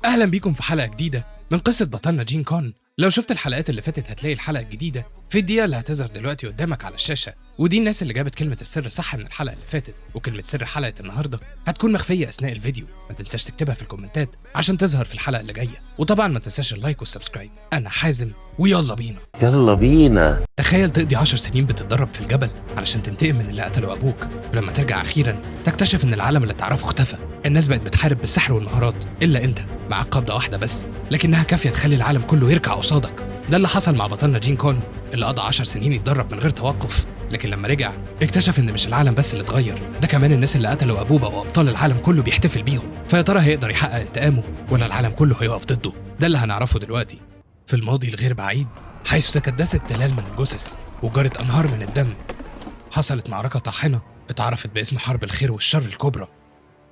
أهلا بيكم في حلقة جديدة من قصة بطلنا جين كون. لو شفت الحلقات اللي فاتت هتلاقي الحلقة الجديدة في الدقيقة اللي هتظهر دلوقتي قدامك على الشاشة، ودي الناس اللي جابت كلمة السر صح من الحلقة اللي فاتت، وكلمة سر حلقة النهاردة هتكون مخفية أثناء الفيديو. ما تنساش تكتبها في الكومنتات عشان تظهر في الحلقة اللي جاية، وطبعا ما تنساش اللايك والسبسكرايب. أنا حازم ويلا بينا. يلا بينا. تخيل تقضي 10 سنين بتتدرب في الجبل علشان تنتقم من اللي قتلوا أبوك، ولما ترجع أخيرا تكتشف إن العالم اللي تعرفه اختفى. الناس بقت بتحارب بالسحر والمهارات إلا أنت معاك قبضة واحدة بس، لكنها كافية تخلي العالم كله يركع قصادك. ده اللي حصل مع بطلنا جين كون اللي قضى 10 سنين يتدرب من غير توقف، لكن لما رجع اكتشف إن مش العالم بس اللي اتغير، ده كمان الناس اللي قتلوا أبوه بقوا أبطال العالم كله بيحتفل بيهم. فيا ترى هيقدر يحقق انتقامه ولا العالم كله هيقف ضده؟ ده اللي هنعرفه دلوقتي. في الماضي الغير بعيد، حيث تكدست تلال من الجثث وجرت أنهار من الدم، حصلت معركة طاحنة اتعرفت باسم حرب الخير والشر الكبرى،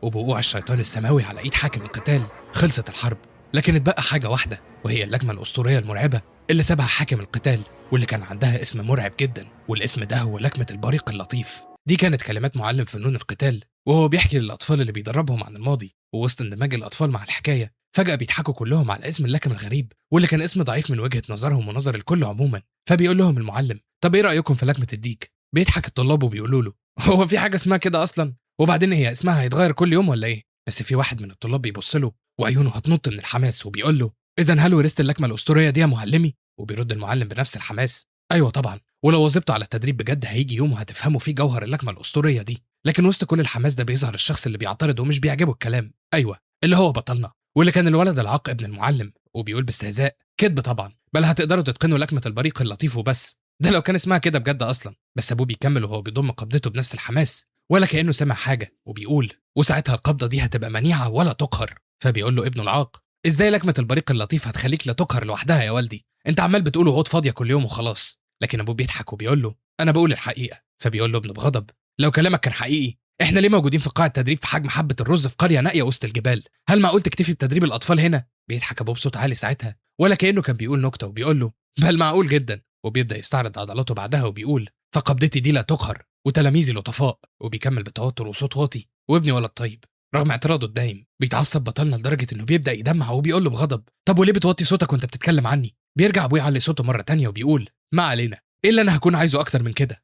وبوقوع الشيطان السماوي على ايد حاكم القتال خلصت الحرب. لكن اتبقى حاجة واحدة، وهي اللجنة الأسطورية المرعبة اللي سابها حاكم القتال، واللي كان عندها اسم مرعب جدا، والاسم ده هو لجنة البريق اللطيف. دي كانت كلمات معلم فنون القتال وهو بيحكي للأطفال اللي بيدربهم عن الماضي. ووسط اندماج الأطفال مع الحكاية فجأة بيضحكوا كلهم على اسم اللكم الغريب، واللي كان اسم ضعيف من وجهة نظرهم ونظر الكل عموما. فبيقول لهم المعلم: طب ايه رأيكم في لكمة الديك؟ بيضحك الطلاب وبيقولوا له: هو في حاجة اسمها كده أصلا؟ وبعدين هي اسمها هيتغير كل يوم ولا ايه؟ بس في واحد من الطلاب بيبص له وعيونه هتنط من الحماس وبيقول له: اذا هل ورثت اللكمة الأسطورية دي يا معلمي؟ وبيرد المعلم بنفس الحماس: ايوه طبعا، ولو واظبتوا على التدريب بجد هيجي يوم وهتفهموا فيه جوهر اللكمة الأسطورية دي. لكن وسط كل الحماس ده بيظهر الشخص اللي بيعترض ومش بيعجبه الكلام، ايوه اللي هو بطلنا، واللي كان الولد العاق ابن المعلم. وبيقول باستهزاء: كدب طبعا، بل هتقدروا تتقنوا لكمة البريق اللطيف وبس، ده لو كان اسمها كده بجد اصلا. بس ابوه بيكمل وهو بيضم قبضته بنفس الحماس ولا كأنه سمع حاجة، وبيقول: وساعتها القبضة دي هتبقى منيعة ولا تقهر. فبيقول له ابنه العاق: ازاي لكمة البريق اللطيف هتخليك لا تقهر لوحدها يا والدي؟ انت عمال بتقول وعود فاضية كل يوم وخلاص. لكن ابوه بيضحك وبيقول له: انا بقول الحقيقة. فبيقول له ابنه بغضب: لو كلامك كان حقيقي احنا ليه موجودين في قاعة تدريب في حجم حبة الرز في قرية نائية وسط الجبال؟ هل معقول تكتفي بتدريب الأطفال هنا؟ بيضحك ابوه بصوت عالي ساعتها ولا كأنه كان بيقول نكتة، وبيقول له: بل معقول جدا. وبيبدأ يستعرض عضلاته بعدها وبيقول: فقبضتي دي لا تقهر وتلاميذي لطفاء. وبيكمل بتوتر وصوت واطي: وابني ولد طيب. رغم اعتراضه الدايم بيتعصب بطلنا لدرجة انه بيبدأ يدمع وبيقول له بغضب: طب وليه بتوطي صوتك وانت بتتكلم عني؟ بيرجع ابوه يعلي صوته مرة تانية وبيقول: ما علينا، ايه اللي انا هكون عايزه اكتر من كده؟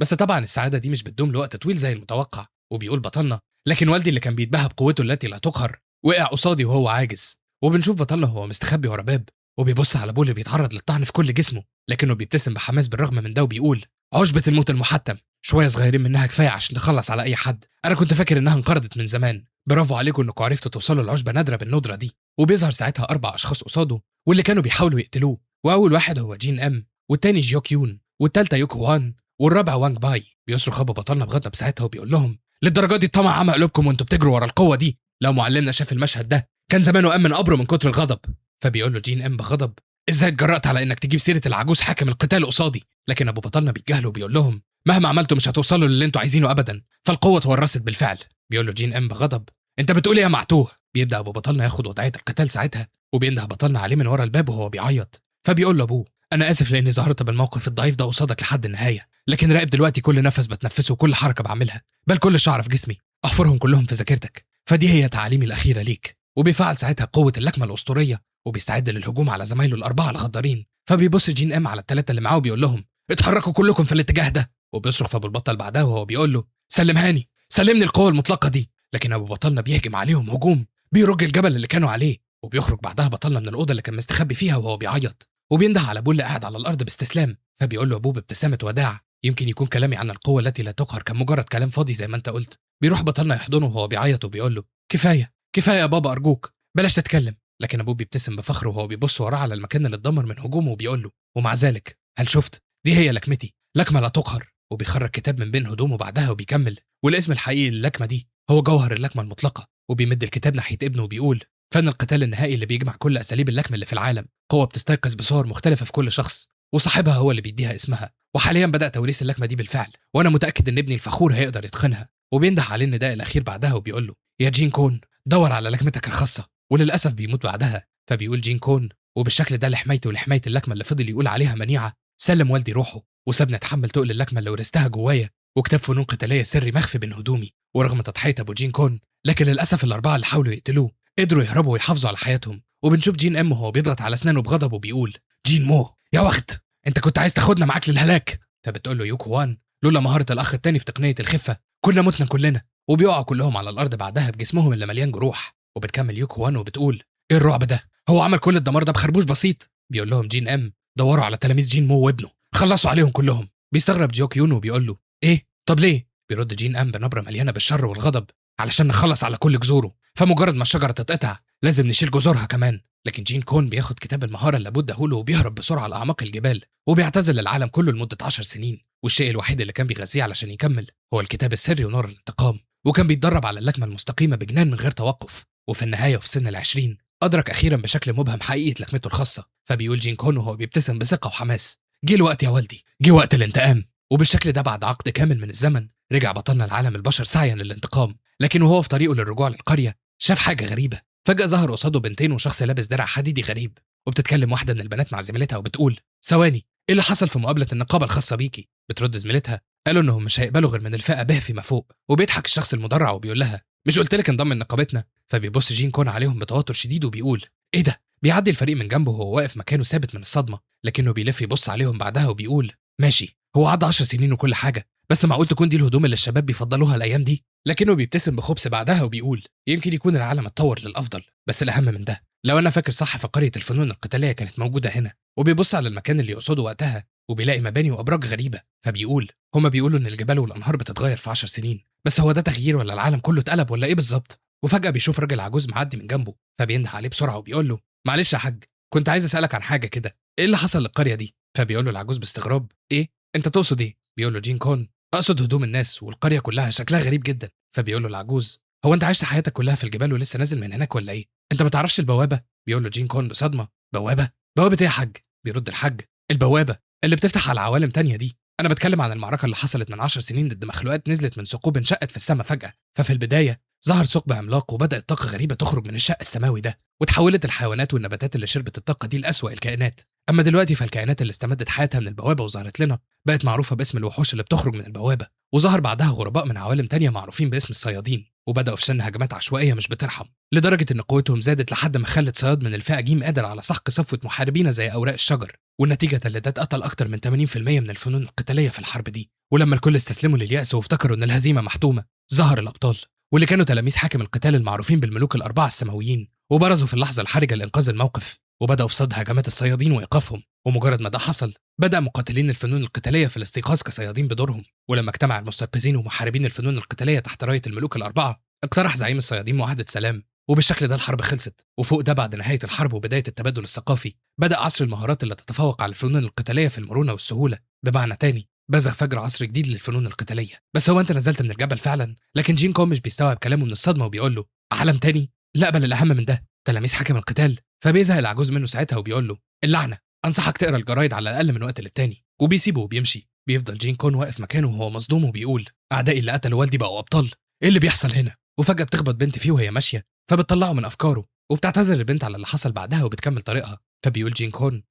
بس طبعا السعادة دي مش بتدوم لوقت طويل زي المتوقع. وبيقول بطلنا: لكن والدي اللي كان بيتباهى بقوته التي لا تقهر وقع قصادي وهو عاجز. وبنشوف بطلنا وهو مستخبي ورا باب وبيبص على ابوه اللي بيتعرض للطعن في كل جسمه، لكنه بيبتسم بحماس بالرغم من ده وبيقول: عشبة الموت المحتم، شوية صغيرين منها كفاية عشان تخلص على أي حد. أنا كنت فاكر إنها انقرضت من زمان. برافو عليكم إنكم عرفتوا توصلوا لعشبة نادرة بالندرة دي. وبيظهر ساعتها 4 أشخاص قصاده واللي كانوا بيحاولوا يقتلوه، وأول واحد هو جين أم، والتاني جيوك يون، والتالتة يوك وان، والرابع وانج باي. بيصرخ أبو بطلنا بغضب ساعتها وبيقول لهم: للدرجة دي الطمع عمى قلوبكم وانتوا بتجروا ورا القوة دي؟ لو معلمنا شاف المشهد ده كان زمانه قام من قبره من كتر الغضب. فبيقول له جين ام بغضب: ازاي اتجرأت على انك تجيب سيرة العجوز حاكم القتال قصادي؟ لكن ابو بطلنا بيتجاهله وبيقول لهم: مهما عملتوا مش هتوصلوا للي انتوا عايزينه ابدا، فالقوة اتورثت بالفعل. بيقول له جين ام بغضب: انت بتقول ايه يا معتوه؟ بيبدأ ابو بطلنا ياخد وضعية القتال ساعتها، وبينده بطلنا عليه من ورا الباب وهو بيعيط. فبيقول له ابوه: انا اسف لاني ظهرت بالموقف الضعيف ده قصادك لحد النهاية، لكن راقب دلوقتي كل نفس بتنفسه وكل حركة بعملها، بل كل شعر في جسمي، احفرهم كلهم في ذاكرتك، فدي هي تعاليمي الأخيرة ليك. وبيفعل ساعتها قوة اللكمة الأسطورية وبيستعد للهجوم على زمايله ال4 الغدارين. فبيبص جين ام على ال3 اللي معاه وبيقول لهم: اتحركوا كلكم في الاتجاه ده. وبيصرخ في ابو البطل بعدها وهو بيقول له: سلمهاني، سلمني القوة المطلقة دي. لكن ابو بطلنا بيهجم عليهم هجوم بيرج الجبل اللي كانوا عليه. وبيخرج بعدها بطلنا من الأوضة اللي كان مستخبي فيها وهو بيعيط، وبينده على ابوه اللي قاعد على الأرض باستسلام. فبيقول له ابوه بابتسامة وداع: يمكن يكون كلامي عن القوة التي لا تقهر كان مجرد كلام فاضي زي ما انت قلت. بيروح بطلنا يحضنه وهو بيعيط وبيقول له: كفاية كفاية يا بابا أرجوك، بلاش تتكلم. لكن ابوه بيبتسم بفخر وهو بيبص وراه على المكان اللي اتدمر من هجومه وبيقول له: ومع ذلك هل شفت؟ دي هي لكمتي، لكمة لا تقهر. وبيخرج كتاب من بين هدومه بعدها وبيكمل: والاسم الحقيقي للكمة دي هو جوهر اللكمة المطلقة. وبيمد الكتاب ناحية ابنه وبيقول: فن القتال النهائي اللي بيجمع كل أساليب اللكمة اللي في العالم، قوة بتستيقظ بصور مختلفة في كل شخص، وصاحبها هو اللي بيديها اسمها. وحاليا بدأ توريث اللكمة دي بالفعل، وأنا متأكد إن ابني الفخور هيقدر يتقنها. وبينده عليه النداء الأخير بعدها وبيقول له: يا جين كون، دور على لكمتك الخاصة. وللأسف بيموت بعدها. فبيقول جين كون: وبالشكل ده لحمايتي ولحماية اللكمة اللي فضل يقول عليها منيعة، سلم والدي روحه وسابني اتحمل تقل اللكمة اللي ورثتها جوايا وكتاب فنون قتالية سري مخفي بين هدومي. ورغم تضحية أبو جين كون، لكن للأسف ال4 اللي حاولوا يقتلوه قدروا يهربوا ويحافظوا على حياتهم. وبنشوف جين ام وهو بيضغط على اسنانه بغضب وبيقول: جين مو يا وقت، انت كنت عايز تاخدنا معاك للهلاك. فبتقول له يوكو وان: لولا مهاره الاخ التاني في تقنيه الخفه كنا متنا كلنا. وبيقعوا كلهم على الارض بعدها بجسمهم اللي مليان جروح. وبتكمل يوكو وان وبتقول: ايه الرعب ده؟ هو عمل كل الدمار ده بخربوش بسيط؟ بيقول لهم جين ام: دوروا على تلاميذ جين مو وابنه، خلصوا عليهم كلهم. بيستغرب جو كيون وبيقول له: ايه؟ طب ليه؟ بيرد جين ام بنبره مليانه بالشر والغضب: علشان نخلص على كل جذوره، فمجرد ما الشجره تتقطع لازم نشيل جذورها كمان. لكن جين كون بياخد كتاب المهاره اللي ابوه اداهوله وبيهرب بسرعه لاعماق الجبال، وبيعتزل العالم كله لمده 10 سنين. والشيء الوحيد اللي كان بيغذيه علشان يكمل هو الكتاب السري ونار الانتقام. وكان بيتدرب على اللكمه المستقيمه بجنان من غير توقف. وفي النهايه وفي سن ال20 أدرك أخيرا بشكل مبهم حقيقة لكمته الخاصة. فبيقول جين كون وهو بيبتسم بثقة وحماس: جه الوقت يا والدي، جه وقت الانتقام. وبالشكل ده بعد عقد كامل من الزمن رجع بطلنا العالم البشر سعيا للانتقام. لكن وهو في طريقه للرجوع للقرية شاف حاجة غريبة. فجأة ظهر قصاده بنتين وشخص لابس درع حديدي غريب. وبتتكلم واحدة من البنات مع زميلتها وبتقول: ثواني، ايه اللي حصل في مقابلة النقابة الخاصة بيكي؟ بترد زميلتها: قالوا انهم مش هيقبلوا غير من الفئة به فيما فوق. وبيضحك الشخص المدرع وبيقول لها: مش قلت لك انضم لنقابتنا؟ فبيبص جين كون عليهم بتوتر شديد وبيقول: ايه ده؟ بيعدي الفريق من جنبه وهو واقف مكانه ثابت من الصدمه. لكنه بيلف يبص عليهم بعدها وبيقول: ماشي، هو عدى 10 سنين وكل حاجه، بس معقول تكون دي الهدوم اللي الشباب بيفضلوها الايام دي؟ لكنه بيبتسم بخبث بعدها وبيقول: يمكن يكون العالم اتطور للافضل، بس الاهم من ده لو انا فاكر صح فقريه الفنون القتاليه كانت موجوده هنا. وبيبص على المكان اللي يقصده وقتها وبيلاقي مباني وابراج غريبه. فبيقول: هما بيقولوا ان الجبال والانهار بتتغير في 10 سنين، بس هو ده تغيير ولا العالم كله اتقلب ولا ايه بالظبط؟ وفجاه بيشوف راجل عجوز معدي من جنبه، فبينده عليه بسرعه وبيقول له: معلش يا حاج، كنت عايز اسالك عن حاجه كده، ايه اللي حصل للقريه دي؟ فبيقول له العجوز باستغراب: ايه؟ انت تقصد ايه؟ بيقول له جين كون: اقصد هدوم الناس والقريه كلها شكلها غريب جدا. فبيقول له العجوز: هو انت عشت حياتك كلها في الجبال ولسه نازل من هناك ولا ايه؟ انت ما تعرفش البوابه؟ بيقول له جين كون بصدمه: بوابه؟ بوابه ايه يا حاج؟ بيرد الحاج: البوابه اللي بتفتح على عوالم تانية دي. انا بتكلم عن المعركه اللي حصلت من 10 سنين ضد مخلوقات نزلت من ثقوب انشقت في السماء فجاه. ففي البدايه ظهر ثقب عملاق وبدات طاقه غريبه تخرج من الشق السماوي ده، وتحولت الحيوانات والنباتات اللي شربت الطاقه دي لاسوأ الكائنات. اما دلوقتي فالكائنات اللي استمدت حياتها من البوابه وظهرت لنا بقت معروفه باسم الوحوش اللي بتخرج من البوابه. وظهر بعدها غرباء من عوالم تانية معروفين باسم الصيادين، وبداوا في شن هجمات عشوائيه مش بترحم، لدرجه ان قوتهم زادت لحد ما خلت صياد من الفئه جيم قادر على سحق صفوه محاربين زي اوراق الشجر. والنتيجه اللي ده اتقتل اكتر من 80% من الفنون القتاليه في الحرب دي. ولما الكل استسلموا لليأس وافتكروا ان الهزيمه محتومه ظهر الابطال، واللي كانوا تلاميذ حاكم القتال المعروفين بالملوك الاربعه السماويين، وبرزوا في اللحظه الحرجه لانقاذ الموقف، وبداوا في صد هجمات الصيادين وايقافهم. ومجرد ما ده حصل بدأ مقاتلين الفنون القتاليه في الاستيقاظ كصيادين بدورهم. ولما اجتمع المستيقظين ومحاربين الفنون القتاليه تحت رايه الملوك الاربعه اقترح زعيم الصيادين معاهده سلام. وبالشكل ده الحرب خلصت. وفوق ده بعد نهايه الحرب وبدايه التبادل الثقافي بدأ عصر المهارات اللي تتفوق على الفنون القتاليه في المرونه والسهوله. بمعنى تاني بزغ فجر عصر جديد للفنون القتاليه. بس هو انت نزلت من الجبل فعلا؟ لكن جين كون مش بيستوعب كلامه من الصدمه وبيقول له: عالم تاني؟ لا، بل الاهم من ده تلاميذ حاكم القتال. فبيزهق العجوز منه ساعتها وبيقول له: اللعنه، انصحك تقرا الجرايد على الاقل من وقت للتاني. وبيسيبه وبيمشي. بيفضل جين كون واقف مكانه وهو مصدوم وبيقول: اعدائي اللي قتلوا والدي بقوا ابطال، ايه اللي بيحصل هنا؟ وفجاه بتخبط بنت فيه وهي ماشيه فبتطلعه من افكاره، وبتعتذر البنت على اللي حصل بعدها وبتكمل طريقها. فبيقول جين كون: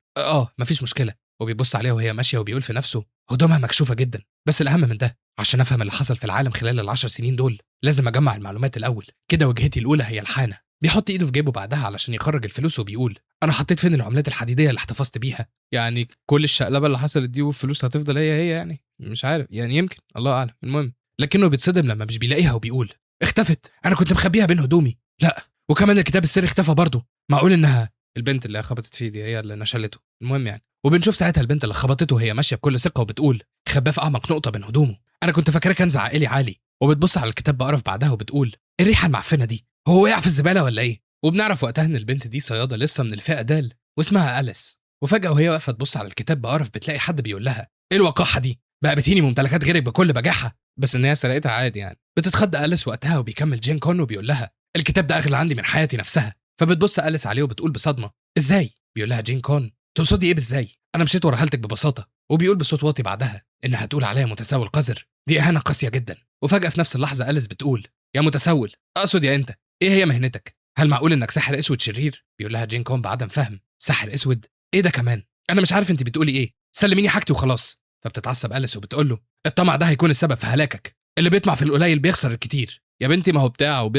مفيش مشكله. وبيبص عليها وهي ماشيه وبيقول في نفسه: هدومها مكشوفه جدا، بس الاهم من ده عشان افهم اللي حصل في العالم خلال ال10 سنين دول لازم اجمع المعلومات الاول. كده وجهتي الاولى هي الحانه. بيحط ايده في جيبه بعدها علشان يخرج الفلوس وبيقول: انا حطيت فين العملات الحديديه اللي احتفظت بيها؟ يعني كل الشقلبه اللي حصلت دي والفلوس هتفضل هي يعني؟ مش عارف يعني، يمكن، الله اعلم. المهم لكنه بيتصدم لما مش بيلاقيها وبيقول: اختفت، انا كنت مخبيها بين هدومي. لا، وكمان الكتاب السري اختفى برضه. معقول انها البنت اللي خبطت فيه دي هي اللي نشلته؟ المهم يعني. وبنشوف ساعتها البنت اللي خبطته وهي ماشيه بكل ثقه وبتقول: خباه في اعمق نقطه بين هدومه، انا كنت فاكراه كنز عائلي عالي. وبتبص على الكتاب بقرف بعدها وبتقول: إيه الريحه المعفنه دي؟ هو وقع في الزباله ولا ايه؟ وبنعرف وقتها ان البنت دي صياده لسه من الفئه دال واسمها أليس. وفجاه وهي واقفه تبص على الكتاب بقرف بتلاقي حد بيقول لها: ايه الوقاحه دي؟ بقى بتهيني ممتلكات غيرك بكل بجاحه. بس ان هي سرقتها عادي يعني. بتتخض أليس وقتها وبيكمل جين كون وبيقول لها: الكتاب ده اغلى عندي من حياتي نفسها. فبتبص أليس عليه وبتقول بصدمه: ازاي؟ بيقول لها جين كون: تقصدي ايه بازاي؟ انا مشيت ورا حالتك ببساطه. وبيقول بصوت واطي بعدها: انها تقول عليا متسول قذر دي اهانه قاسيه جدا. وفجاه في نفس اللحظه أليس بتقول: يا متسول، اقصد يا انت، ايه هي مهنتك؟ هل معقول انك ساحر اسود شرير؟ بيقول لها جين كون بعدم فهم: ساحر اسود؟ ايه ده كمان؟ انا مش عارف انت بتقولي ايه، سلميني حاجتي وخلاص. فبتتعصب أليس وبتقول له: الطمع ده هيكون السبب في هلاكك، اللي بيطمع في القليل بيخسر الكتير. يا بنتي ما هو بتاع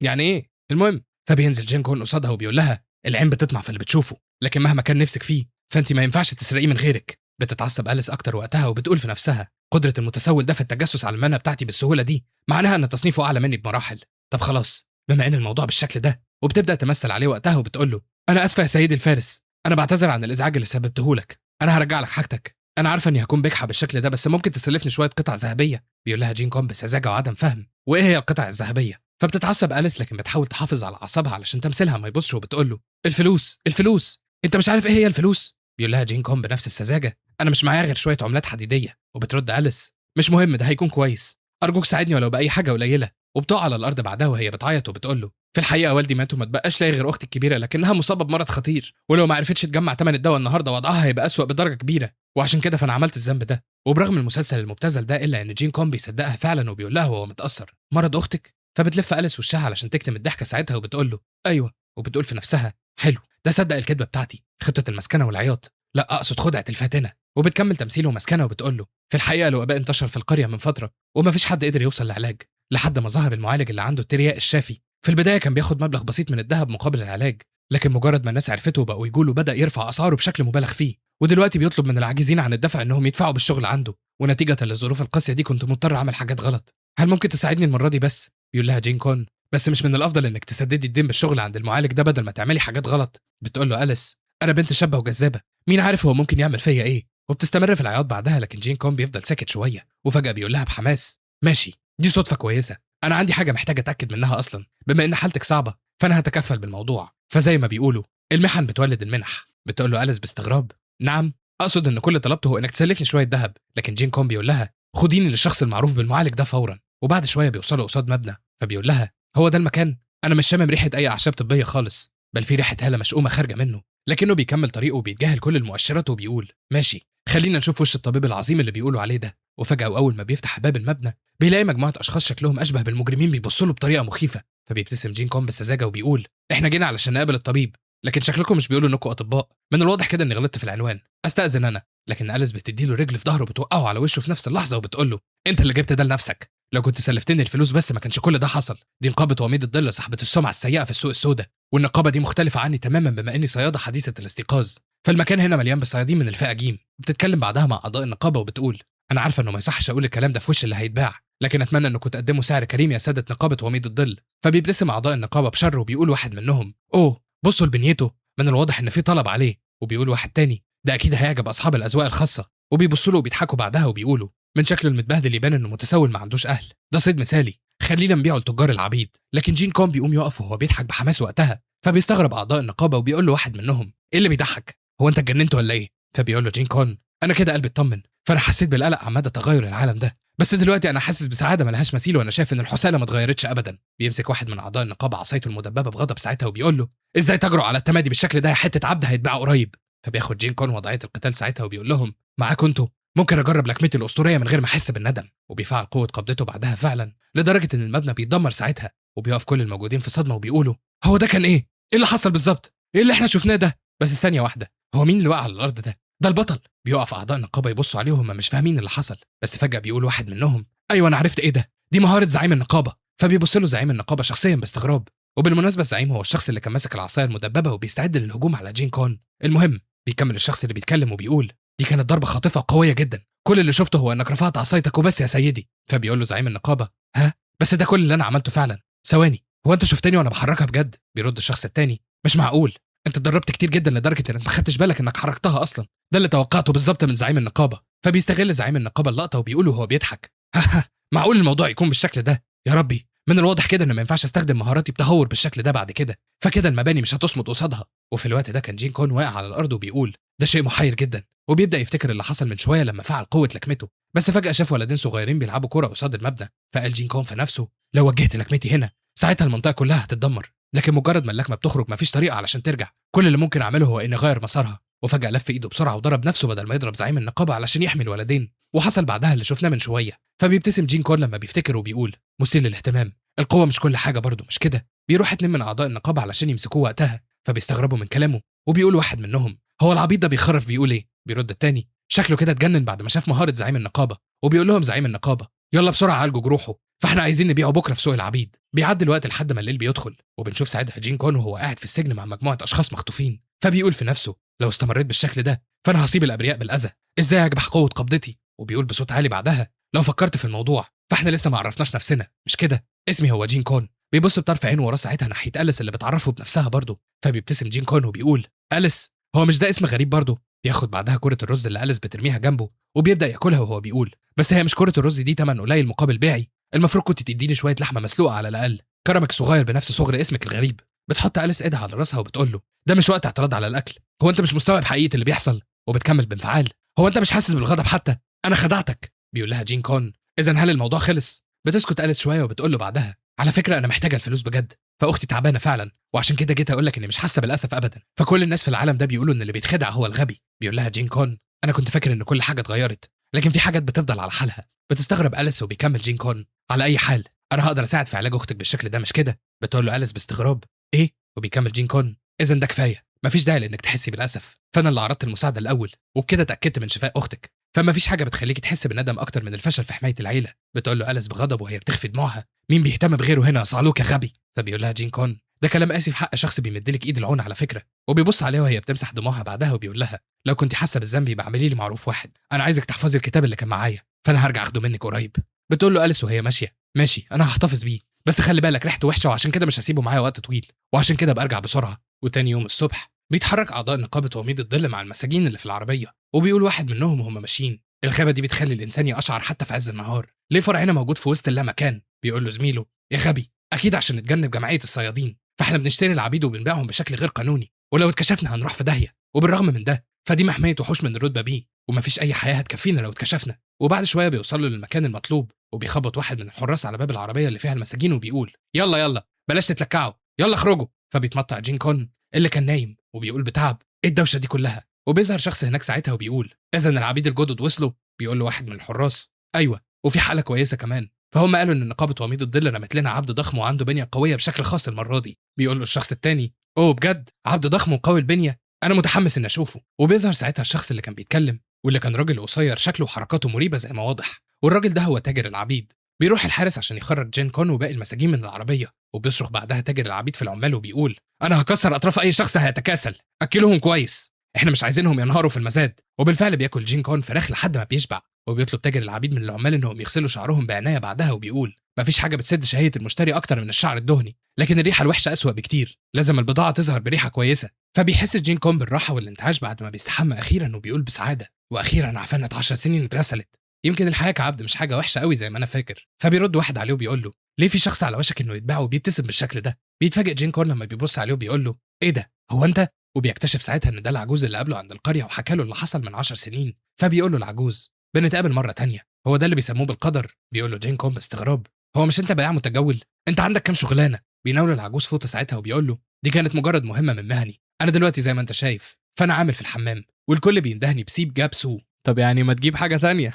يعني ايه؟ المهم فبينزل جين كون قصادها وبيقول لها العين بتطمع في اللي بتشوفه، لكن مهما كان نفسك فيه فانت ما ينفعش تسرقيه من غيرك. بتتعصب أليس اكتر وقتها وبتقول في نفسها قدرة المتسول ده في التجسس على المهنة بتاعتي بالسهولة دي معناها ان تصنيفه اعلى مني بمراحل. طب خلاص بما ان الموضوع بالشكل ده، وبتبدا تمثل عليه وقتها وبتقول له انا اسفه يا سيدي الفارس، انا بعتذر عن الازعاج اللي سببته لك، انا هرجع لك حاجتك، انا عارفه اني هكون بجحة بالشكل ده بس ممكن تسلفني شويه قطع ذهبيه. بيقول لها جين كون بسذاجه وعدم فهم وايه هي القطع الذهبيه. فبتتعصب أليس لكن بتحاول تحافظ على اعصابها علشان تمثلها ما يبصش وبتقول له الفلوس الفلوس، انت مش عارف ايه هي الفلوس؟ بيقول لها جين كون بنفس السذاجه انا مش معايا غير شويه عملات حديديه. وبترد أليس مش مهم ده هيكون كويس، ارجوك ساعدني ولو باي حاجه قليله. وبتقع على الارض بعدها وهي بتعيط وبتقول له في الحقيقه والدي مات وما تبقاش لاقي غير اختي الكبيره لكنها مصابه بمرض خطير، ولو ما عرفتش تجمع ثمن الدواء النهارده وضعها هيبقى اسوأ بدرجه كبيره، وعشان كده فانا عملت الذنب ده. وبرغم المسلسل المبتذل ده الا ان جين كون بيصدقها فعلا وبيقول لها وهو متاثر مرض اختك. فبتلف أليس وشها علشان تكتم الضحكه ساعتها وبتقول له ايوه، وبتقول في نفسها حلو ده صدق الكذبه بتاعتي، خطه المسكنه والعياط، لا اقصد خدعه الفاتنه. وبتكمل تمثيله ومسكنه وبتقول له في الحقيقه الوباء انتشر في القريه من فتره ومفيش حد قدر يوصل لعلاج لحد ما ظهر المعالج اللي عنده الترياق الشافي. في البدايه كان بياخد مبلغ بسيط من الذهب مقابل العلاج، لكن مجرد ما الناس عرفته وبقوا يقولوا بدا يرفع اسعاره بشكل مبالغ فيه، ودلوقتي بيطلب من العاجزين عن الدفع انهم يدفعوا بالشغل عنده. ونتيجه للظروف القاسيه دي كنت مضطر اعمل حاجات غلط، هل ممكن تساعدني المره دي بس؟ بيقول لها جين كون بس مش من الافضل انك تسددي الدين بالشغل عند المعالج ده بدل ما تعملي حاجات غلط؟ بتقول له أليس انا بنت شابه وجذابه، مين عارف هو ممكن يعمل فيا ايه؟ وبتستمر في العياط بعدها لكن جين كون بيفضل ساكت شويه وفجاه بيقول لها بحماس ماشي دي صدفه كويسه، انا عندي حاجه محتاجه اتاكد منها اصلا، بما ان حالتك صعبه فانا هتكفل بالموضوع، فزي ما بيقولوا المحن بتولد المنح. بتقول له أليس باستغراب نعم، اقصد ان كل اللي طلبته هو انك تسلفني شويه ذهب. لكن جين كون بيقول لها خديني للشخص المعروف بالمعالج ده فورا. وبعد شويه بيوصلوا قصاد مبنى فبيقول لها هو ده المكان؟ انا مش شامم ريحه اي اعشاب طبيه خالص، بل في ريحه هاله مشؤومه خارجه منه. لكنه بيكمل طريقه وبيتجاهل كل المؤشرات وبيقول ماشي خلينا نشوف وش الطبيب العظيم اللي بيقولوا عليه ده. وفجاه واول ما بيفتح باب المبنى بيلاقي مجموعه اشخاص شكلهم اشبه بالمجرمين بيبصوا له بطريقه مخيفه. فبيبتسم جين كون بسذاجه وبيقول احنا جينا علشان نقابل الطبيب، لكن شكلكم مش بيقولوا انكم اطباء، من الواضح كده اني غلطت في العنوان، استاذن انا. لكن أليس بتديله رجل في ظهره بتوقعه على وشه في نفس اللحظه وبتقول له انت اللي جبت ده لنفسك، لو كنت سلفتني الفلوس بس ما كانش كل ده حصل، دي نقابه وميد الظل صاحبه السمعه السيئه في السوق السوداء، والنقابه دي مختلفه عني تماما بما اني صياده حديثه الاستيقاظ، فالمكان هنا مليان بصيادين من الفئه جيم. بتتكلم بعدها مع اعضاء النقابه وبتقول انا عارفه انه ما يصحش اقول الكلام ده في وش اللي هيتباع، لكن اتمنى انكم تقدموا سعر كريم يا ساده نقابه وميد الظل. فبيبتسم اعضاء النقابه بشر وبيقول واحد منهم اوه بصوا لبنيته، من الواضح ان في طلب عليه. وبيقول واحد تاني ده اكيد هيعجب اصحاب الاذواق الخاصه. وبيبصوا له وبيضحكوا بعدها وبيقولوا من شكله المتبهدل يبان انه متسول ما عندوش اهل، ده صيد مثالي خلينا نبيعه لتجار العبيد. لكن جين كون بيقوم يقف وهو بيضحك بحماس وقتها، فبيستغرب اعضاء النقابه وبيقول له واحد منهم ايه اللي بيضحك، هو انت اتجننت ولا ايه؟ فبيقول له جين كون انا كده قلبي اطمن، فانا حسيت بالقلق عن مدى تغير العالم ده، بس دلوقتي انا حاسس بسعاده ملهاش مثيل وانا شايف ان الحساله ما اتغيرتش ابدا. بيمسك واحد من اعضاء النقابه عصايته المدببه بغضب ساعتها وبيقول له ازاي تجرؤ على التمادي بالشكل ده يا حته عبد هيتباع قريب؟ فبياخد جين كون وضعيه القتال ساعتها وبيقول لهم معاكم انتوا ممكن اجرب لكمتي الاسطوريه من غير ما احس بالندم. وبيفعل قوه قبضته بعدها فعلا لدرجه ان المبنى بيتدمر ساعتها، وبيقف كل الموجودين في صدمه وبيقولوا هو ده كان ايه اللي حصل بالظبط؟ ايه اللي احنا شفناه ده؟ بس ثانيه واحده، هو مين اللي وقع على الارض ده البطل. بيقف اعضاء النقابه يبصوا عليه وهم مش فاهمين اللي حصل، بس فجاه بيقول واحد منهم ايوه انا عرفت ايه دي مهاره زعيم النقابه. فبيبص له زعيم النقابه شخصيا باستغراب، وبالمناسبه الزعيم هو الشخص اللي كان ماسك العصايه المدببه وبيستعد للهجوم على جين كون. المهم بيكمل الشخص اللي بيتكلم وبيقول دي كانت ضربه خاطفه وقويه جدا، كل اللي شفته هو انك رفعت عصايتك وبس يا سيدي. فبيقول له زعيم النقابه ها بس ده كل اللي انا عملته فعلا، ثواني هو انت شفتني وانا بحركها بجد؟ بيرد الشخص التاني مش معقول، انت اتدربت كتير جدا لدرجه انك ما خدتش بالك انك حركتها اصلا، ده اللي توقعته بالظبط من زعيم النقابه. فبيستغل زعيم النقابه اللقطه وبيقول وهو بيضحك ها معقول الموضوع يكون بالشكل ده؟ يا ربي من الواضح كده ان ما ينفعش استخدم مهاراتي بتهور بالشكل ده بعد كده، فكده المباني مش هتصمد قصادها. وفي الوقت ده كان جين كون واقع على الارض وبيقول ده شيء محير جدا، وبيبدا يفتكر اللي حصل من شويه لما فعل قوه لكمته، بس فجاه شاف ولدين صغيرين بيلعبوا كوره قصاد المبنى. فقال جين كون في نفسه لو وجهت لكمتي هنا ساعتها المنطقه كلها هتتدمر، لكن مجرد ما اللكمه بتخرج مفيش طريقه علشان ترجع، كل اللي ممكن اعمله هو اني اغير مسارها. وفجاه لف ايده بسرعه وضرب نفسه بدل ما يضرب زعيم النقابه علشان يحمي الولدين، وحصل بعدها اللي شفناه من شويه. فبيبتسم جين كون لما بيفتكر وبيقول مثير للاهتمام، القوه مش كل حاجه برضه مش كده؟ بيروح اتنين من اعضاء النقابه علشان يمسكوه وقتها، فبيستغربوا من كلامه وبيقول واحد منهم هو العبيط ده بيخرف بيقول ايه؟ بيرد التاني شكله كده اتجنن بعد ما شاف مهاره زعيم النقابه، وبيقول لهم زعيم النقابه يلا بسرعه عالجوا جروحه. فاحنا عايزين نبيعه بكره في سوق العبيد. بيعدي الوقت لحد ما الليل بيدخل، وبنشوف ساعتها جين كون وهو قاعد في السجن مع مجموعه اشخاص مخطوفين. فبيقول في نفسه لو استمريت بالشكل ده فانا هصيب الابرياء بالاذى، ازاي اكبح قوه قبضتي. وبيقول بصوت عالي بعدها لو فكرت في الموضوع فاحنا لسه ما عرفناش نفسنا، مش كده؟ اسمي هو جين كون. بيبص بطرف عينه وراه ساعتها ناحيه أليس اللي بتعرفه بنفسها برضه. فبيبتسم جين كون وبيقول أليس، هو مش ده اسم غريب برضه؟ بياخد بعدها كره الرز اللي أليس بترميها جنبه وبيبدا ياكلها وهو بيقول بس هي مش كره الرز دي تمن قليل مقابل بيعي، المفروض كنت تديني شويه لحمه مسلوقه على الاقل، كرمك صغير بنفس صغر اسمك الغريب. بتحط أليس ايدها على راسها وبتقول له ده مش وقت اعتراض على الاكل، هو انت مش مستوعب حقيقه اللي بيحصل؟ وبتكمل بانفعال هو انت مش حاسس بالغضب حتى؟ انا خدعتك. بيقول لها جين كون اذا هل الموضوع خلص؟ بتسكت أليس شويه وبتقول له بعدها على فكره انا محتاجه الفلوس بجد، فاختي تعبانه فعلا وعشان كده جيت اقول لك اني مش حاسه بالاسف ابدا، فكل الناس في العالم ده بيقولوا ان اللي بيتخدع هو الغبي. بيقول لها جين كون انا كنت فاكر ان كل حاجه اتغيرت، لكن في حاجات بتفضل على حالها. بتستغرب أليس وبيكمل جين كون على اي حال انا هقدر اساعد في علاج اختك بالشكل ده مش كده؟ بتقول له أليس باستغراب ايه؟ وبيكمل جين كون اذا ده كفايه، مفيش داعي لانك تحسي بالاسف، فانا اللي عرضت المساعده الاول وبكده اتاكدت من شفاء اختك، فما فيش حاجه بتخليكي تحس بالندم اكتر من الفشل في حمايه العيله. بتقول له أليس بغضب وهي بتخفي دموعها مين بيهتم بغيره هنا يا صعلوك يا غبي؟ فبيقول لها جين كون ده كلام قاسي في حق شخص بيمدلك ايد العون على فكره. وبيبص عليها وهي بتمسح دموعها بعدها وبيقول لها لو كنت حاسه بالذنب يبقى اعملي لي معروف واحد، انا عايزك تحفظي الكتاب اللي كان معايا فانا هرجع اخده منك قريب. بتقول له أليس وهي ماشيه ماشي انا هحتفظ بيه، بس خلي بالك ريحته وحشه وعشان كده مش هسيبه معايا وقت طويل، وعشان كده برجع بسرعه. وتاني يوم الصبح بيتحرك اعضاء نقابه وميض الظل مع المساجين اللي في العربيه، وبيقول واحد منهم وهم ماشيين الغابه دي بتخلي الانسان يقشعر حتى في عز النهار، ليه فرعنا موجود في وسط اللامكان؟ بيقول له زميله يا غبي اكيد عشان نتجنب جمعيه الصيادين، فاحنا بنشتري العبيد وبنبيعهم بشكل غير قانوني، ولو اتكشفنا هنروح في داهيه، وبالرغم من ده فدي محميه وحوش من الرتبه بي ومفيش اي حياه هتكفينا لو اتكشفنا. وبعد شويه بيوصلوا للمكان المطلوب وبيخبط واحد من الحراس على باب العربيه اللي فيها المساجين وبيقول يلا يلا بلاش تتلكعوا يلا اخرجوا. فبيتمطع جين كون اللي كان نايم وبيقول بتعب ايه الدوشه دي كلها؟ وبيظهر شخص هناك ساعتها وبيقول اذا العبيد الجدد وصلوا؟ بيقول له واحد من الحراس ايوه وفي حاله كويسه كمان، فهم قالوا ان نقابه وميض الظل رمت لنا عبد ضخم وعنده بنيه قويه بشكل خاص المره دي. بيقول له الشخص التاني اوه بجد عبد ضخم وقوي البنيه، انا متحمس ان اشوفه. وبيظهر ساعتها الشخص اللي كان بيتكلم واللي كان راجل قصير شكله وحركاته مريبه زي ما واضح، والراجل ده هو تاجر العبيد. بيروح الحارس عشان يخرج جين كون وباقي المساجين من العربيه، وبيصرخ بعدها تاجر العبيد في العمال وبيقول انا هكسر اطراف اي شخص هيتكاسل، اكلهم كويس احنا مش عايزينهم ينهاروا في المزاد. وبالفعل بياكل جين كون فراخ لحد ما بيشبع، وبيطلب تاجر العبيد من العمال انهم يغسلوا شعرهم بعنايه بعدها وبيقول مفيش حاجه بتسد شهيه المشتري اكتر من الشعر الدهني، لكن الريحه الوحشه اسوأ بكتير، لازم البضاعه تظهر بريحه كويسه. فبيحس جين كون بالراحه والانتعاش بعد ما بيستحمى اخيرا وبيقول بسعاده واخيرا عفنة 10 سنين اتغسلت، يمكن الحياه كعبد مش حاجه وحشه قوي زي ما انا فاكر. فبيرد واحد عليه وبيقول له ليه في شخص على وشك انه يتباع وبيبتسم بالشكل ده؟ بيتفاجئ جين كون لما بيبص عليه وبيقول له ايه ده هو انت؟ وبيكتشف ساعتها ان ده العجوز اللي قابله عند القريه وحكى له اللي حصل من 10 سنين. فبيقول له العجوز بنتقابل مره تانية، هو ده اللي بيسموه بالقدر؟ بيقول له جين كون باستغراب هو مش انت بائع متجول؟ انت عندك كام شغلانه؟ بيناول العجوز فوطه ساعتها وبيقول له دي كانت مجرد مهمه من مهني، انا دلوقتي زي ما انت شايف فانا عامل في الحمام والكل بيندهني بسيب جاب سو. طب يعني ما تجيب حاجه تانية؟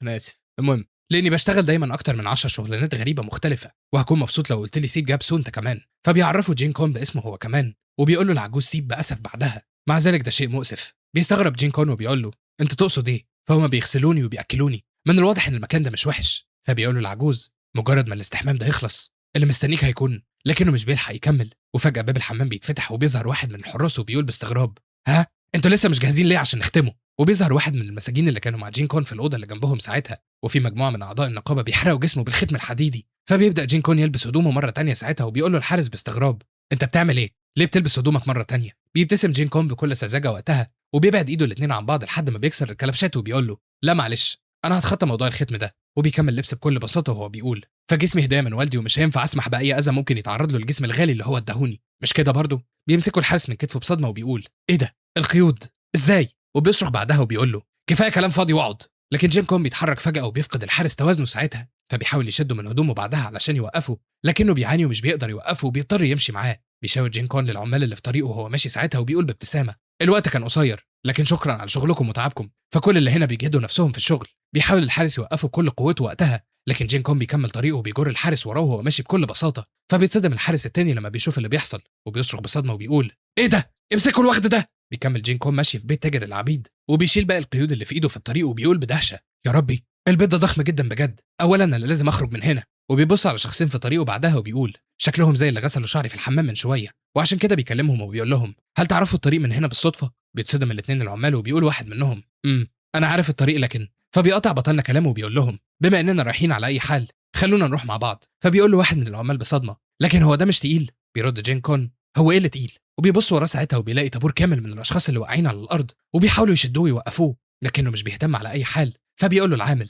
انا اسف. المهم لاني بشتغل دايما اكتر من 10 شغلانات غريبه مختلفه وهكون مبسوط لو قلت لي سيب جاب سو انت كمان. فبيعرفوا جين كون باسمه هو كمان وبيقول له العجوز سيب باسف بعدها، مع ذلك ده شيء مؤسف. بيستغرب جين كون وبيقول له انت تقصد ايه؟ فهم بيغسلوني وبياكلوني، من الواضح ان المكان ده مش وحش. فبيقول له العجوز مجرد ما الاستحمام ده يخلص اللي مستنيك هيكون، لكنه مش بيلحق يكمل وفجاه باب الحمام بيتفتح وبيظهر واحد من الحراس وبيقول باستغراب ها انتوا لسه مش جاهزين ليه عشان نختمه؟ وبيظهر واحد من المساجين اللي كانوا مع جين كون في الاوضه اللي جنبهم ساعتها، وفي مجموعه من اعضاء النقابه بيحرقوا جسمه بالختم الحديدي. فبيبدا جين كون يلبس هدومه مره تانية ساعتها وبيقول له الحارس باستغراب انت بتعمل ايه؟ ليه بتلبس هدومك مره تانية؟ بيبتسم جين كون بكل سذاجه وقتها وبيبعد ايده الاثنين عن بعض لحد ما بيكسر الكلبشات وبيقول له لا معلش انا هتخطى موضوع الختم ده. وبيكمل لبس بكل بساطه وهو بيقول فجسمي هدايا من والدي ومش هينفع اسمح باي اذى ممكن يتعرض له الجسم الغالي اللي هو اداهوني، مش كده برضه؟ بيمسكوا الحارس من كتفه بصدمه وبيقول ايه ده القيود ازاي؟ وبيصرخ بعدها وبيقول له كفايه كلام فاضي واقعد. لكن جين كون بيتحرك فجاه وبيفقد الحارس توازنه ساعتها، فبيحاول يشده من هدومه بعدها علشان يوقفه، لكنه بيعاني ومش بيقدر يوقفه وبيضطر يمشي معاه. بيشاور جين كون للعمال اللي في طريقه وهو ماشي ساعتها وبيقول بابتسامه الوقت كان قصير لكن شكرا على شغلكم وتعبكم، فكل اللي هنا بيجهدوا نفسهم في الشغل. بيحاول الحارس يوقفه بكل قوته وقتها، لكن جين كون بيكمل طريقه وبيجر الحارس وراه وهو ماشي بكل بساطه. فبيتصدم الحارس التاني لما بيشوف اللي بيحصل وبيصرخ بصدمه وبيقول ايه ده امسكوا الوغد ده. بيكمل جين كون ماشي في بيت تاجر العبيد وبيشيل باقي القيود اللي في ايده في الطريق وبيقول بدهشه يا ربي البيت ده ضخم جدا بجد، اولا انا لازم اخرج من هنا. وبيبص على شخصين في طريقه بعدها وبيقول شكلهم زي اللي غسلوا شعري في الحمام من شويه، وعشان كده بيكلمهم وبيقول لهم هل تعرفوا الطريق من هنا بالصدفه؟ بيتصدم الاثنين العمال وبيقول واحد منهم انا عارف الطريق لكن. فبيقطع بطلنا كلامه وبيقول لهم بما اننا رايحين على اي حال خلونا نروح مع بعض. فبيقول له واحد من العمال بصدمه لكن هو ده مش تقيل؟ بيرد جين كون هو ايه اللي تقيل؟ وبيبص وراه ساعتها وبيلاقي طابور كامل من الاشخاص اللي واقعين على الارض وبيحاولوا يشدوه ويوقفوه، لكنه مش بيهتم على اي حال. فبيقول له العامل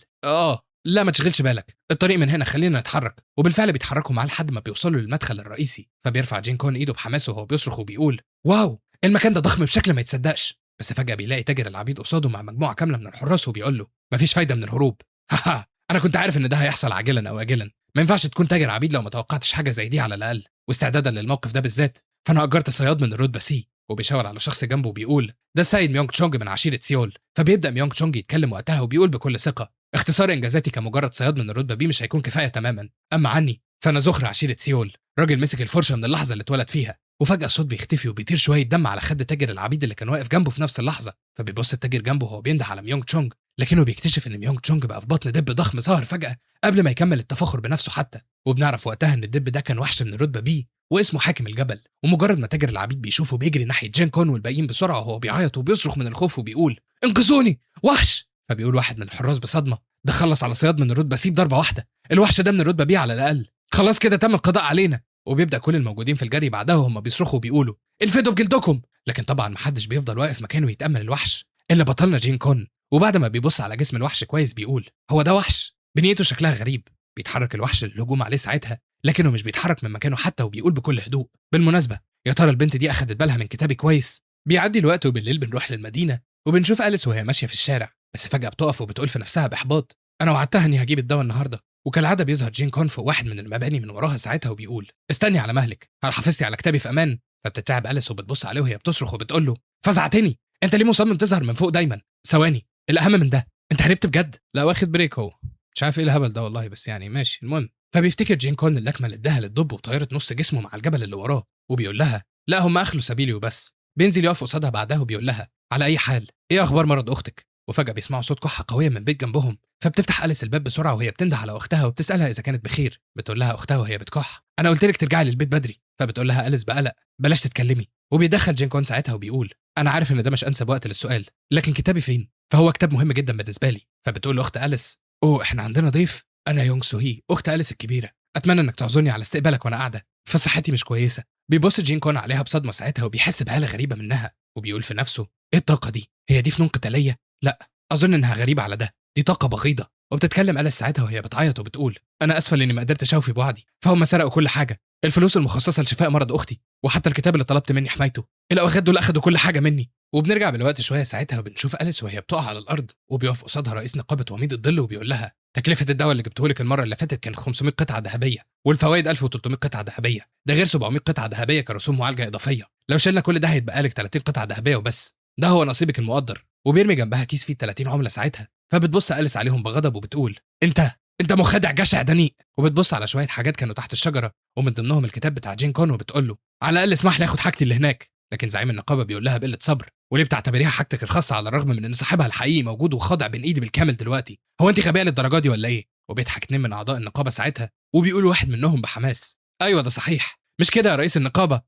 لا ما تشغلش بالك، الطريق من هنا خلينا نتحرك. وبالفعل بيتحركوا معاه لحد ما بيوصلوا للمدخل الرئيسي. فبيرفع جين كون ايده بحماس وهو بيصرخ وبيقول واو المكان ده ضخم بشكل ما يتصدقش. بس فجأة بيلاقي تاجر العبيد قصاده مع مجموعة كاملة من الحراس وبيقول له مفيش فايدة من الهروب. هاها انا كنت عارف ان ده هيحصل عاجلا او اجلا، ما ينفعش تكون تاجر عبيد لو ما توقعتش حاجة زي دي على الاقل، واستعدادا للموقف ده بالذات فانا اجرت صياد من الرتبة سي. وبيشاور على شخص جنبه وبيقول ده السيد ميونغ تشونج من عشيرة سيول. فبيبدأ ميونغ تشونج يتكلم وقتها وبيقول بكل ثقة اختصار انجازاتي كمجرد صياد من الرتبه بي مش هيكون كفايه تماما، اما عني فانا ذخر عشيره سيول، راجل مسك الفرشه من اللحظه اللي اتولد فيها. وفجاه الصوت بيختفي وبيطير شويه دم على خد تاجر العبيد اللي كان واقف جنبه في نفس اللحظه. فبيبص التاجر جنبه وهو بينده على ميونغ تشونج، لكنه بيكتشف ان ميونغ تشونج بقى في بطن دب ضخم ظاهر فجاه قبل ما يكمل التفاخر بنفسه حتى. وبنعرف وقتها ان الدب ده كان وحش من الرتبه بي واسمه حاكم الجبل. ومجرد ما تاجر العبيد بيشوفه بيجري ناحيه جين كون والباقيين بسرعه وهو بيعيط وبيصرخ من الخوف وبيقول انقذوني وحش. فبيقول واحد من الحراس بصدمه ده خلص على صياد من الرتبه سي بضربه واحده، الوحش ده من الرتبه بي على الاقل، خلاص كده تم القضاء علينا. وبيبدا كل الموجودين في الجري بعدها وهم بيصرخوا وبيقولوا انفدوا بجلدكم. لكن طبعا محدش بيفضل واقف مكانه يتامل الوحش الا بطلنا جين كون. وبعد ما بيبص على جسم الوحش كويس بيقول هو ده وحش، بنيته شكلها غريب. بيتحرك الوحش للهجوم عليه ساعتها لكنه مش بيتحرك من مكانه حتى وبيقول بكل هدوء بالمناسبه يا ترى البنت دي اخدت بالها من كتابي كويس؟ بيعدي الوقت وبالليل بنروح للمدينه وبنشوف أليس وهي ماشيه في الشارع، بس فجاه بتقف وبتقول في نفسها باحباط انا وعدتها اني هجيب الدواء النهارده. وكالعاده بيظهر جين كون فوق واحد من المباني من وراها ساعتها وبيقول استني على مهلك، هل حافظتي على كتابي في امان؟ فبتترعب أليس وبتبص عليه وهي بتصرخ وبتقول له فزعتني، انت ليه مصمم تظهر من فوق دايما؟ ثواني الاهم من ده انت هربت بجد؟ لا واخد بريك هو، مش عارف ايه الهبل ده والله بس يعني ماشي. المهم فبيفتكر جين كون اللكمه اللي اداها للدب وطيرت نص جسمه مع الجبل اللي وراه وبيقول لها لا هم اخلوا سبيلي وبس. بينزل يقف قصادها بعدها وبيقول لها على اي حال ايه اخبار مرض اختك؟ وفجاه بيسمعوا صوت كحه قويه من بيت جنبهم. فبتفتح أليس الباب بسرعه وهي بتنده على اختها وبتسالها اذا كانت بخير. بتقول لها اختها وهي بتكح انا قلت لك ترجعي للبيت بدري. فبتقول لها أليس بقلق بلاش تتكلمي. وبيدخل جين كون ساعتها وبيقول انا عارف ان ده مش انسب وقت للسؤال لكن كتابي فين؟ فهو كتاب مهم جدا بالنسبه لي. فبتقول له اخت أليس اوه احنا عندنا ضيف، انا يونغ سوهي اخت أليس الكبيره، اتمنى انك تعذرني على استقبالك وانا قاعده فصحتي مش كويسه. بيبص جين كون عليها بصدمه ساعتها وبيحس بهاله غريبه منها وبيقول في نفسه ايه الطاقه دي؟ هي دي فنون قتاليه؟ لا اظن انها غريبه على ده، دي طاقه بغيضه. وبتتكلم أليس ساعتها وهي بتعيط وبتقول انا اسفه لاني ما قدرتش اوفي بوعدي، فهم سرقوا كل حاجه، الفلوس المخصصه لشفاء مرض اختي وحتى الكتاب اللي طلبت مني حمايته، الاواخد دول اخدوا كل حاجه مني. وبنرجع بالوقت شويه ساعتها وبنشوف أليس وهي بتقع على الارض وبيقف قصادها رئيس نقابه وميض الظل وبيقول لها تكلفه الدواء اللي جبته لك المره اللي فاتت كان 500 قطعه ذهبيه والفوائد 1300 قطعه ذهبيه، ده غير 700 قطعه ذهبيه كرسوم معالجه اضافيه، لو شلنا كل ده هيتبقى لك 30 قطعه ذهبيه وبس، ده هو نصيبك المقدر. وبيرمي جنبها كيس فيه 30 عمله ساعتها. فبتبص أليس عليهم بغضب وبتقول انت مخادع جشع دنيء. وبتبص على شويه حاجات كانوا تحت الشجره ومن ضمنهم الكتاب بتاع جين كون وبتقول له على الاقل اسمح لي اخد حاجتي اللي هناك. لكن زعيم النقابه بيقول لها بقله صبر وليه بتعتبريها حاجتك الخاصه على الرغم من ان صاحبها الحقيقي موجود وخاضع بين ايدي بالكامل دلوقتي، هو انت غبيه للدرجه دي ولا ايه؟ وبيضحك اتنين من اعضاء النقابه ساعتها وبيقول واحد منهم بحماس ايوه ده صحيح مش كده يا رئيس النقابه؟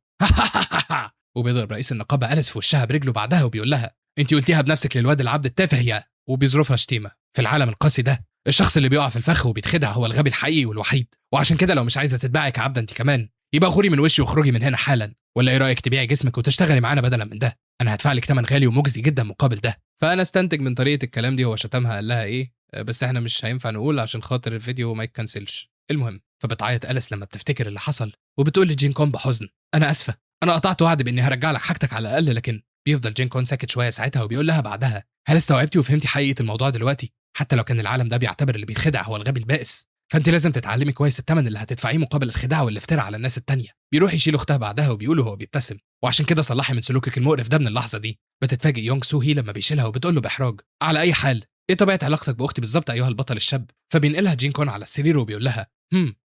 وبيضرب رئيس النقابه أليس في وشها برجله بعدها وبيقول لها انت قلتيها بنفسك للواد العبد التافه يا، وبيظرفها شتيمه. في العالم القاسي ده الشخص اللي بيقع في الفخ وبيتخدع هو الغبي الحقيقي والوحيد، وعشان كده لو مش عايزه تتباعي كعبده انت كمان يبقى غوري من وشي واخرجي من هنا حالا، ولا ايه رايك تبيعي جسمك وتشتغلي معانا بدلا من ده؟ انا هدفع لك ثمن غالي ومجزي جدا مقابل ده. فانا استنتج من طريقه الكلام دي هو شتمها قال لها ايه بس احنا مش هينفع نقول عشان خاطر الفيديو ما يتكنسلش. المهم فبتعيط أليس لما بتفتكر اللي حصل وبتقول لجين كون بحزن انا اسفه انا قطعت وعد باني هرجع لك حاجتك على الاقل. لكن بيفضل جين كون ساكت شويه ساعتها وبيقول لها بعدها هل استوعبتي وفهمتي حقيقه الموضوع دلوقتي؟ حتى لو كان العالم ده بيعتبر اللي بيتخدع هو الغبي البائس فانت لازم تتعلمي كويس الثمن اللي هتدفعيه مقابل الخداع والافتراء على الناس التانية. بيروح يشيل اختها بعدها وبيقول له هو بيبتسم وعشان كده صلحي من سلوكك المقرف ده من اللحظه دي. بتتفاجئ يونغ سو هي لما بيشيلها وبتقول له باحراج على اي حال ايه طبيعه علاقتك باختي بالظبط ايها البطل الشاب؟ فبينقلها جين كون على السرير وبيقول لها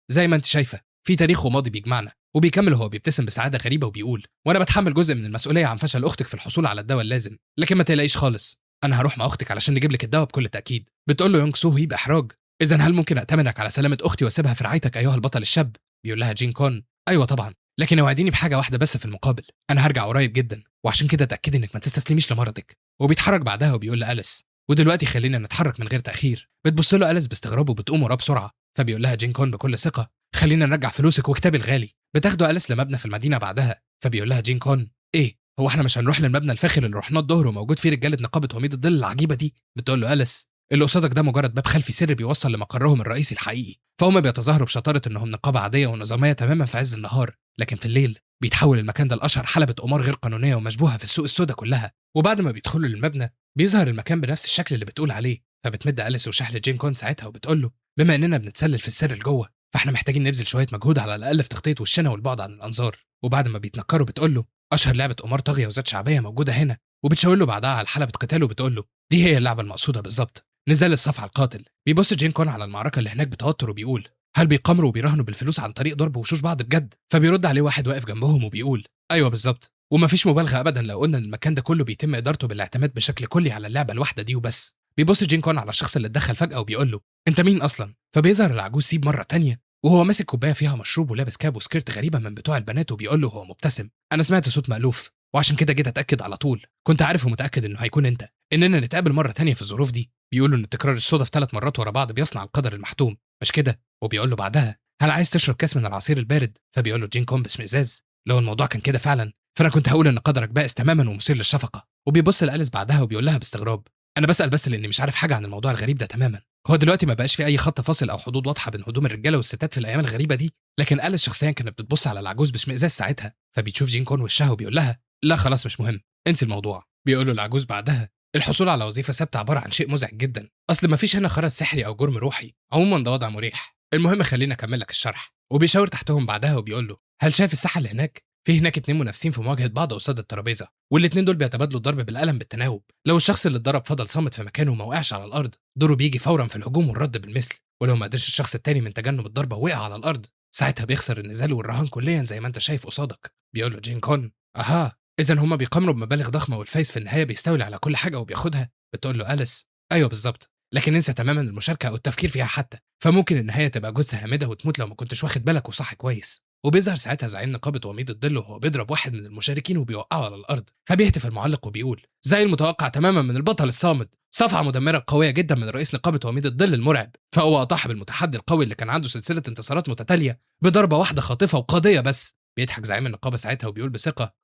زي ما انت شايفه في تاريخ وماضي بيجمعنا. وبيكمل وهو بيبتسم بسعاده غريبه وبيقول وانا بتحمل جزء من المسؤوليه عن فشل اختك في الحصول على الدواء اللازم، لكن ما تقلقيش خالص انا هروح مع اختك علشان نجيب لك الدواء بكل تاكيد. بتقول له يونغ سو هي باحراج: اذا هل ممكن ائتمنك على سلامه اختي واسيبها في رعايتك ايها البطل الشاب؟ بيقول لها جين كون: ايوه طبعا، لكن اوعديني بحاجه واحده بس في المقابل، انا هرجع قريب جدا، وعشان كده تاكدي انك ما تستسلميش لمرضك. وبيتحرك بعدها وبيقول لأليس: ودلوقتي خلينا نتحرك من غير تاخير. بتبص له أليس باستغراب وبتقوم وراه بسرعه. فبيقول لها جين كون بكل ثقه: خلينا نرجع فلوسك وكتابي الغالي. بتاخده أليس لمبنى في المدينه بعدها. فبيقول لها جين كون: ايه، هو احنا مش هنروح للمبنى الفاخر اللي رحناه الظهر وموجود فيه رجاله نقابه وميض الظل العجيبه دي؟ بتقول له أليس: اللي قصادك ده مجرد باب خلفي سري بيوصل لمقرهم الرئيسي الحقيقي، فهم بيتظاهروا بشطاره انهم نقابه عاديه ونظاميه تماما في عز النهار، لكن في الليل بيتحول المكان ده لاشهر حلبة قمار غير قانونيه ومشبوهه في السوق السوداء كلها. وبعد ما بيدخلوا للمبنى بيظهر المكان بنفس الشكل اللي بتقول عليه. فبتمد أليس وشاح لجين كون ساعتها وبتقول له: بما اننا بنتسلل في السر لجوه، فاحنا محتاجين نبذل شويه مجهود على الاقل في تغطيه وشنا والبعد عن الانظار. وبعد ما بيتنكروا بتقول له: اشهر لعبه قمار طاغيه وذات شعبيه موجوده هنا. وبتشاور له بعدها على حلبة قتال وبتقول له: دي هي اللعبه المقصوده بالظبط، نزال الصف على القاتل. بيبص جين كون على المعركه اللي هناك بتوتر وبيقول: هل بيقامروا وبيراهنوا بالفلوس عن طريق ضرب وشوش بعض بجد؟ فبيرد عليه واحد واقف جنبهم وبيقول: ايوه بالظبط، ومفيش مبالغه ابدا لو قلنا ان المكان ده كله بيتم ادارته بالاعتماد بشكل كلي على اللعبه الواحده دي وبس. بيبص جين كون على الشخص اللي اتدخل فجاه وبيقول له: انت مين اصلا؟ فبيظهر العجوز سيب مره تانية وهو ماسك كوبايه فيها مشروب ولابس كاب وسكيرت غريبه من بتوع البنات وبيقول له وهو مبتسم: انا سمعت صوت مألوف وعشان كده جيت اتاكد على طول، كنت عارف ومتاكد انه هيكون انت، اننا نتقابل مره تانية في الظروف دي. بيقول له ان تكرار الصدف 3 مرات ورا بعض بيصنع القدر المحتوم، مش كده؟ وبيقول له بعدها: هل عايز تشرب كاس من العصير البارد؟ فبيقول له جين كون باشمئزاز: لو الموضوع كان كده فعلا فانا كنت هقول ان قدرك بائس تماما ومثير للشفقه. وبيبص لأليس بعدها وبيقول لها باستغراب: انا بسال بس لاني مش عارف حاجه عن الموضوع الغريب ده تماما. هو دلوقتي ما بقاش في اي خط فاصل او حدود واضحه بين هدوم الرجاله والستات في الايام الغريبه دي، لكن أليس شخصيا كانت بتبص على العجوز باشمئزاز ساعتها. فبيشوف جين كون وشها وبيقول لها: لا خلاص مش مهم، انسي الموضوع. بيقول له العجوز بعدها: الحصول على وظيفه ثابته عباره عن شيء مزعج جدا، اصل ما فيش هنا خرز سحري او جرم روحي، عموما ده وضع مريح. المهم خليني اكمل لك الشرح. وبيشاور تحتهم بعدها وبيقول له: هل شايف الساحه اللي هناك؟ في هناك 2 منافسين في مواجهه بعض قصاد الترابيزه، والاتنين دول بيتبادلوا الضرب بالقلم بالتناوب. لو الشخص اللي اتضرب فضل صامت في مكانه وما وقعش على الارض، دوره بيجي فورا في الهجوم والرد بالمثل، ولو ما قدرش الشخص التاني من تجنب الضربه ووقع على الارض، ساعتها بيخسر النزال والرهان كليا زي ما انت شايف قصادك. بيقول له جين كون: اها، اذا هما بيقامروا بمبالغ ضخمه والفايز في النهايه بيستولي على كل حاجه وبياخدها؟ بتقول له أليس: ايوه بالظبط، لكن انسى تماما المشاركه او التفكير فيها حتى، فممكن النهايه تبقى جثه هامده وتموت لو ما كنتش واخد بالك وصح كويس. وبيظهر ساعتها زعيم نقابه وميض الظل وهو بيضرب واحد من المشاركين وبيوقعه على الارض. فبيهتف المعلق وبيقول: زي المتوقع تماما من البطل الصامد، صفعه مدمره قويه جدا من رئيس نقابه وميض الظل المرعب، فهو اطاح بالمتحدي القوي اللي كان عنده سلسله انتصارات متتاليه بضربه واحده خاطفه وقاضيه بس. بيضحك زعيم النقابه ساعتها وبيقول بثقه: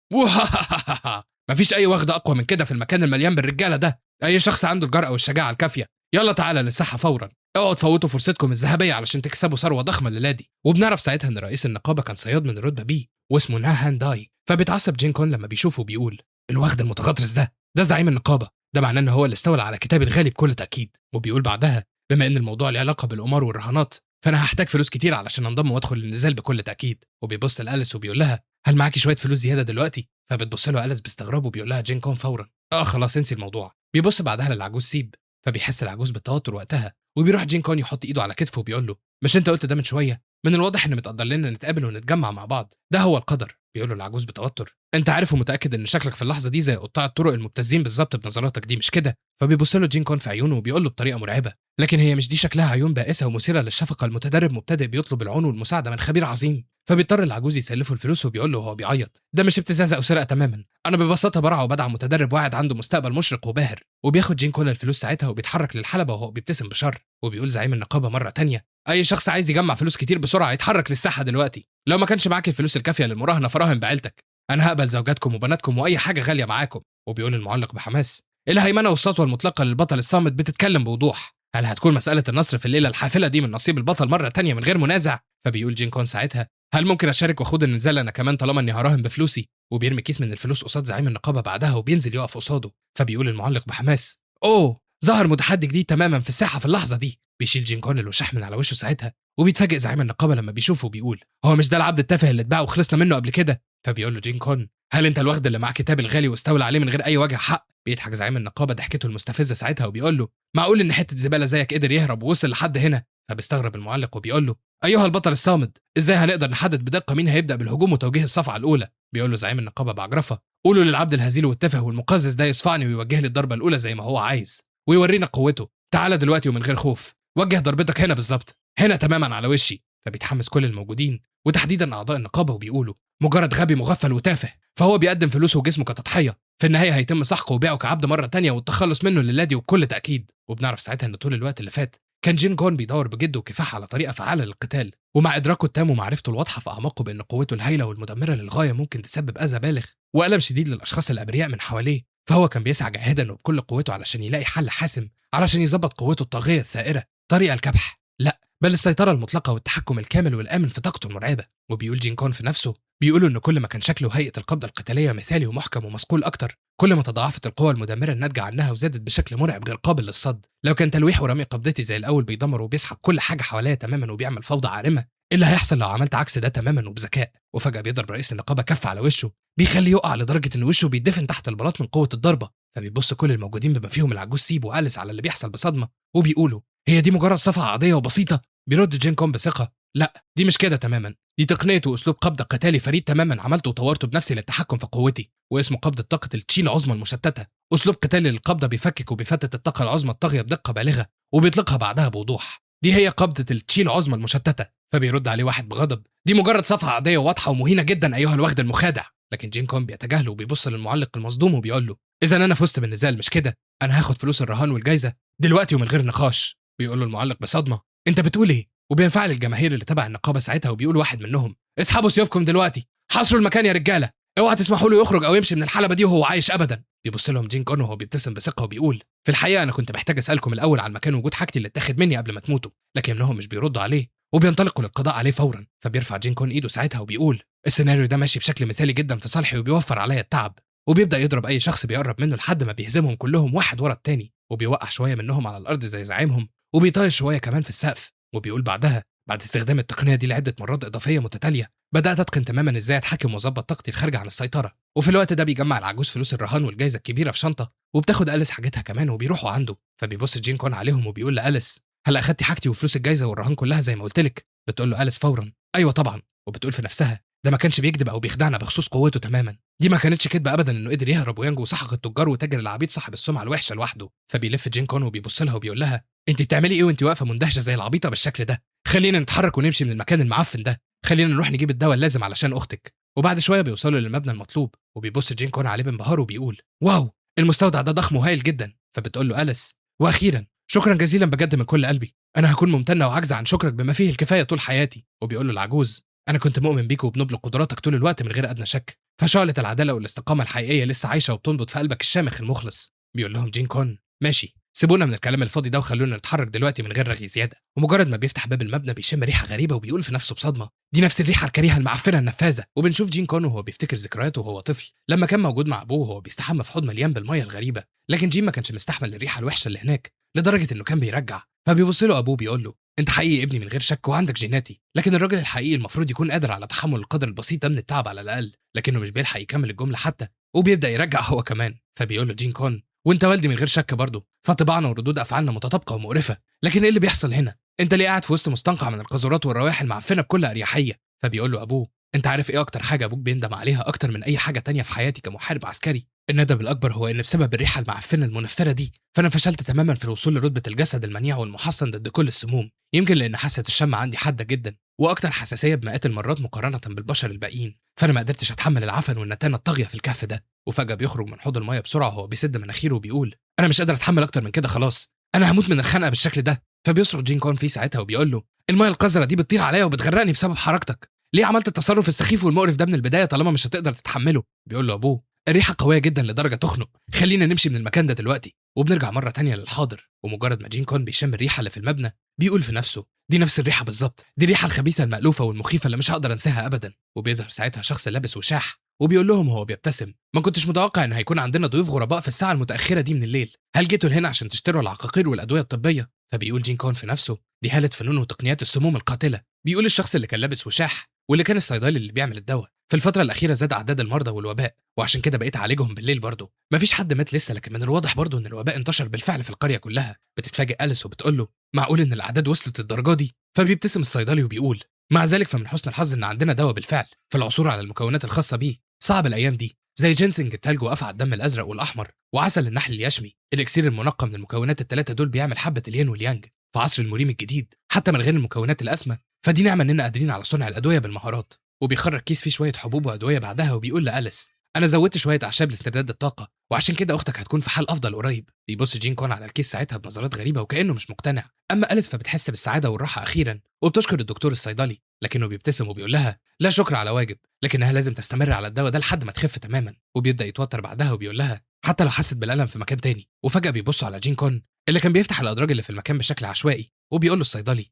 مفيش اي وغد اقوى من كده في المكان المليان بالرجاله ده، اي شخص عنده الجرأه والشجاعه الكافيه يلا تعالى للساحه فورا، اوعوا تفوتوا فرصتكم الذهبيه علشان تكسبوا ثروه ضخمه الليله دي. وبنعرف ساعتها ان رئيس النقابه كان صياد من الرتبه بي واسمه ناهان داي. فبيتعصب جين كون لما بيشوفه وبيقول: الوغد المتغطرس ده زعيم النقابه، ده معناه ان هو اللي استولى على كتابي الغالي بكل تاكيد. وبيقول بعدها: بما ان الموضوع له علاقه بالقمار والرهانات، فانا هحتاج فلوس كتير علشان انضم وادخل النزال بكل تاكيد. وبيبص لأليس وبيقول لها: هل معاكي شويه فلوس زياده دلوقتي؟ فبتبص له أليس باستغراب وبيقول لها جين كون فورا: خلاص انسي الموضوع. بيبص بعدها للعجوز سيب، فبيحس العجوز بالتوتر وقتها، وبيروح جين كون يحط ايده على كتفه وبيقول له: مش انت قلت ده من شويه؟ من الواضح ان متقدر لنا نتقابل ونتجمع مع بعض، ده هو القدر. بيقول له العجوز بتوتر: انت عارف ومتاكد ان شكلك في اللحظه دي زي قطاع الطرق المبتزين بالظبط بنظراتك دي، مش كده؟ فبيبص له جين كون في عيونه وبيقول له بطريقه مرعبه: لكن هي مش دي شكلها عيون بائسه ومثيره للشفقه المتدرب مبتدئ بيطلب العون والمساعده من خبير عظيم؟ فبيضطر العجوز يسلفه الفلوس وبيقول له وهو بيعيط: ده مش ابتزاز او سرقه تماما، انا ببساطه برعى وبدعم متدرب واعد عنده مستقبل مشرق وباهر. وبياخد جين كون الفلوس ساعتها وبيتحرك للحلبه وهو بيبتسم بشر. وبيقول زعيم النقابه مره تانية: اي شخص عايز يجمع فلوس كتير بسرعه يتحرك للساحه دلوقتي، لو ما كانش معاك الفلوس الكافيه للمراهنه فراهن بعيلتك، انا هقبل زوجاتكم وبناتكم واي حاجه غاليه معاكم. وبيقول المعلق بحماس: الهيمنه والسطوه المطلقه للبطل الصامت بتتكلم بوضوح، هل هتكون مساله النصر في الليله الحافله دي من نصيب البطل مره تانية من غير منازع؟ فبيقول جين كون ساعتها: هل ممكن اشارك واخد النزال انا كمان طالما اني هراهن بفلوسي؟ وبيرمي كيس من الفلوس قصاد زعيم النقابه بعدها وبينزل يقف قصاده. فبيقول المعلق بحماس: اوه، ظهر متحدي جديد تماما في الساحه في اللحظه دي. بيشيل جين كون الوشاح من على وشه ساعتها وبيتفاجئ زعيم النقابه لما بيشوفه وبيقول: هو مش ده العبد التافه اللي اتباع وخلصنا منه قبل كده؟ فبيقول له جين كون: هل انت الوغد اللي معاه كتاب الغالي واستولى عليه من غير اي وجه حق؟ بيضحك زعيم النقابه ضحكته المستفزه ساعتها وبيقول له: معقول ان حته زباله زيك قدر يهرب ووصل لحد هنا؟ فبيستغرب المعلق وبيقول له: ايها البطل الصامد، ازاي هنقدر نحدد بدقه مين هيبدا بالهجوم وتوجيه الصفعه الاولى؟ بيقول له زعيم النقابه بعجرفه: قولوا للعبد الهزيل والتافه والمقزز ده يصفعني ويوجه لي الضربه الاولى زي ما هو عايز ويورينا قوته. تعالى دلوقتي ومن غير خوف، وجه ضربتك هنا بالظبط، هنا تماما على وشي. فبيتحمس كل الموجودين وتحديدا اعضاء النقابه وبيقولوا: مجرد غبي مغفل وتافه، فهو بيقدم فلوسه وجسمه كتضحيه، في النهايه هيتم سحقه وبيعه كعبد مره تانية والتخلص منه للادي وبكل تاكيد. وبنعرف ساعتها ان طول الوقت اللي فات كان جين كون بيدور بجد وكفاح على طريقه فعاله للقتال، ومع ادراكه التام ومعرفته الواضحه في اعماقه بان قوته الهائله والمدمره للغايه ممكن تسبب اذى بالغ والم شديد للاشخاص الابرياء من حواليه، فهو كان بيسعى جاهدا وبكل قوته علشان يلاقي حل حاسم علشان يظبط قوته الطاغيه الثائره. طريقه الكبح؟ لا، بل السيطره المطلقه والتحكم الكامل والامن في طاقته المرعبه. وبيقول جين كون في نفسه: بيقولوا ان كل ما كان شكله هيئه القبضه القتاليه مثالي ومحكم ومصقول اكتر، كل ما تضاعفت القوى المدمره الناتجه عنها وزادت بشكل مرعب غير قابل للصد. لو كان تلويح ورمي قبضتي زي الاول بيدمر وبيسحب كل حاجه حواليا تماما وبيعمل فوضى عارمه، ايه اللي هيحصل لو عملت عكس ده تماما وبذكاء؟ وفجاه بيضرب رئيس النقابه كف على وشه بيخليه يقع لدرجه ان وشه بيدفن تحت البلاط من قوه الضربه. فبيبص كل الموجودين بما فيهم العجوز سيب وأليس على اللي بيحصل بصدمه وبيقولوا: هي دي مجرد صفعه عاديه وبسيطه؟ بيرد جين كون بثقه: لا، دي مش كده تماما، دي تقنيه واسلوب قبضه قتالي فريد تماما عملته وطورته بنفسي للتحكم في قوتي، واسمه قبضه طاقه التشي العظمى المشتته. اسلوب قتالي للقبضه بيفكك وبيفتت الطاقه العظمى الطاغيه بدقه بالغه وبيطلقها بعدها بوضوح. دي هي قبضه التشي العظمى المشتته. فبيرد عليه واحد بغضب: دي مجرد صفعه عاديه واضحه ومهينه جدا ايها الوغد المخادع. لكن جين كون بيتجاهله وبيبص للمعلق المصدوم وبيقول له: اذا انا فزت بالنزال مش كده؟ انا هاخد فلوس الرهان والجايزه دلوقتي ومن غير نقاش. بيقول له المعلق بصدمه: انت بتقول ايه؟ وبينفعل الجماهير اللي تبع النقابه ساعتها وبيقول واحد منهم: اسحبوا سيوفكم دلوقتي، حاصروا المكان يا رجاله، اوعى تسمحوا له يخرج او يمشي من الحلبه دي وهو عايش ابدا. بيبص لهم جين كون وهو بيبتسم بثقه وبيقول: في الحقيقه انا كنت محتاج اسالكم الاول عن مكان وجود حاجتي اللي اتاخد مني قبل ما تموتوا. لكنهم مش بيردوا عليه وبينطلقوا للقضاء عليه فورا. فبيرفع جين كون ايده ساعتها وبيقول: السيناريو ده ماشي بشكل مثالي جدا في صالحي وبيوفر عليا التعب. وبيبدا يضرب اي شخص بيقرب منه لحد ما بيهزمهم كلهم واحد ورا التاني، وبيوقع شويه منهم على الارض زي زعيمهم وبيطاير شويه كمان في السقف. وبيقول بعدها: بعد استخدام التقنيه دي لعده مرات اضافيه متتاليه بدات اتقن تماما ازاي اتحكم واظبط طاقتي الخارجه عن السيطره. وفي الوقت ده بيجمع العجوز فلوس الرهان والجائزه الكبيره في شنطه، وبتاخد أليس حاجتها كمان وبيروحوا عنده. فبيبص جين كون عليهم وبيقول لأليس: هل اخدتي حاجتي وفلوس الجائزه والرهان كلها زي ما قلت لك؟ بتقول له أليس فورا: ايوه طبعا. وبتقول في نفسها: ده ما كانش بيكذب او بيخدعنا بخصوص قوته تماما، دي ما كانتش كذبه ابدا انه قدر يهرب وينجو وسحق التجار وتاجر العبيد صاحب السمعه الوحشه لوحده. فبيلف جين كون وبيبص لها وبيقول لها: انت بتعملي ايه وانت واقفه مندهشه زي العبيطه بالشكل ده؟ خلينا نتحرك ونمشي من المكان المعفن ده، خلينا نروح نجيب الدواء اللازم علشان اختك. وبعد شويه بيوصلوا للمبنى المطلوب وبيبص جين كون عليه بانبهار وبيقول: واو، المستودع ده ضخم وهايل جدا. فبتقول له أليس: واخيرا شكرا جزيلا بجد من كل قلبي، انا هكون ممتنه وعاجزه عن شكرك بما فيه الكفايه طول حياتي. وبيقول له العجوز: انا كنت مؤمن بيك وبنبل قدراتك طول الوقت من غير ادنى شك، فشعله العداله والاستقامه الحقيقيه لسه عايشه وبتنبض في قلبك الشامخ المخلص. بيقول لهم جين كون: ماشي، سيبونا من الكلام الفاضي ده وخلونا نتحرك دلوقتي من غير رغي زياده. ومجرد ما بيفتح باب المبنى بيشم ريحه غريبه وبيقول في نفسه بصدمه: دي نفس الريحه الكريهه المعفنه النفاذه. وبنشوف جين كون وهو بيفتكر ذكرياته وهو طفل لما كان موجود مع ابوه وهو بيستحمى في حوض مليان بالميه الغريبه. لكن جين ما كانش مستحمل الريحه الوحشه اللي هناك لدرجه انه كان بيرجع. فبيبص له ابوه بيقول له: انت حقيقي ابني من غير شك وعندك جيناتي، لكن الراجل الحقيقي المفروض يكون قادر على تحمل القدر البسيط ده من التعب على الاقل. لكنه مش بيلحق يكمل الجمله حتى وبيبدا يرجع هو كمان. فبيقول له جين كون: وانت والدي من غير شك برضه، فطباعنا وردود افعالنا متطابقه ومقرفه، لكن ايه اللي بيحصل هنا؟ انت ليه قاعد في وسط مستنقع من القاذورات والروائح المعفنه بكل اريحيه؟ فبيقول له ابوه: انت عارف ايه اكتر حاجه ابوك بيندم عليها اكتر من اي حاجه تانية في حياتي كمحارب عسكري؟ الندم الاكبر هو ان بسبب الريحه المعفنه المنفره دي فانا فشلت تماما في الوصول لرتبه الجسد المنيع والمحصن ضد كل السموم، يمكن لان حاسه الشم عندي حاده جدا واكتر حساسيه بمئات المرات مقارنه بالبشر الباقيين، فانا ما قدرتش اتحمل العفن والنتانه الطاغيه في الكهف ده. وفجاه بيخرج من حوض الميه بسرعه وهو بيسد مناخيره وبيقول: انا مش قادر اتحمل اكتر من كده، خلاص انا هموت من الخنقه بالشكل ده. فبيصرخ جين كون فيه ساعتها وبيقول له: الميه القذره دي بتطير عليا وبتغرقني بسبب حركتك، ليه عملت التصرف السخيف والمقرف ده من البدايه طالما مش هتقدر تتحمله؟ بيقول له ابوه: الريحه قويه جدا لدرجه تخنق، خلينا نمشي من المكان ده دلوقتي. وبنرجع مره تانية للحاضر، ومجرد ما جين كون بيشم الريحه اللي في المبنى بيقول في نفسه: دي نفس الريحه بالظبط، دي الريحه الخبيثه المألوفه والمخيفه اللي مش هقدر انساها ابدا. وبيظهر ساعتها شخص لابس وشاح وبيقول لهم وهو بيبتسم: ما كنتش متوقع ان هيكون عندنا ضيوف غرباء في الساعه المتاخره دي من الليل، هل جيتوا هنا عشان تشتروا العقاقير والادويه الطبيه؟ فبيقول جين كون في نفسه: دي هاله فنون وتقنيات السموم القاتله. بيقول الشخص اللي كان لابس وشاح واللي كان الصيدلي اللي بيعمل الدواء: في الفتره الاخيره زاد اعداد المرضى والوباء، وعشان كده بقيت اعالجهم بالليل برضه. مفيش حد مات لسه، لكن من الواضح برضه ان الوباء انتشر بالفعل في القريه كلها. بتتفاجئ أليس وبتقول له: معقول ان الاعداد وصلت للدرجه دي؟ فبيبتسم الصيدلي وبيقول: مع ذلك فمن حسن الحظ ان عندنا دواء بالفعل في العثور على المكونات الخاصه بيه، صعب الايام دي، زي جينسنج التلج وقفع الدم الازرق والاحمر وعسل النحل اليشمي. الاكسير المنقى من المكونات الثلاثه دول بيعمل حبه الين واليانج في عصر الموريم الجديد حتى من غير المكونات الاسمى. فدي نعمه اننا قادرين على صنع الادويه بالمهارات. وبيخرج كيس فيه شويه حبوب وادويه بعدها وبيقول لأليس انا زودت شويه اعشاب لاسترداد الطاقه وعشان كده اختك هتكون في حال افضل قريب. بيبص جين كون على الكيس ساعتها بنظرات غريبه وكانه مش مقتنع. اما أليس فبتحس بالسعاده والراحه اخيرا وبتشكر الدكتور الصيدلي، لكنه بيبتسم وبيقول لها لا شكر على واجب، لكنها لازم تستمر على الدواء ده لحد ما تخف تماما. وبيبدا يتوتر بعدها وبيقول لها حتى لو حست بالالم في مكان تاني. وفجاه بيبص على جين كون اللي كان بيفتح الادراج اللي في المكان بشكل عشوائي وبيقول له الصيدلي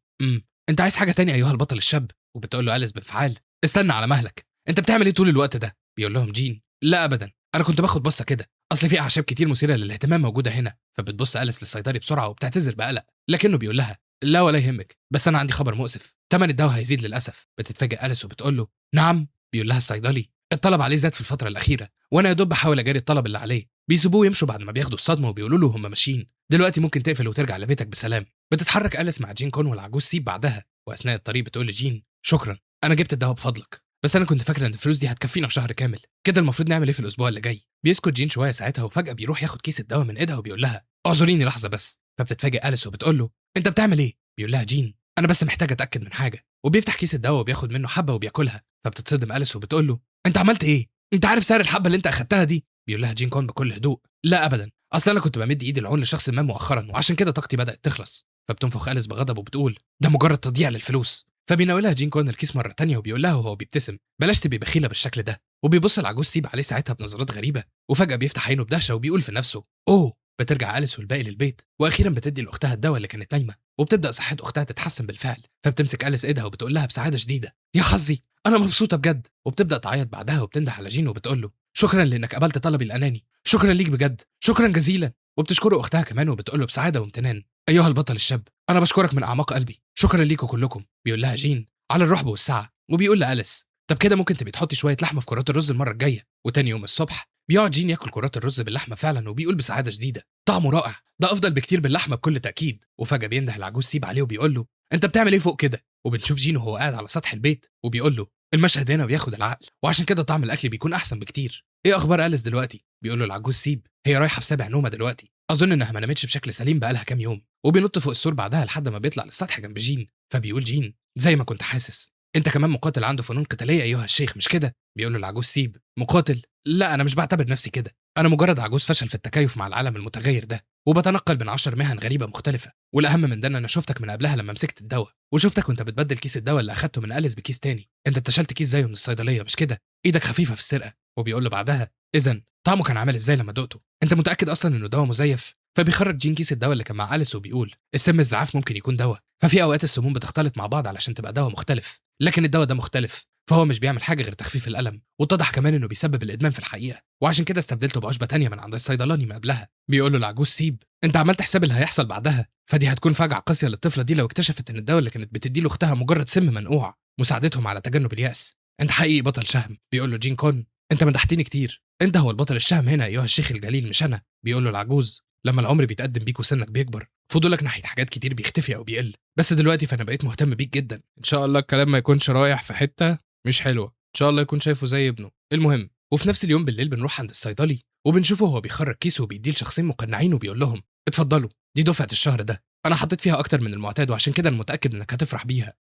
انت عايز حاجه تاني ايها البطل الشاب؟ وبتقول له أليس بانفعال استنى على مهلك، انت بتعمل ايه طول الوقت ده؟ بيقول لهم جين لا ابدا، انا كنت باخد بصه كده، اصل في اعشاب كتير مثيره للاهتمام موجوده هنا. فبتبص أليس للصيدلي بسرعه وبتعتذر بقلق، لكنه بيقول لها لا ولا يهمك، بس انا عندي خبر مؤسف، ثمن الدواء هيزيد للاسف. بتتفاجئ أليس وبتقول له نعم. بيقول لها الصيدلي الطلب عليه زاد في الفتره الاخيره وانا يا دوب بحاول اجاري الطلب اللي عليه. بيسيبوه ويمشوا بعد ما بياخدوا الصدمه وبيقولوا له هم ماشيين دلوقتي ممكن تقفل وترجع لبيتك بسلام. بتتحرك أليس مع جين كون والعجوز سيب بعدها، واثناء الطريق بتقول لجين شكرا انا جبت الدواء بفضلك، بس انا كنت فاكره ان الفلوس دي هتكفينا شهر كامل، كده المفروض نعمل ايه في الاسبوع اللي جاي؟ بيسكت جين شويه ساعتها وفجاه بيروح ياخد كيس الدواء من ايدها وبيقول لها اعذريني لحظه بس. فبتتفاجئ أليس وبتقول له انت بتعمل ايه؟ بيقول لها جين انا بس محتاجه اتاكد من حاجه. وبيفتح كيس الدواء وبياخد منه حبه وبياكلها. فبتتصدم أليس وبتقول له انت عملت ايه؟ انت عارف سعر الحبه اللي انت اخدتها دي؟ بيقول لها جين كون بكل هدوء لا ابدا، اصل انا كنت بمد ايدي العون لشخص ما مؤخرا وعشان كده طاقتي بدات تخلص. فبتنفخ أليس بغضب وبتقول ده مجرد تضييع للفلوس. فبيناولها جين كون الكيس مره تانية وبيقول لها وهو بيبتسم بلاش تبقي بخيله بالشكل ده. وبيبص العجوز سيب عليه ساعتها بنظرات غريبه وفجاه بيفتح عينه بدهشه وبيقول في نفسه اوه. بترجع أليس والباقي للبيت واخيرا بتدي لاختها الدواء اللي كانت نايمه وبتبدا صحه اختها تتحسن بالفعل. فبتمسك أليس ايدها وبتقول لها بسعاده شديده يا حظي انا مبسوطه بجد. وبتبدا تعيط بعدها وبتنده على جين وبتقول له شكرا لانك قبلت طلبي الاناني، شكرا ليك بجد، شكرا جزيلا. وبتشكره اختها كمان وبتقول له بسعاده وامتنان ايها البطل الشاب انا بشكرك من اعماق قلبي، شكرا ليكم كلكم. بيقول لها جين على الرحب والسعه. وبيقول لأليس طب كده ممكن تبي تحطي شويه لحمه في كرات الرز المره الجايه. وتاني يوم الصبح بيقعد جين ياكل كرات الرز باللحمه فعلا وبيقول بسعاده شديده طعمه رائع، ده افضل بكتير باللحمه بكل تاكيد. وفجاه بينده العجوز سيب عليه وبيقول له انت بتعمل ايه فوق كده؟ وبنشوف جين وهو قاعد على سطح البيت وبيقول له المشهد هنا بياخد العقل وعشان كده طعم الاكل بيكون احسن بكتير. ايه اخبار أليس دلوقتي؟ بيقول له العجوز سيب هي رايحه في سابع نومه دلوقتي، اظن انها ما نامتش بشكل سليم بقالها كام يوم. وبينط فوق السور بعدها لحد ما بيطلع للسطح جنب جين. فبيقول جين زي ما كنت حاسس انت كمان مقاتل عنده فنون قتاليه ايها الشيخ مش كده؟ بيقول له العجوز سيب مقاتل؟ لا انا مش بعتبر نفسي كده، انا مجرد عجوز فشل في التكيف مع العالم المتغير ده وبتنقل بين 10 مهن غريبه مختلفه، والاهم من ده ان انا شفتك من قبلها لما مسكت الدواء وشفتك وانت بتبدل كيس الدواء اللي اخدته من أليس بكيس تاني، انت اتشلت كيس زيه من الصيدليه مش كده؟ ايدك خفيفه في السرقه. وبيقول له بعدها اذا طعمه كان عامل ازاي لما دقته؟ انت متاكد اصلا انه دواء مزيف؟ فبيخرج جين كيس الدواء اللي كان مع أليس وبيقول السم الزعاف ممكن يكون دواء، ففي اوقات السموم بتختلط مع بعض علشان تبقى دواء مختلف، لكن الدواء ده مختلف فهو مش بيعمل حاجه غير تخفيف الالم، واتضح كمان انه بيسبب الادمان في الحقيقه وعشان كده استبدلته بعشبه تانية من عند الصيدلاني من قبلها. بيقول له العجوز سيب انت عملت حساب اللي هيحصل بعدها، فدي هتكون فجعه قاسيه للطفله دي لو اكتشفت ان الدواء اللي كانت بتدي له اختها مجرد سم منقوع مساعدتهم على تجنب الياس. انت حقيقي بطل شهم. بيقول له جين كون انت مدحتني كتير، انت هو البطل الشهم هنا ايها الشيخ الجليل مش انا. بيقول له العجوز لما العمر بيتقدم بيك وسنك بيكبر فضولك ناحيه حاجات كتير بيختفي او بيقل، بس دلوقتي فانا بقيت مهتم بيك جدا. ان شاء الله الكلام ما يكونش رايح في حته مش حلوه، ان شاء الله يكون شايفه زي ابنه. المهم وفي نفس اليوم بالليل بنروح عند الصيدلي وبنشوفه هو بيخرج كيسه وبيديه لشخصين مقنعين وبيقول لهم اتفضلوا دي دفعه الشهر ده، انا حطيت فيها اكتر من المعتاد وعشان كده انا متاكد انك هتفرح بيها.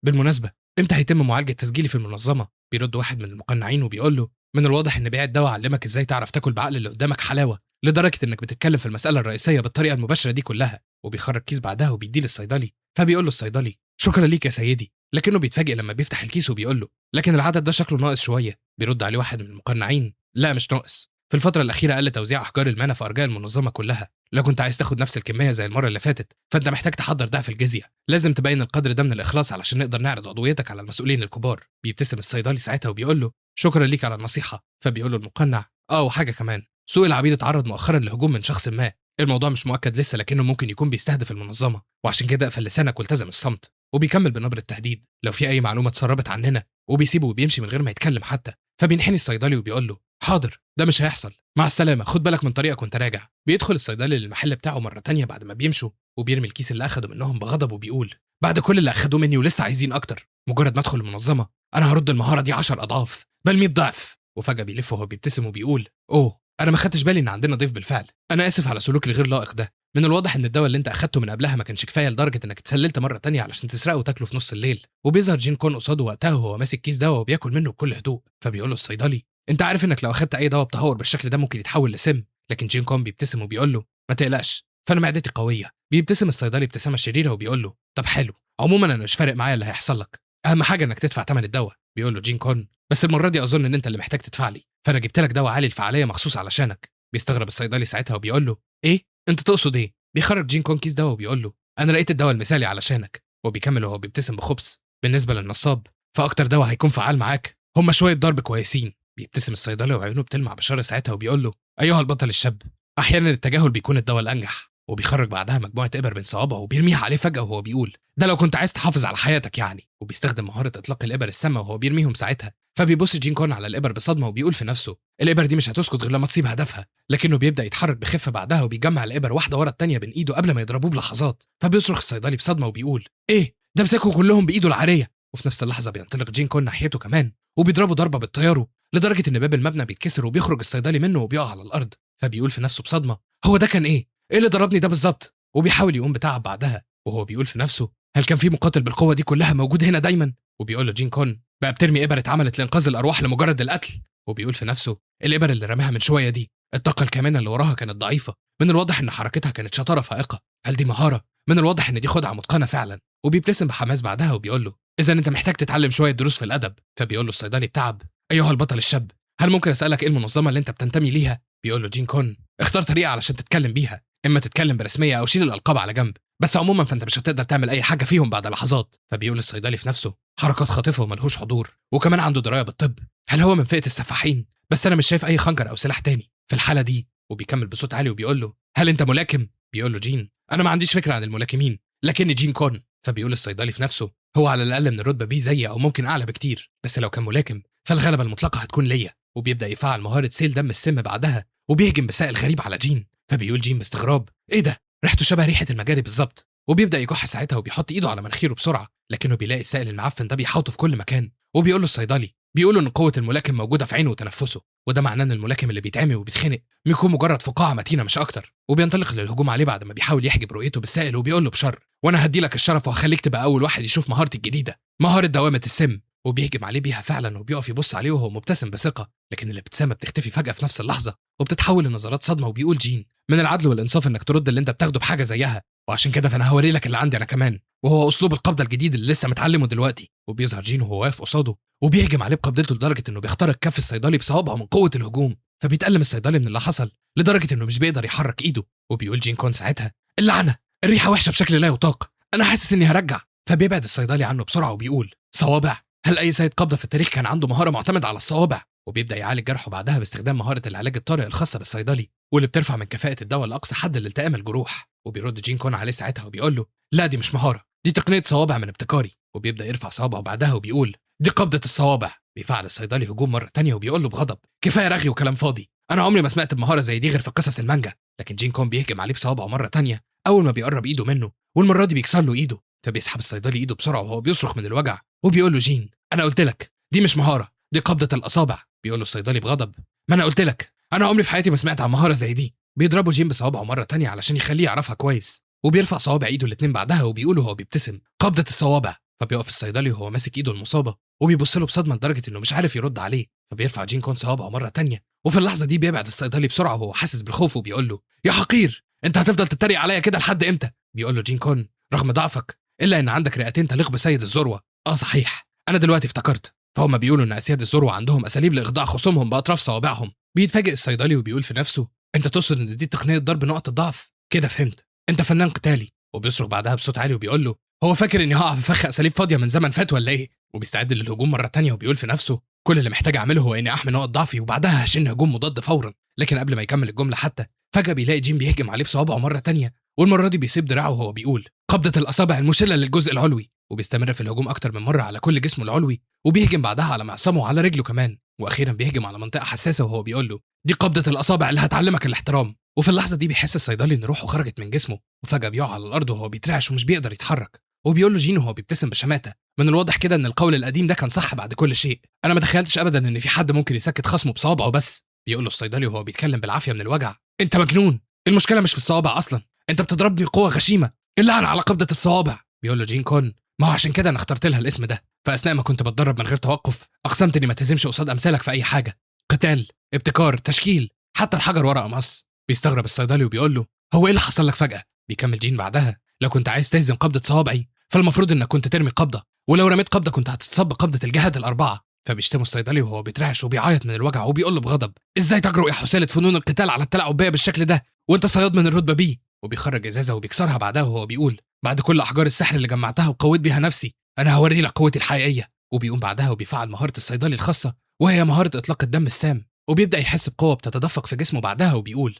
بالمناسبه امتى هيتم معالجه تسجيلي في المنظمه؟ بيرد واحد من المقنعين وبيقول له من الواضح ان بيع الدواء علمك ازاي تعرف تاكل بعقل اللي قدامك حلاوه لدرجه انك بتتكلم في المساله الرئيسيه بالطريقه المباشره دي كلها. وبيخرج كيس بعدها وبيديه للصيدلي، فبيقول له الصيدلي شكرا ليك يا سيدي، لكنه بيتفاجئ لما بيفتح الكيس وبيقول له لكن العدد ده شكله ناقص شويه. بيرد عليه واحد من المقنعين لا مش ناقص، في الفتره الاخيره قل توزيع احجار المانا في ارجاء المنظمه كلها، لو كنت عايز تاخد نفس الكميه زي المره اللي فاتت فانت محتاج تحضر ضعف الجزيه، لازم تبين القدر ده من الاخلاص علشان نقدر نعرض عضويتك على المسؤولين الكبار. بيبتسم الصيدلي ساعتها وبيقول له شكرا ليك على النصيحه. فبيقول له المقنع وحاجه كمان سوق العبيد اتعرض مؤخرا لهجوم من شخص ما، الموضوع مش مؤكد لسه لكنه ممكن يكون بيستهدف المنظمه وعشان كده اقفل لسانك والتزم الصمت. وبيكمل بنبره تهديد لو في اي معلومه اتسربت عننا وبيسيبه وبيمشي من غير ما يتكلم حتى. فبينحني الصيدلي وبيقول له حاضر ده مش هيحصل، مع السلامه، خد بالك من طريقك وانت راجع. بيدخل الصيدلي للمحل بتاعه مره تانية بعد ما بيمشوا وبيرمي الكيس اللي اخده منهم بغضب وبيقول بعد كل اللي اخدوه مني ولسه عايزين اكتر، مجرد ما ادخل المنظمه انا هرد المهاره دي 10 اضعاف بل 100 ضعف. وفجأة بيلف وهو بيبتسم وبيقول اوه انا ما خدتش بالي ان عندنا ضيف بالفعل، انا اسف على سلوكي الغير لائق ده، من الواضح ان الدواء اللي انت اخدته من قبلها ما كانش كفايه لدرجه انك اتسللت مره تانية علشان تسرقه وتاكله في نص الليل. وبيظهر جين كون قصاده وقتها وهو ماسك كيس دواء وبياكل منه بكل هدوء، فبيقول له الصيدلي انت عارف انك لو اخدت اي دواء بتهور بالشكل ده ممكن يتحول لسم. لكن جين كون بيبتسم وبيقول له ما تقلقش فانا معدتي قويه. بيبتسم الصيدلي ابتسامه شريره وبيقول له طب حلو، عموما انا مش فارق معايا اللي هيحصل لك، اهم حاجه انك تدفع ثمن الدواء. بيقول له جين كون بس المره دي اظن ان انت اللي محتاج تدفع لي، فانا جبت لك دواء عالي الفعاليه مخصوص علشانك. بيستغرب الصيدلي ساعتها وبيقول له ايه انت تقصد ايه؟ بيخرج جين كون كيس دواء وبيقول له انا لقيت الدواء المثالي علشانك. وبيكمل وهو بيبتسم بخبث بالنسبه للنصاب فاكتر دواء هيكون فعال معاك هم شويه ضرب كويسين. بيبتسم الصيدلي وعيونه بتلمع بشر ساعتها وبيقول له ايها البطل الشاب احيانا التجاهل بيكون الدواء الانجح. وبيخرج بعدها مجموعه ابر بين صوابعه وبيرميها عليه فجاه وهو بيقول ده لو كنت عايز تحافظ على حياتك يعني. وبيستخدم مهاره اطلاق الابر السامه وهو بيرميهم ساعتها. فبيبص جين كون على الابر بصدمه وبيقول في نفسه الابر دي مش هتسكت غير لما تصيب هدفها. لكنه بيبدا يتحرك بخفه بعدها وبيجمع الابر واحده ورا الثانيه بين ايده قبل ما يضربوه بلحظات. فبيصرخ الصيدلي بصدمه وبيقول ايه ده مسكهم كلهم بايده العاريه. وفي نفس اللحظه بينطلق جين كون ناحيته كمان وبيضربه ضربه بالطياره لدرجه ان باب المبنى بيتكسر وبيخرج الصيدلي منه وبيقع على الارض. فبيقول في نفسه بصدمه هو ده كان ايه اللي ضربني ده بالظبط؟ وبيحاول يقوم بتعب بعدها وهو بيقول في نفسه هل كان في مقاتل بالقوه دي كلها موجود هنا دايما؟ وبيقول له جين كون بقى بترمي ابر اتعملت لانقاذ الارواح لمجرد القتل. وبيقول في نفسه الابر اللي رماها من شويه دي الطاقه الكامنه اللي وراها كانت ضعيفه، من الواضح ان حركتها كانت شطاره فائقه، هل دي مهاره؟ من الواضح ان دي خدعه متقنه فعلا. وبيبتسم بحماس بعدها وبيقول له اذا انت محتاج تتعلم شويه دروس في الادب. فبيقول له الصيدلي بتعب ايها البطل الشاب هل ممكن اسالك ايه المنظمه اللي انت بتنتمي ليها؟ بيقول له جين كون اختار طريقه علشان تتكلم بيها، اما تتكلم برسميه او شيل الالقاب على جنب، بس عموما فانت مش هتقدر تعمل اي حاجه فيهم بعد لحظات. فبيقول الصيدلي في نفسه حركات خاطفه وملهوش حضور وكمان عنده درايه بالطب، هل هو من فئه السفاحين؟ بس انا مش شايف اي خنجر او سلاح تاني في الحاله دي. وبيكمل بصوت عالي وبيقول له هل انت ملاكم؟ بيقول له جين انا ما عنديش فكره عن الملاكمين لكني جين كون. فبيقول الصيدلي في نفسه هو على الاقل من الرتبه بيه زيي او ممكن اعلى بكتير، بس لو كان ملاكم فالغلبه المطلقه هتكون ليا. وبيبدا يفعل مهاره سيل دم السم بعدها وبيهجم بسائل غريب على جين. فبيقول جين باستغراب ايه ده ريحته شبه ريحه المجاري بالظبط. وبيبدا يكح ساعتها وبيحط ايده على مناخيره بسرعه لكنه بيلاقي السائل المعفن ده بيحاوطه في كل مكان. وبيقول له الصيدلي بيقول ان قوه الملاكم موجوده في عينه وتنفسه، وده معناه ان الملاكم اللي بيتعمي وبيتخنق بيكون مجرد فقاعه متينه مش اكتر. وبينطلق للهجوم عليه بعد ما بيحاول يحجب رؤيته بالسائل وبيقول له بشر وانا هدي لك الشرف وهخليك تبقى اول واحد يشوف مهارتي الجديده مهاره دوامه السم. وبيهجم عليه بيها فعلا وبيقف يبص عليه وهو مبتسم بثقه، لكن الابتسامه بتختفي فجاه في نفس اللحظه وبتتحول لنظرات صدمه. وبيقول جين من العدل والانصاف انك ترد اللي انت بتاخده بحاجه زيها، وعشان كده فانا هوري لك اللي عندي انا كمان، وهو اسلوب القبضه الجديد اللي لسه متعلمه دلوقتي. وبيظهر جين وهو واقف قصاده وبيهجم عليه بقبضته لدرجه انه بيخترق كف الصيدلي بصوابعه من قوه الهجوم. فبيتألم الصيدلي من اللي حصل لدرجه انه مش بيقدر يحرك ايده. وبيقول جين كون ساعتها اللعنه الريحه وحشه بشكل لا يطاق، انا حاسس اني هرجع. فبيبعد الصيدلي عنه بسرعه وبيقول صوابع؟ هل اي سيد قبضه في التاريخ كان عنده مهاره معتمده على الصوابع؟ وبيبدا يعالج جرحه بعدها باستخدام مهاره العلاج الطارئ الخاصه بالصيدلي واللي بترفع من كفاءه الدواء لاقصى حد لالتئام الجروح. وبيرد جين كون عليه ساعتها وبيقول له لا دي مش مهاره، دي تقنيه صوابع من ابتكاري. وبيبدا يرفع صوابعه بعدها وبيقول دي قبضه الصوابع. بيفعل الصيدلي هجوم مره تانية وبيقول له بغضب كفايه رغي وكلام فاضي، انا عمري ما سمعت بمهاره زي دي غير في قصص المانجا. لكن جين كون بيهجم عليه بصوابعه مره تانية اول ما بيقرب ايده منه، والمره دي بيكسر له ايده. فبيسحب الصيدلي ايده بسرعه وهو بيصرخ من الوجع وبيقول له جين انا قلت لك دي مش مهاره، دي قبضه الاصابع. بيقول له الصيدلي بغضب ما انا قلت لك انا عمري في حياتي ما سمعت عن مهاره زي دي. بيضربه جين بصوابعه مره تانية علشان يخليه يعرفها كويس، وبيرفع صوابع ايده الاتنين بعدها وبيقول وهو بيبتسم قبضه الصوابع. فبيقف الصيدلي وهو ماسك ايده المصابه وبيبص له بصدمه لدرجه انه مش عارف يرد عليه. فبيرفع جين كون صوابعه مره تانية وفي اللحظه دي بيبعد الصيدلي بسرعه وهو حاسس بالخوف وبيقول له يا حقير انت هتفضل تتريق عليا كده لحد امتى؟ بيقول له جين كون رغم ضعفك الا ان عندك رئتين تليق بسيد الذروه. صحيح انا دلوقتي افتكرت، فهم بيقولوا ان اسياد الذروه عندهم اساليب لاخضاع خصومهم باطراف صوابعهم. بيتفاجئ الصيدلي وبيقول في نفسه انت تقصد ان دي تقنيه ضرب نقط الضعف؟ كده فهمت، انت فنان قتالي. وبيصرخ بعدها بصوت عالي وبيقول له هو فاكر اني هقع في فخ اساليب فاضيه من زمن فات ولا ايه؟ وبيستعد للهجوم مره تانية وبيقول في نفسه كل اللي محتاج اعمله هو اني احمي نقط ضعفي وبعدها هشن هجوم مضاد فورا. لكن قبل ما يكمل الجمله حتى فجاه بيلاقي جين بيهجم عليه بصوابعه مره تانية، والمره دي بيسيب دراعه وهو بيقول قبضه الاصابع المشله للجزء العلوي. وبيستمر في الهجوم اكتر من مره على كل جسمه العلوي، وبيهجم بعدها على معصمه وعلى رجله كمان، واخيرا بيهجم على منطقه حساسه وهو بيقول له دي قبضه الاصابع اللي هتعلمك الاحترام. وفي اللحظه دي بيحس الصيدلي ان روحه خرجت من جسمه وفجاه بيقع على الارض وهو بيترعش ومش بيقدر يتحرك. وبيقول له جين وهو بيبتسم بشماته من الواضح كده ان القول القديم ده كان صح بعد كل شيء. انا ما تخيلتش ابدا ان في حد ممكن يسكت خصمه بصوابعه بس. بيقول له الصيدلي وهو بيتكلم بالعافيه من الوجع: انت مجنون، المشكله مش في الصوابع اصلا، انت بتضربني قوه غشيمه، اللعنه على قبضه الصوابع. بيقول له جين كون: ما هو عشان كده انا اخترت لها الاسم ده، فاثناء ما كنت بتدرب من غير توقف اقسمت اني ما تهزمش قصاد امثالك في اي حاجه، قتال، ابتكار، تشكيل، حتى الحجر ورقه مقص. بيستغرب الصيدلي وبيقول له: هو ايه اللي حصل لك فجاه؟ بيكمل جين بعدها: لو كنت عايز تهزم قبضه صوابعي فالمفروض انك كنت ترمي قبضه، ولو رميت قبضه كنت هتتصاب بقبضه الجهاد الاربعه. فبيشتمه الصيدلي وهو بيترعش وبيعيط من الوجع وبيقول له بغضب: ازاي تجرؤ يا حسالة فنون القتال على التلاعب بيا بالشكل ده وانت صياد من الرتبه بي؟ وبيخرج ازازه وبيكسرها بعدها وهو بيقول: بعد كل احجار السحر اللي جمعتها وقويت بيها نفسي انا هوري لك قوتي الحقيقيه. وبيقوم بعدها وبيفعل مهاره الصيدلي الخاصه وهي مهاره اطلاق الدم السام، وبيبدا يحس بقوه بتتدفق في جسمه بعدها وبيقول: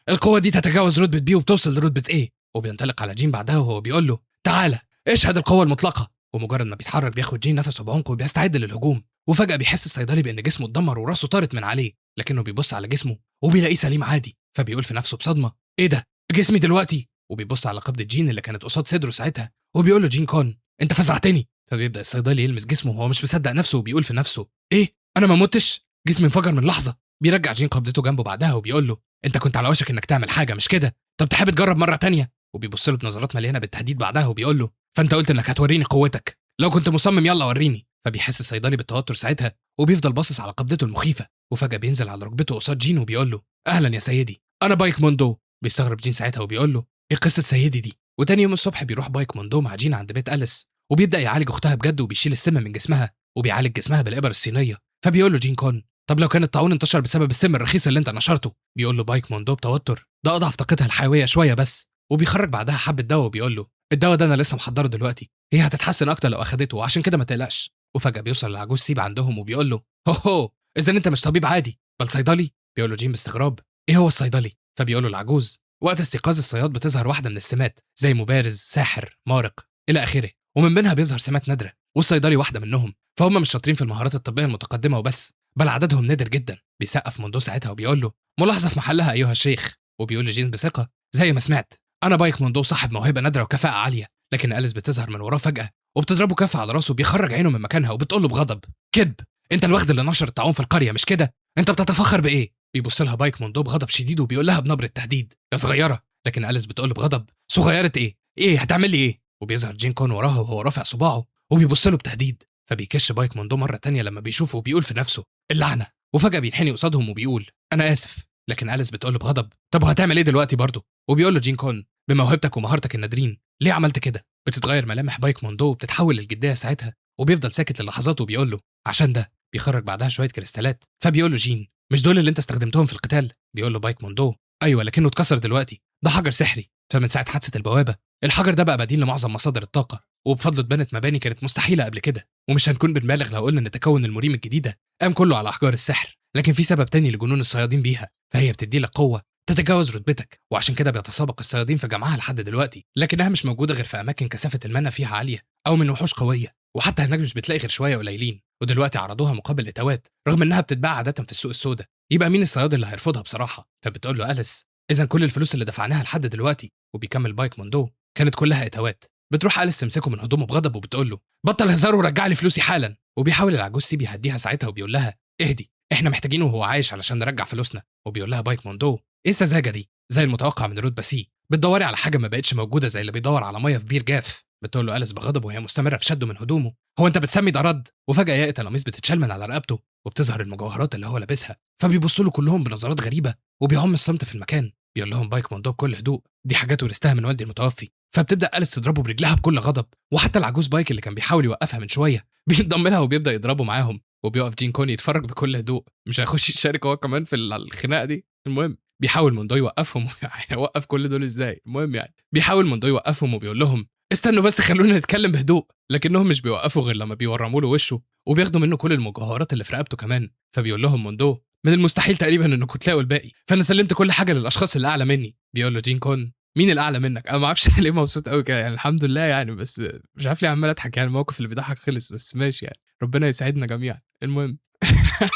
القوه دي تتجاوز رتبه بي وبتوصل لرتبه ايه. وبينطلق على جين بعدها وهو بيقول له: تعالى اشهد القوه المطلقه. ومجرد ما بيتحرك بياخد جين نفسه بعمق وبيستعد للهجوم، وفجاه بيحس الصيدلي بان جسمه اتدمر وراسه طارت من عليه، لكنه بيبص على جسمه وبيلاقيه سليم عادي، فبيقول في نفسه بصدمه: ايه ده جسمي دلوقتي؟ وبيبص على قبضه جين اللي كانت قصاد صدره ساعتها وبيقول له: جين كون انت فزعتني. فبيبدا الصيدلي يلمس جسمه وهو مش مصدق نفسه وبيقول في نفسه: ايه انا ما متش؟ جسمي انفجر من لحظه. بيرجع جين قبضته جنبه بعدها وبيقول له: انت كنت على وشك انك تعمل حاجه مش كده؟ طب تحب تجرب مره تانية؟ وبيبص له بنظرات مليانه بالتهديد بعدها وبيقول له: فانت قلت انك هتوريني قوتك، لو كنت مصمم يلا وريني. فبيحس الصيدلي بالتوتر ساعتها وبيفضل باصص على قبضته المخيفه، وفجاه بينزل على ركبته قصاد جين وبيقول له: اهلا يا سيدي، انا بايك موندو. بيستغرب جين ساعتها وبيقول له: ايه قصه سيدي دي؟ وتاني يوم الصبح بيروح بايك موندو مع جين عند بيت أليس، وبيبدا يعالج اختها بجد وبيشيل السم من جسمها وبيعالج جسمها بالابر الصينيه. فبيقول له جين كون: طب لو كان الطاعون انتشر بسبب السم الرخيص اللي انت نشرته؟ بيقول له بايك موندو بتوتر: ده اضعف طاقتها الحيويه شويه بس. وبيخرج بعدها حبه دواء وبيقول له: الدواء ده انا لسه محضره دلوقتي، هي هتتحسن اكتر لو اخدته وعشان كده ما تقلقش. وفجاه بيوصل العجوز سيب عندهم وبيقول له: هو اذا انت مش طبيب عادي بل صيدلي؟ بيقول له جين باستغراب: ايه هو الصيدلي؟ فبيقول له العجوز: وقت استيقاظ الصياد بتظهر واحده من السمات زي مبارز، ساحر، مارق الى اخره، ومن بينها بيظهر سمات نادره، والصيدلي واحده منهم، فهم مش شاطرين في المهارات الطبيه المتقدمه وبس بل عددهم نادر جدا. بيسقف موندو ساعتها وبيقول له: ملاحظه في محلها ايها الشيخ. وبيقول لجين بثقه: زي ما سمعت انا بايك موندو صاحب موهبه نادره وكفاءه عاليه. لكن أليس بتظهر من وراه فجاه وبتضربه كف على راسه بيخرج عينه من مكانها وبتقول له بغضب: كذب، انت الوغد اللي نشر الطاعون في القريه مش كده؟ انت بتتفخر بايه؟ بيبص لها بايك موندو بغضب شديد وبيقول لها بنبره تهديد: يا صغيره. لكن أليس بتقول له بغضب: صغيره ايه هتعمل لي ايه؟ وبيظهر جين كون وراها وهو رافع صباعه وبيبص له بتهديد، فبيكش بايك موندو مره تانية لما بيشوفه وبيقول في نفسه: اللعنه. وفجاه بينحني قصادهم وبيقول: انا اسف. لكن أليس بتقول له بغضب: طب وهتعمل ايه دلوقتي برضه؟ وبيقول له جين كون: بموهبتك ومهارتك النادرين ليه عملت كده؟ بتتغير ملامح بايك موندو وبتتحول للجديه ساعتها، وبيفضل ساكت للحظات وبيقول له: عشان ده. بيخرج بعدها شويه كريستالات، فبيقول له جين: مش دول اللي انت استخدمتهم في القتال؟ بيقول له بايك موندو: ايوه لكنه اتكسر دلوقتي، ده حجر سحري، فمن ساعه حادثه البوابه الحجر ده بقى بديل لمعظم مصادر الطاقه، وبفضله اتبنت مباني كانت مستحيله قبل كده، ومش هنكون بنبالغ لو قلنا ان تكون المريم الجديده قام كله على احجار السحر، لكن في سبب تاني لجنون الصيادين بيها، فهي بتدي لك قوه تتجاوز رتبتك، وعشان كده بيتسابق الصيادين في جمعها لحد دلوقتي، لكنها مش موجوده غير في اماكن كثافه المنى فيها عاليه او من وحوش قويه، وحتى هناك مش بتلاقي غير شويه قليلين، ودلوقتي عرضوها مقابل اتوات رغم انها بتتباع عاده في السوق السوداء، يبقى مين الصياد اللي هيرفضها بصراحه؟ فبتقول له أليس: اذا كل الفلوس اللي دفعناها لحد دلوقتي، وبيكمل بايك موندو، كانت كلها اتوات. بتروح أليس تمسكه من هدومه بغضب وبتقول له: بطل هزار ورجع لي فلوسي حالا. وبيحاول العجوز سيب يهديها ساعتها وبيقول لها: اهدي، احنا محتاجينه وهو عايش علشان نرجع فلوسنا. وبيقول لها بايك موندو: ايه السذاجه دي؟ زي المتوقع من الرتبه سي بتدوري على حاجه ما بقتش موجوده زي اللي بيدور على ميه في بير جاف. بتقول له أليس بغضب وهي مستمره في شده من هدومه: هو انت بتسمي ده رد؟ وفجاه ياقه القميص بتتشال من على رقبته وبتظهر المجوهرات اللي هو لابسها، فبيبصوا له كلهم بنظرات غريبه وبيعم الصمت في المكان. بيقول لهم بايك موندو بكل هدوء: دي حاجات ورثتها من والدي المتوفي. فبتبدا أليس تضربه برجلها بكل غضب، وحتى العجوز بايك اللي كان بيحاول يوقفها من شويه بينضم لها وبيبدا يضربه معاهم، وبيقف جين كوني يتفرج بكل هدوء، مش هيخش يشارك هو كمان في الخناقه دي. المهم بيحاول موندو يوقفهم يوقف كل دول ازاي؟ المهم يعني بيحاول موندو يوقفهم وبيقول لهم: استنوا بس خلونا نتكلم بهدوء، لكنهم مش بيوقفوا غير لما بيورموا له وشه وبياخدوا منه كل المجوهرات اللي في رقبته كمان. فبيقول لهم موندو: من المستحيل تقريبا انكم تلاقوا الباقي، فانا سلمت كل حاجه للاشخاص اللي اعلى مني. بيقول له جين كون: مين الاعلى منك؟ انا ما اعرفش ليه مبسوط قوي كده يعني، الحمد لله يعني، بس مش عارف ليه عمال اضحك يعني، الموقف اللي بيضحك خلص بس ماشي يعني، ربنا يسعدنا جميعا. المهم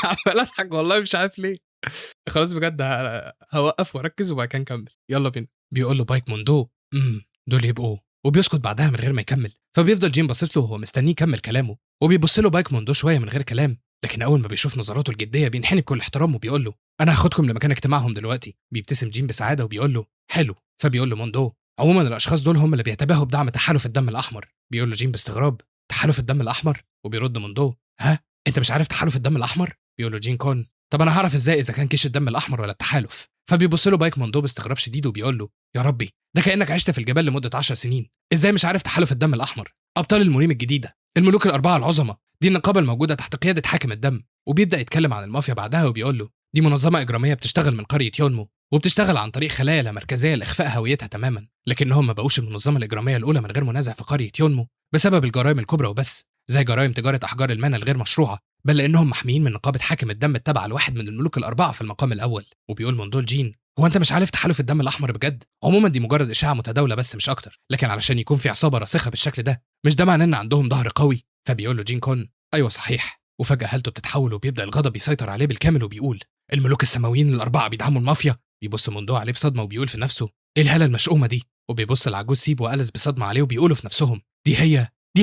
عمال اضحك والله مش عارف ليه. خلاص بجد هوقف واركز وبعد كده نكمل، يلا بينا. بيقول له بايك موندو: دول يبقوا، وبيسكت بعدها من غير ما يكمل، فبيفضل جين باصص له وهو مستنيه يكمل كلامه، وبيبص له بايك موندو شويه من غير كلام، لكن اول ما بيشوف نظراته الجديه بينحني بكل احترام وبيقول له انا هاخدكم لمكان اجتماعهم دلوقتي. بيبتسم جين بسعاده وبيقول له حلو. فبيقول له موندو عموما الاشخاص دول هم اللي بيتباهوا بدعم تحالف الدم الاحمر. بيقول له جين باستغراب تحالف الدم الاحمر؟ وبيرد موندو ها انت مش عارف تحالف الدم الاحمر؟ بيقول له جين كون طب انا هعرف ازاي اذا كان كيش الدم الاحمر ولا التحالف؟ فبيبص له بايك موندو باستغراب شديد وبيقول له يا ربي ده كانك عشت في الجبال لمده 10 سنين، ازاي مش عارف تحالف الدم الاحمر؟ ابطال المريم الجديده، الملوك الاربعه العظمى، دي النقابه الموجوده تحت قياده حاكم الدم. وبيبدا يتكلم عن المافيا بعدها وبيقول له دي منظمه اجراميه بتشتغل من قريه يونمو، وبتشتغل عن طريق خلايا لا مركزيه لاخفاء هويتها تماما، لكنهم ما بقوش المنظمه الاجراميه الاولى من غير منازع في قريه يونمو بسبب الجرائم الكبرى وبس، زي جرائم تجاره احجار المنى الغير مشروعه، بل لانهم محميين من نقابه حاكم الدم التابعه لواحد من الملوك الاربعه في المقام الاول. وبيقول موندول جين هو انت مش عارف تحالف الدم الاحمر بجد؟ عموما دي مجرد اشاعه متداوله بس مش اكتر، لكن علشان يكون في عصابه راسخه بالشكل ده مش ده معناه ان عندهم ظهر قوي. فبيقول له جين كون ايوه صحيح. وفجاه حالته بتتحول وبيبدا الغضب يسيطر عليه بالكامل وبيقول الملوك السماويين الاربعه بيدعموا المافيا؟ بيبص موندو عليه بصدمه وبيقول في نفسه ايه الهاله المشؤومه دي؟ وبيبص العجوز سيب واليس بصدمه عليه وبيقولوا في نفسهم دي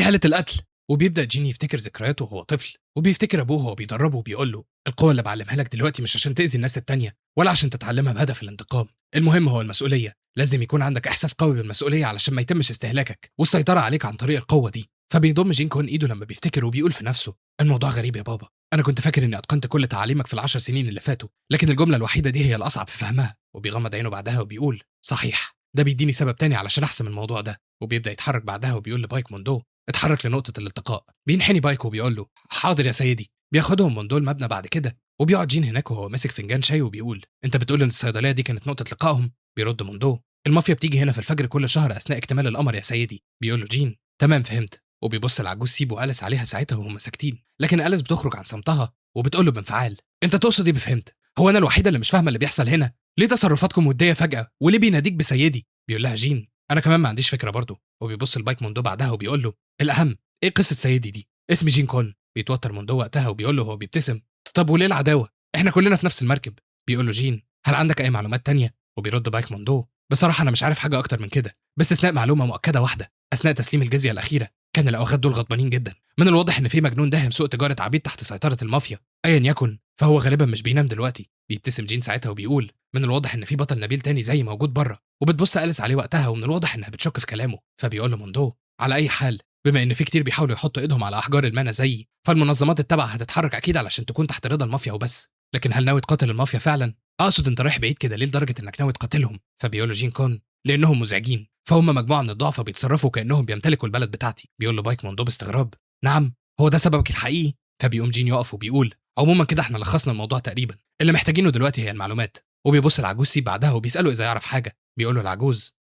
هاله القتل. وبيبدا جين يفتكر ذكرياته وهو طفل، وبيفتكر ابوه وهو بيدربه وبيقول له القوه اللي بعلمها لك دلوقتي مش عشان تاذي الناس التانيه ولا عشان تتعلمها بهدف الانتقام، المهم هو المسؤوليه، لازم يكون عندك احساس قوي بالمسؤوليه علشان ما يتمش استهلاكك والسيطره عليك عن طريق القوه دي. فبيضم جين كون ايده لما بيفتكر وبيقول في نفسه الموضوع غريب يا بابا، انا كنت فاكر اني اتقنت كل تعاليمك في ال10 سنين اللي فاتوا، لكن الجمله الوحيده دي هي الاصعب في فهمها. وبيغمض عينه بعدها وبيقول صحيح ده بيديني سبب تاني علشان احسم الموضوع ده. وبيبدا يتحرك بعدها وبيقول لبايك موندو اتحرك لنقطه الالتقاء. بينحني بايك وبيقول له حاضر يا سيدي. بياخدهم موندو المبنى بعد كده، وبيقعد جين هناك وهو ماسك فنجان شاي وبيقول انت بتقول ان الصيدليه دي كانت نقطه لقائهم؟ بيرد موندو المافيا بتيجي هنا في الفجر كل شهر اثناء اكتمال القمر يا سيدي. بيقول له جين تمام فهمت. وبيبص العجوز سيب واليس عليها ساعتها وهم ساكتين، لكن اليس بتخرج عن صمتها وبتقول له بانفعال انت تقصد ايه بفهمت؟ هو انا الوحيده اللي مش فاهمه اللي بيحصل هنا؟ ليه تصرفاتكم وديه فجاه؟ وليه بيناديك بسيدي؟ بيقول لها جين انا كمان ما عنديش فكره برضه. وبيبص لبايك موندو بعدها وبيقول له الاهم ايه قصه سيدي دي؟ اسمي جين كون. بيتوتر موندو وقتها وبيقول له وهو بيبتسم طب وليه العداوه؟ احنا كلنا في نفس المركب. بيقول له جين هل عندك اي معلومات تانية؟ وبيرد بايك موندو بصراحه انا مش عارف حاجه اكتر من كده، باستثناء معلومه مؤكده واحده، اثناء تسليم الجزيه الاخيره كان الاواخد دول غضبانين جدا، من الواضح ان في مجنون داهم سوق تجاره عبيد تحت سيطره المافيا ايا يكن، فهو غالبا مش بينام دلوقتي. بيبتسم جين ساعتها وبيقول من الواضح ان في بطل نبيل تاني زي موجود بره. وبتبص اليس عليه وقتها ومن الواضح انها بتشك في كلامه. فبيقول له موندو على اي حال بما ان في كتير بيحاولوا يحطوا ايدهم على احجار المانا زيي، فالمنظمات التابعه هتتحرك اكيد علشان تكون تحت رضا المافيا وبس، لكن هل ناوي تقاتل المافيا فعلا؟ اقصد انت رايح بعيد كده ليه لدرجه انك ناوي تقاتلهم؟ فبيقول له جين كون لانهم مزعجين، فهم مجموعه من الضعفاء بيتصرفوا كانهم بيمتلكوا البلد بتاعتي. بيقول له بايك موندو باستغراب نعم هو ده سببك الحقيقي؟ فبيقوم جين يقف وبيقول عموما كده احنا لخصنا الموضوع تقريبا، اللي محتاجينه دلوقتي هي المعلومات. وبيبص العجوز سيب بعدها وبيساله اذا يعرف حاجه. بيقول له العجوز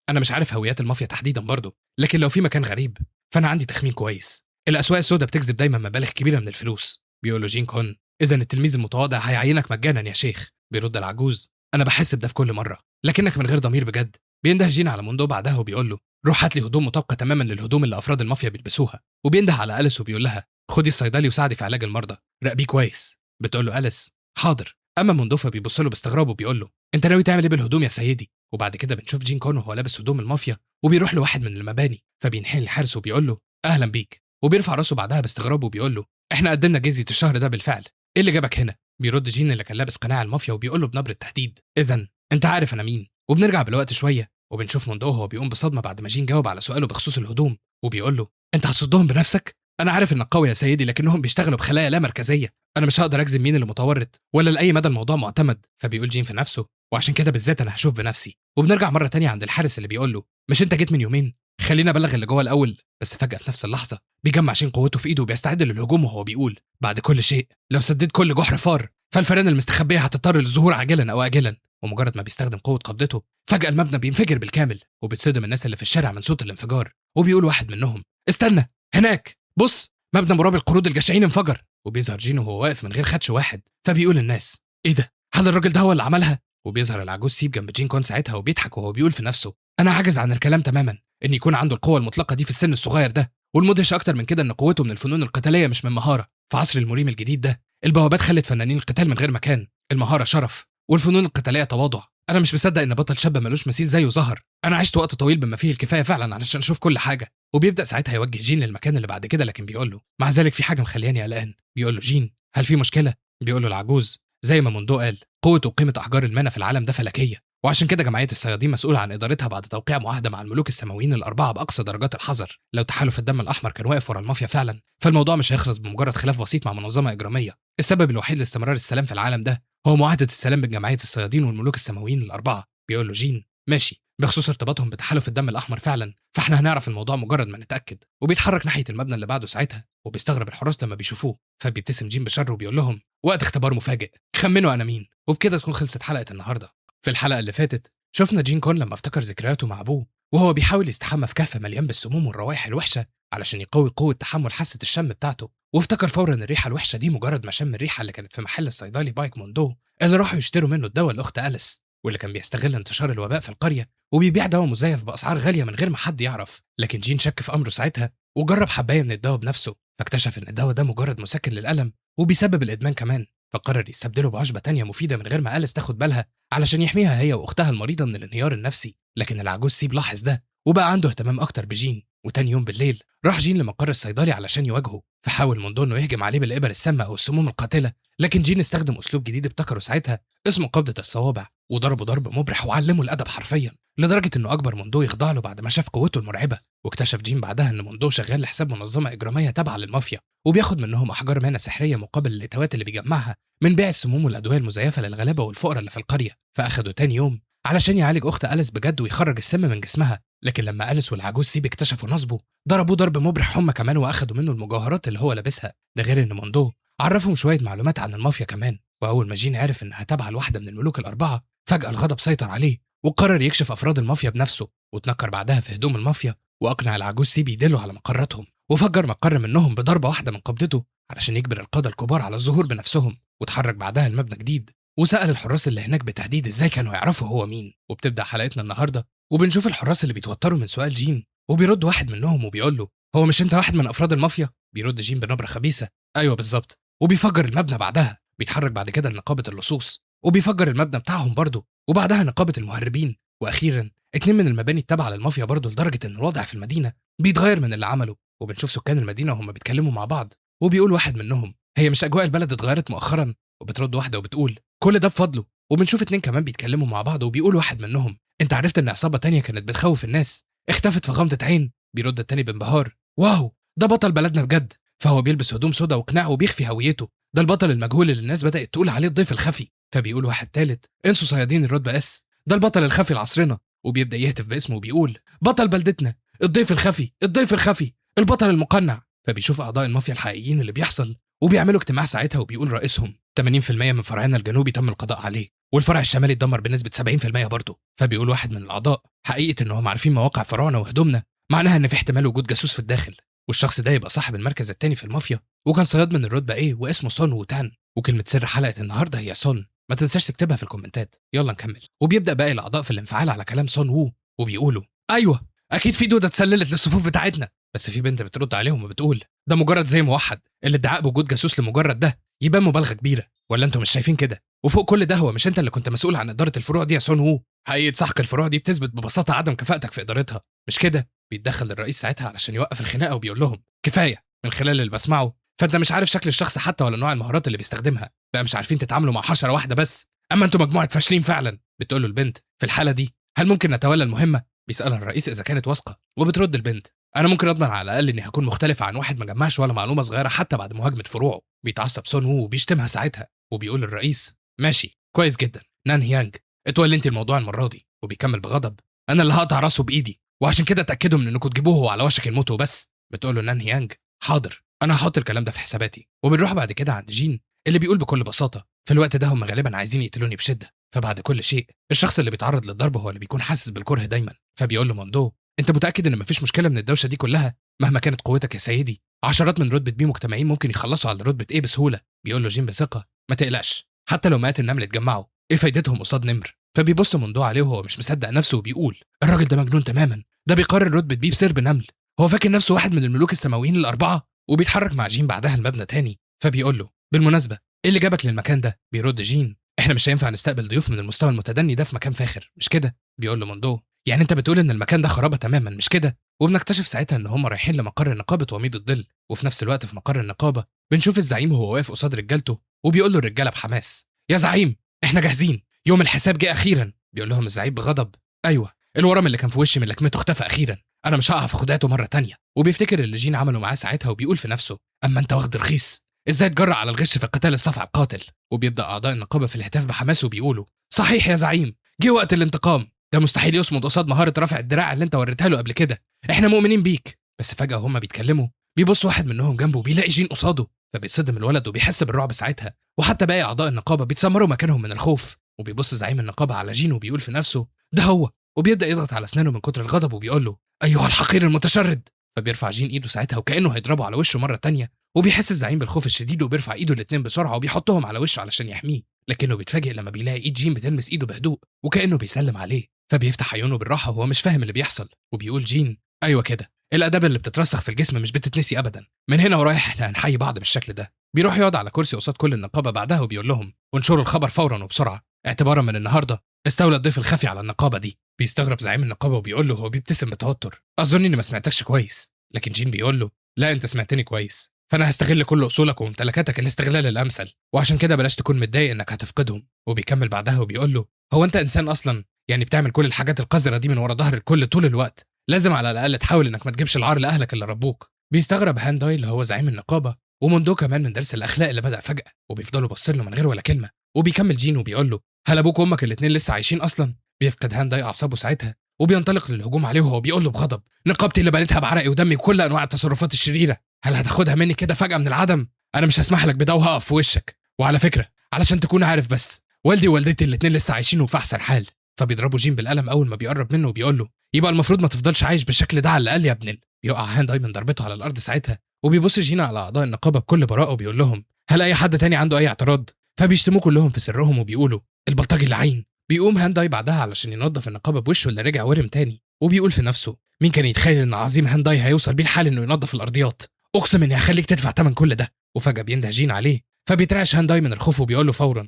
انا مش عارف هويات المافيا تحديدا برضه، لكن لو في مكان غريب فانا عندي تخمين كويس، الاسواق السوداء بتجذب دايما مبالغ كبيره من الفلوس. بيقول له جين كون اذا التلميذ المتواضع هيعينك مجانا يا شيخ. بيرد العجوز انا بحس بده في كل مره، لكنك من غير ضمير بجد. بينده جين على موندو بعدها وبيقول له روح هات لي هدوم مطابقه تماما للهدوم اللي افراد المافيا بيلبسوها. وبينده على اليس وبيقول لها خدي الصيدلي وساعدي في علاج المرضى، راقبيه كويس. بتقول له اليس حاضر. اما موندو فبيبص له باستغراب وبيقول له انت ناوي تعمل ايه بالهدوم يا سيدي؟ وبعد كده بنشوف جين كون وهو لابس هدوم المافيا وبيروح لواحد من المباني، فبينحني الحارس وبيقول له اهلا بيك. وبيرفع راسه بعدها باستغراب وبيقول له احنا قدمنا جزيه الشهر ده بالفعل، ايه اللي جابك هنا؟ بيرد جين اللي كان لابس قناع المافيا وبيقول له بنبره تهديد اذا انت عارف انا مين. وبنرجع بالوقت شويه وبنشوف موندو وهو بيقوم بصدمه بعد ما جين جاوب على سؤاله بخصوص الهدوم، وبيقول له انت هتصدهم بنفسك؟ انا عارف انك قوي يا سيدي لكنهم بيشتغلوا بخلايا لا مركزيه، انا مش هقدر اجزم مين اللي متورط ولا لاي مدى الموضوع معتمد. فبيقول جين في نفسه وعشان كده بالذات انا هشوف بنفسي. وبنرجع مره تانية عند الحارس اللي بيقول له مش انت جيت من يومين؟ خلينا ابلغ اللي جوه الاول. بس فجاه في نفس اللحظه بيجمع جين قوته في ايده وبيستعد للهجوم وهو بيقول بعد كل شيء لو سديت كل جحر فار فالفئران المستخبيه هتضطر للظهور عاجلا او اجلا. ومجرد ما بيستخدم قوه قبضته فجاه المبنى بينفجر بالكامل وبتصدم الناس اللي في الشارع من صوت الانفجار. وبيقول واحد منهم استنى هناك بص مبنى مرابي القرود الجشعين انفجر. وبيظهر جين وهو واقف من غير خدش واحد، فبيقول للناس ايه ده؟ هل الراجل ده هو اللي عملها؟ وبيظهر العجوز سيب جنب جين كون ساعتها وبيضحك وهو بيقول في نفسه انا عاجز عن الكلام تماما ان يكون عنده القوه المطلقه دي في السن الصغير ده، والمدهش اكتر من كده ان قوته من الفنون القتاليه مش من مهاره. في عصر المريم الجديد ده البوابات خلت فنانين القتال من غير مكان، المهاره شرف والفنون القتاليه تواضع، انا مش مصدق ان بطل شاب ملوش مثيل زيه ظهر. انا عشت وقت طويل بما فيه الكفايه فعلا علشان اشوف كل حاجه. وبيبدا ساعتها يوجه جين للمكان اللي بعد كده، لكن بيقول له مع ذلك في حاجه مخلياني قلقان. بيقول له جين هل في مشكله؟ بيقول له العجوز زي ما موندو قال قوه وقيمه احجار المانا في العالم ده فلكيه، وعشان كده جمعيه الصيادين مسؤوله عن ادارتها بعد توقيع معاهده مع الملوك السماويين الاربعه باقصى درجات الحذر. لو تحالف الدم الاحمر كان واقف ورا المافيا فعلا، فالموضوع مش هيخلص بمجرد خلاف بسيط مع منظمه اجراميه. السبب الوحيد لاستمرار السلام في العالم ده هو معاهده السلام بين جمعيه الصيادين والملوك السماويين الاربعه. بيقول له جين ماشي، بخصوص ارتباطهم بتحالف الدم الاحمر فعلا، فاحنا هنعرف الموضوع مجرد ما نتاكد. وبيتحرك ناحيه المبنى اللي بعده ساعتها، وبيستغرب الحراس لما بيشوفوه، فبيبتسم جين بشر وبيقول لهم وقت اختبار مفاجئ، خمنوا انا مين. وبكده تكون خلصت حلقه النهارده. في الحلقه اللي فاتت شفنا جين كون لما افتكر ذكرياته مع ابوه وهو بيحاول يستحمى في كهف مليان بالسموم والروائح الوحشه علشان يقوي قوه تحمل حاسه الشم بتاعته، وافتكر فورا الريحه الوحشه دي مجرد ما شم الريحه اللي كانت في محل الصيدلي بايك موندو اللي راحوا يشتروا منه الدواء لاخت أليس، واللي كان بيستغل انتشار الوباء في القريه وبيبيع دواء مزيف باسعار غاليه من غير ما حد يعرف. لكن جين شك في امره ساعتها وجرب حبايه من الدواء بنفسه، فاكتشف ان الدواء ده مجرد مسكن للالم وبيسبب الادمان كمان، فقرر يستبدله بعشبه تانية مفيده من غير ما أليس تاخد بالها علشان يحميها هي واختها المريضه من الانهيار النفسي. لكن العجوز سيب لاحظ ده وبقى عنده اهتمام اكتر بجين، وتاني يوم بالليل راح جين لمقر الصيدلي علشان يواجهه، فحاول موندو انه يهجم عليه بالابر السامه او السموم القاتله، لكن جين استخدم اسلوب جديد ابتكره ساعتها اسمه قبضه الصوابع، وضربه ضرب مبرح وعلمه الادب حرفيا، لدرجه انه اجبر موندو يخضع له بعد ما شاف قوته المرعبه. واكتشف جين بعدها ان موندو شغال لحساب منظمه اجراميه تابعه للمافيا، وبياخد منهم احجار مانا سحريه مقابل الاتوات اللي بيجمعها من بيع السموم والادويه المزيفه للغلابه والفقراء اللي في القريه. فاخدوا تاني يوم علشان يعالج اخت أليس بجد ويخرج السم من جسمها، لكن لما أليس والعجوز سيب اكتشفوا نصبه ضربوه ضرب مبرح هم كمان واخدوا منه المجوهرات اللي هو لابسها. ده غير ان موندو عرفهم شويه معلومات عن المافيا كمان. واول ما جين عرف انها تابعه لواحده من الملوك الاربعه فجاه الغضب سيطر عليه وقرر يكشف افراد المافيا بنفسه، واتنكر بعدها في هدوم المافيا واقنع العجوز سيب يدله على مقراتهم، وفجر مقر منهم بضربه واحده من قبضته علشان يجبر القاده الكبار على الظهور بنفسهم. وتحرك بعدها المبنى جديد وسأل الحراس اللي هناك بالتحديد ازاي كانوا يعرفوا هو مين. وبتبدأ حلقتنا النهارده وبنشوف الحراس اللي بيتوتروا من سؤال جين، وبيرد واحد منهم وبيقول له هو مش انت واحد من افراد المافيا؟ بيرد جين بنبره خبيثه ايوه بالظبط، وبيفجر المبنى بعدها. بيتحرك بعد كده لنقابه اللصوص وبيفجر المبنى بتاعهم برضه، وبعدها نقابه المهربين، واخيرا 2 من المباني التابعه للمافيا برضه، لدرجه ان الوضع في المدينه بيتغير من اللي عمله. وبنشوف سكان المدينه وهم بيتكلموا مع بعض، وبيقول واحد منهم هي مش اجواء البلد اتغيرت مؤخرا؟ وبترد واحده وبتقول كل ده بفضله. وبنشوف 2 كمان بيتكلموا مع بعض، وبيقول واحد منهم انت عرفت ان عصابه تانية كانت بتخوف الناس اختفت في غمضه عين؟ بيرد التاني بانبهار واو ده بطل بلدنا بجد، فهو بيلبس هدوم سودا وقناع وبيخفي هويته، ده البطل المجهول اللي الناس بدات تقول عليه الضيف الخفي. فبيقول واحد تالت انسوا صيادين الرتبه اس، ده البطل الخفي لعصرنا، وبيبدا يهتف باسمه وبيقول بطل بلدتنا، الضيف الخفي، الضيف الخفي، البطل المقنع. فبيشوف اعضاء المافيا الحقيقيين اللي بيحصل وبيعملوا اجتماع ساعتها، وبيقول رئيسهم 80% من فرعنا الجنوبي تم القضاء عليه، والفرع الشمالي اتدمر بنسبه 70% برضه. فبيقول واحد من الاعضاء حقيقه انهم عارفين مواقع فراعنه وهدومنا معناها ان في احتمال وجود جاسوس في الداخل، والشخص ده يبقى صاحب المركز الثاني في المافيا وكان صياد من الرتبه ايه واسمه سون ووتان. وكلمه سر حلقه النهارده هي سون، ما تنساش تكتبها في الكومنتات. يلا نكمل. وبيبدا باقي الاعضاء في الانفعال على كلام سون وو، وبيقولوا ايوه اكيد في دوده اتسللت للصفوف بتاعتنا، بس في بنت بترد عليهم وبتقول ده مجرد زي موحد، الادعاء بوجود جاسوس لمجرد ده يبان مبالغه كبيره، ولا انتوا مش شايفين كده؟ وفوق كل ده هو مش انت اللي كنت مسؤول عن اداره الفروع دي يا سون وو؟ حقيقه سحق الفروع دي بتثبت ببساطه عدم كفاءتك في ادارتها، مش كده؟ بيتدخل الرئيس ساعتها علشان يوقف الخناقه وبيقول لهم كفايه، من خلال اللي بسمعه فانت مش عارف شكل الشخص حتى ولا نوع المهارات اللي بيستخدمها، بقى مش عارفين تتعاملوا مع حشره واحده بس، اما انتوا مجموعه فاشلين فعلا. بتقول له البنت في الحاله دي هل ممكن نتولى المهمه؟ بيسالها الرئيس اذا كانت واثقه، وبترد البنت انا ممكن اضمن على الاقل اني هكون مختلفه عن واحد ما جمعش ولا معلومه صغيره حتى بعد مهاجمه فروعه. بيتعصب سون وو وبيشتمها ساعتها، وبيقول للرئيس ماشي كويس جدا نان هيانج، اتولي انت الموضوع المره دي. وبيكمل بغضب انا اللي هقطع راسه بايدي، وعشان كده اتاكدوا من انكم تجيبوه وهو على وشك الموت وبس. بتقول له نان هيانج حاضر انا هحط الكلام ده في حساباتي. وبنروح بعد كده عند جين اللي بيقول بكل بساطه في الوقت ده هم غالبا عايزين يقتلوني بشده، فبعد كل شيء الشخص اللي بيتعرض للضرب هو اللي بيكون حاسس بالكره دايما. فبيقول له موندو انت متاكد ان مفيش مشكله من الدوشه دي كلها مهما كانت قوتك يا سيدي؟ عشرات من رتبه بي مجتمعين ممكن يخلصوا على رتبه ايه بسهوله. بيقول له جين بثقه ما تقلقش، حتى لو مئات النمل اتجمعوا ايه فايدتهم قصاد نمر؟ فبيبص موندو عليه وهو مش مصدق نفسه وبيقول الراجل ده مجنون تماما، ده بيقارن رتبه بي بسرب نمل، هو فاكر نفسه واحد من الملوك السماويين الاربعه. وبيتحرك مع جين بعدها المبنى تاني، فبيقول له بالمناسبه ايه اللي جابك للمكان ده؟ بيرد جين احنا مش هينفع نستقبل ضيوف من المستوى المتدني ده في مكان فاخر، مش كده؟ بيقول له موندو. يعني انت بتقول ان المكان ده خرابه تماما، مش كده؟ وبنكتشف ساعتها ان هم رايحين لمقر نقابه وميض الظل، وفي نفس الوقت في مقر النقابه بنشوف الزعيم وهو واقف قصاد رجالته وبيقول له الرجاله بحماس: يا زعيم احنا جاهزين، يوم الحساب جه اخيرا. بيقول لهم الزعيم بغضب: ايوه، الورم اللي كان في وشي من لكمته اختفى اخيرا، انا مش هقع في خدعته مره تانية. وبيفتكر اللي جين عمله معاه ساعتها وبيقول في نفسه: اما انت واخد رخيص، ازاي تجرأ على الغش في قتال الصفع القاتل؟ وبيبدا اعضاء النقابه في الهتاف بحماس وبيقولوا: صحيح يا زعيم، جه وقت الانتقام، ده مستحيل يصمد قصاد مهاره رفع الدراع اللي انت وريتها له قبل كده، احنا مؤمنين بيك. بس فجاه وهم بيتكلموا بيبص واحد منهم جنبه وبيلاقي جين قصاده، فبيتصدم الولد وبيحس بالرعب ساعتها، وحتى باقي اعضاء النقابه بيتسمروا مكانهم من الخوف. وبيبص زعيم النقابه على جين وبيقول في نفسه: ده هو. وبيبدا يضغط على اسنانه من كتر الغضب وبيقول له: ايها الحقير المتشرد. فبيرفع جين ايده ساعتها وكانه هيضربه على وشه مره تانية، وبيحس الزعيم بالخوف الشديد وبيرفع ايده الاتنين بسرعه وبيحطهم على وشه علشان يحميه، لكنه بيتفاجئ لما بيلاقي ايد جين بتلمس ايده بهدوء وكانه بيسلم عليه. فبيفتح عيونه بالراحه وهو مش فاهم اللي بيحصل، وبيقول جين: ايوه كده، الاداب اللي بتترسخ في الجسم مش بتتنسي ابدا، من هنا ورايح احنا هنحيي بعض بالشكل ده. بيروح يقعد على كرسي قصاد كل النقابه بعدها وبيقول لهم: انشروا الخبر فورا وبسرعه، اعتبارا من النهارده استولى الضيف الخفي على النقابه دي. بيستغرب زعيم النقابه وبيقول له وهو بيبتسم بتوتر: اظن اني ما سمعتكش كويس. لكن جين بيقول له: لا، انت سمعتني كويس، فانا هستغل كل اصولك وممتلكاتك الاستغلال الامثل، وعشان كده بلاش تكون متضايق انك هتفقدهم. وبيكمل بعدها وبيقول له: هو انت انسان اصلا؟ يعني بتعمل كل الحاجات القذره دي من ورا ظهر الكل طول الوقت؟ لازم على الاقل تحاول انك ما تجيبش العار لاهلك اللي ربوك. بيستغرب هانداي اللي هو زعيم النقابه وموندو كمان من درس الاخلاق اللي بدا فجاه، وبيفضلوا باصين له من غير ولا كلمه. وبيكمل جين وبيقول له: هل ابوك وامك الاثنين لسه عايشين اصلا؟ بيفقد هانداي اعصابه ساعتها وبينطلق للهجوم عليه وهو بيقول له بغضب: نقابتي اللي بنيتها بعرقي ودمي وكل انواع التصرفات الشريره، هل هتاخدها مني كده فجاه من العدم؟ انا مش هسمح لك بده وهقف في وشك. وعلى فكره، علشان تكون عارف بس، والدي ووالدتي الاثنين لسه عايشين وفي احسن حال. فبيضربه جين بالقلم اول ما بيقرب منه وبيقول له: يبقى المفروض ما تفضلش عايش بالشكل ده على الاقل يا ابن بيقع هانداي من ضربته على الارض ساعتها، وبيبص جين على اعضاء النقابه بكل براءه وبيقول لهم: هل اي حد تاني عنده اي اعتراض؟ فبيشتموا كلهم في سرهم وبيقولوا: البلطجي اللعين. بيقوم هانداي بعدها علشان ينظف النقابه بوشه اللي رجع ورم تاني، وبيقول في نفسه: مين كان يتخيل ان عظيم هانداي هيوصل بيه الحال انه ينظف الارضيات؟ اقسم اني هخليك تدفع ثمن كل ده. وفجاه بينده جين عليه، فبيترعش هانداي من الخوف وبيقول له فورا: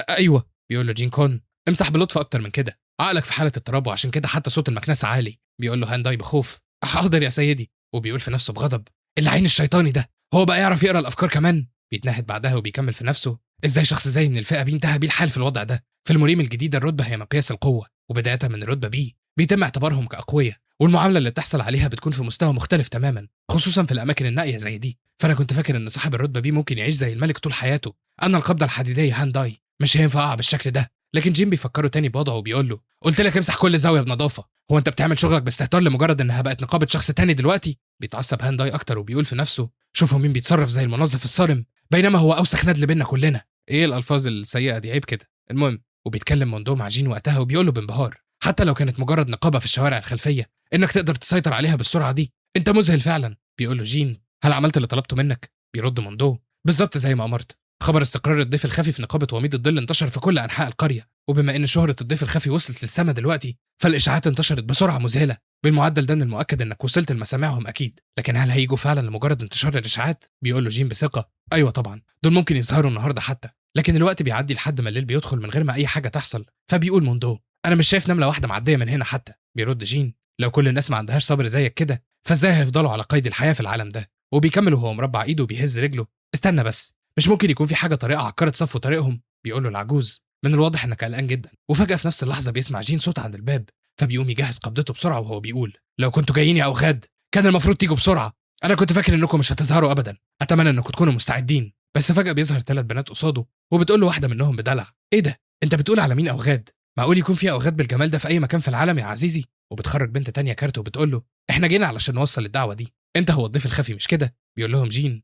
ايوه. بيقول له جين كون: امسح بلطف اكتر من كده، عقلك في حاله اضطراب وعشان كده حتى صوت المكنسه عالي. بيقول له هانداي بخوف: حاضر يا سيدي. وبيقول في نفسه بغضب: اللعين الشيطاني ده هو بقى يعرف يقرا الافكار كمان؟ بيتنهد بعدها وبيكمل في نفسه: ازاي شخص زي من الفئه بي انتهى بيه الحال في الوضع ده؟ في المريم الجديده الرتبه هي مقياس القوه، وبدايه من الرتبه بي بيتم اعتبارهم كاقوياء، والمعامله اللي بتحصل عليها بتكون في مستوى مختلف تماما، خصوصا في الاماكن النائيه زي دي. فانا كنت فاكر ان صاحب الرتبه بي ممكن يعيش زي الملك طول حياته، انا القبضه الحديديه هانداي مش هينفع اقع بالشكل ده. لكن جيم بيفكره تاني بوضعه وبيقول له: قلت لك امسح كل زاويه بنظافه، هو انت بتعمل شغلك باستهتار لمجرد انها بقت نقابه شخص تاني دلوقتي؟ بيتعصب هانداي اكتر وبيقول في نفسه: شوفوا مين بيتصرف زي المنظف الصارم، بينما هو اوسخ ندل بينا كلنا. ايه الالفاظ السيئه دي؟ عيب كده. المهم، وبيتكلم موندو مع جين وقتها وبيقول له بانبهار: حتى لو كانت مجرد نقابه في الشوارع الخلفيه، انك تقدر تسيطر عليها بالسرعه دي، انت مذهل فعلا. بيقول له جين: هل عملت اللي طلبته منك؟ بيرد موندو: بالظبط زي ما امرت. خبر استقرار الضيف الخفي في نقابه وميض الظل انتشر في كل انحاء القريه، وبما ان شهره الضيف الخفي وصلت للسما دلوقتي، فالاشاعات انتشرت بسرعه مذهله. بالمعدل ده من المؤكد انك وصلت لمسامعهم اكيد، لكن هل هيجوا فعلا لمجرد انتشار الاشاعات؟ بيقول له جين بثقه: ايوه طبعا، دول ممكن يظهروا النهارده حتى، لكن الوقت بيعدي لحد ما الليل بيدخل من غير ما اي حاجه تحصل. فبيقول موندو: انا مش شايف نمله واحده معديه من هنا حتى. بيرد جين: لو كل الناس ما عندهاش صبر زيك كده، فازاي هيفضلوا على قيد الحياه في العالم ده؟ وبيكمل وهو مربع ايده وبيهز رجله: استنى بس، مش ممكن يكون في حاجه طريقه عكرت صفو طريقهم؟ بيقول له العجوز: من الواضح انك قلقان جدا. وفجاه في نفس اللحظه بيسمع جين صوت عند الباب، فبيقوم يجهز قبضته بسرعه وهو بيقول: لو كنتوا جايين يا اوغاد كان المفروض تيجوا بسرعه، انا كنت فاكر انكم مش هتظهروا ابدا، اتمنى انكم تكونوا مستعدين. بس فجاه بيظهر 3 بنات قصاده، وبتقول له واحده منهم بدلع: ايه ده؟ انت بتقول على مين اوغاد؟ معقول يكون في اوغاد بالجمال ده في اي مكان في العالم يا عزيزي؟ وبتخرج بنت تانية كارت وبتقول له: احنا جينا علشان نوصل الدعوه دي، انت هو الضيف الخفي مش كده؟ بيقول لهم جين: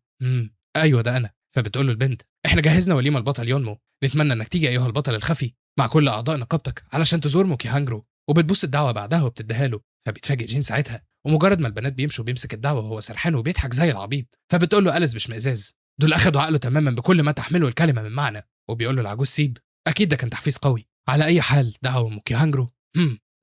ايوه ده انا. فبتقول له البنت: احنا جهزنا وليمه البطل يونمو، نتمنى انك تيجي ايها البطل الخفي مع كل اعضاء نقابتك علشان تزور موكي هانجرو. وبتبص الدعوه بعدها وبتديها له، فبيتفاجئ جين ساعتها، ومجرد ما البنات بيمشوا بيمسك الدعوه وهو سرحان وبيضحك زي العبيط. فبتقول له أليس باشمئزاز: دول اخدوا عقله تماما بكل ما تحمله الكلمه من معنى. وبيقول له العجوز: سيب، اكيد ده كان تحفيز قوي. على اي حال دعوه موكي هانجرو.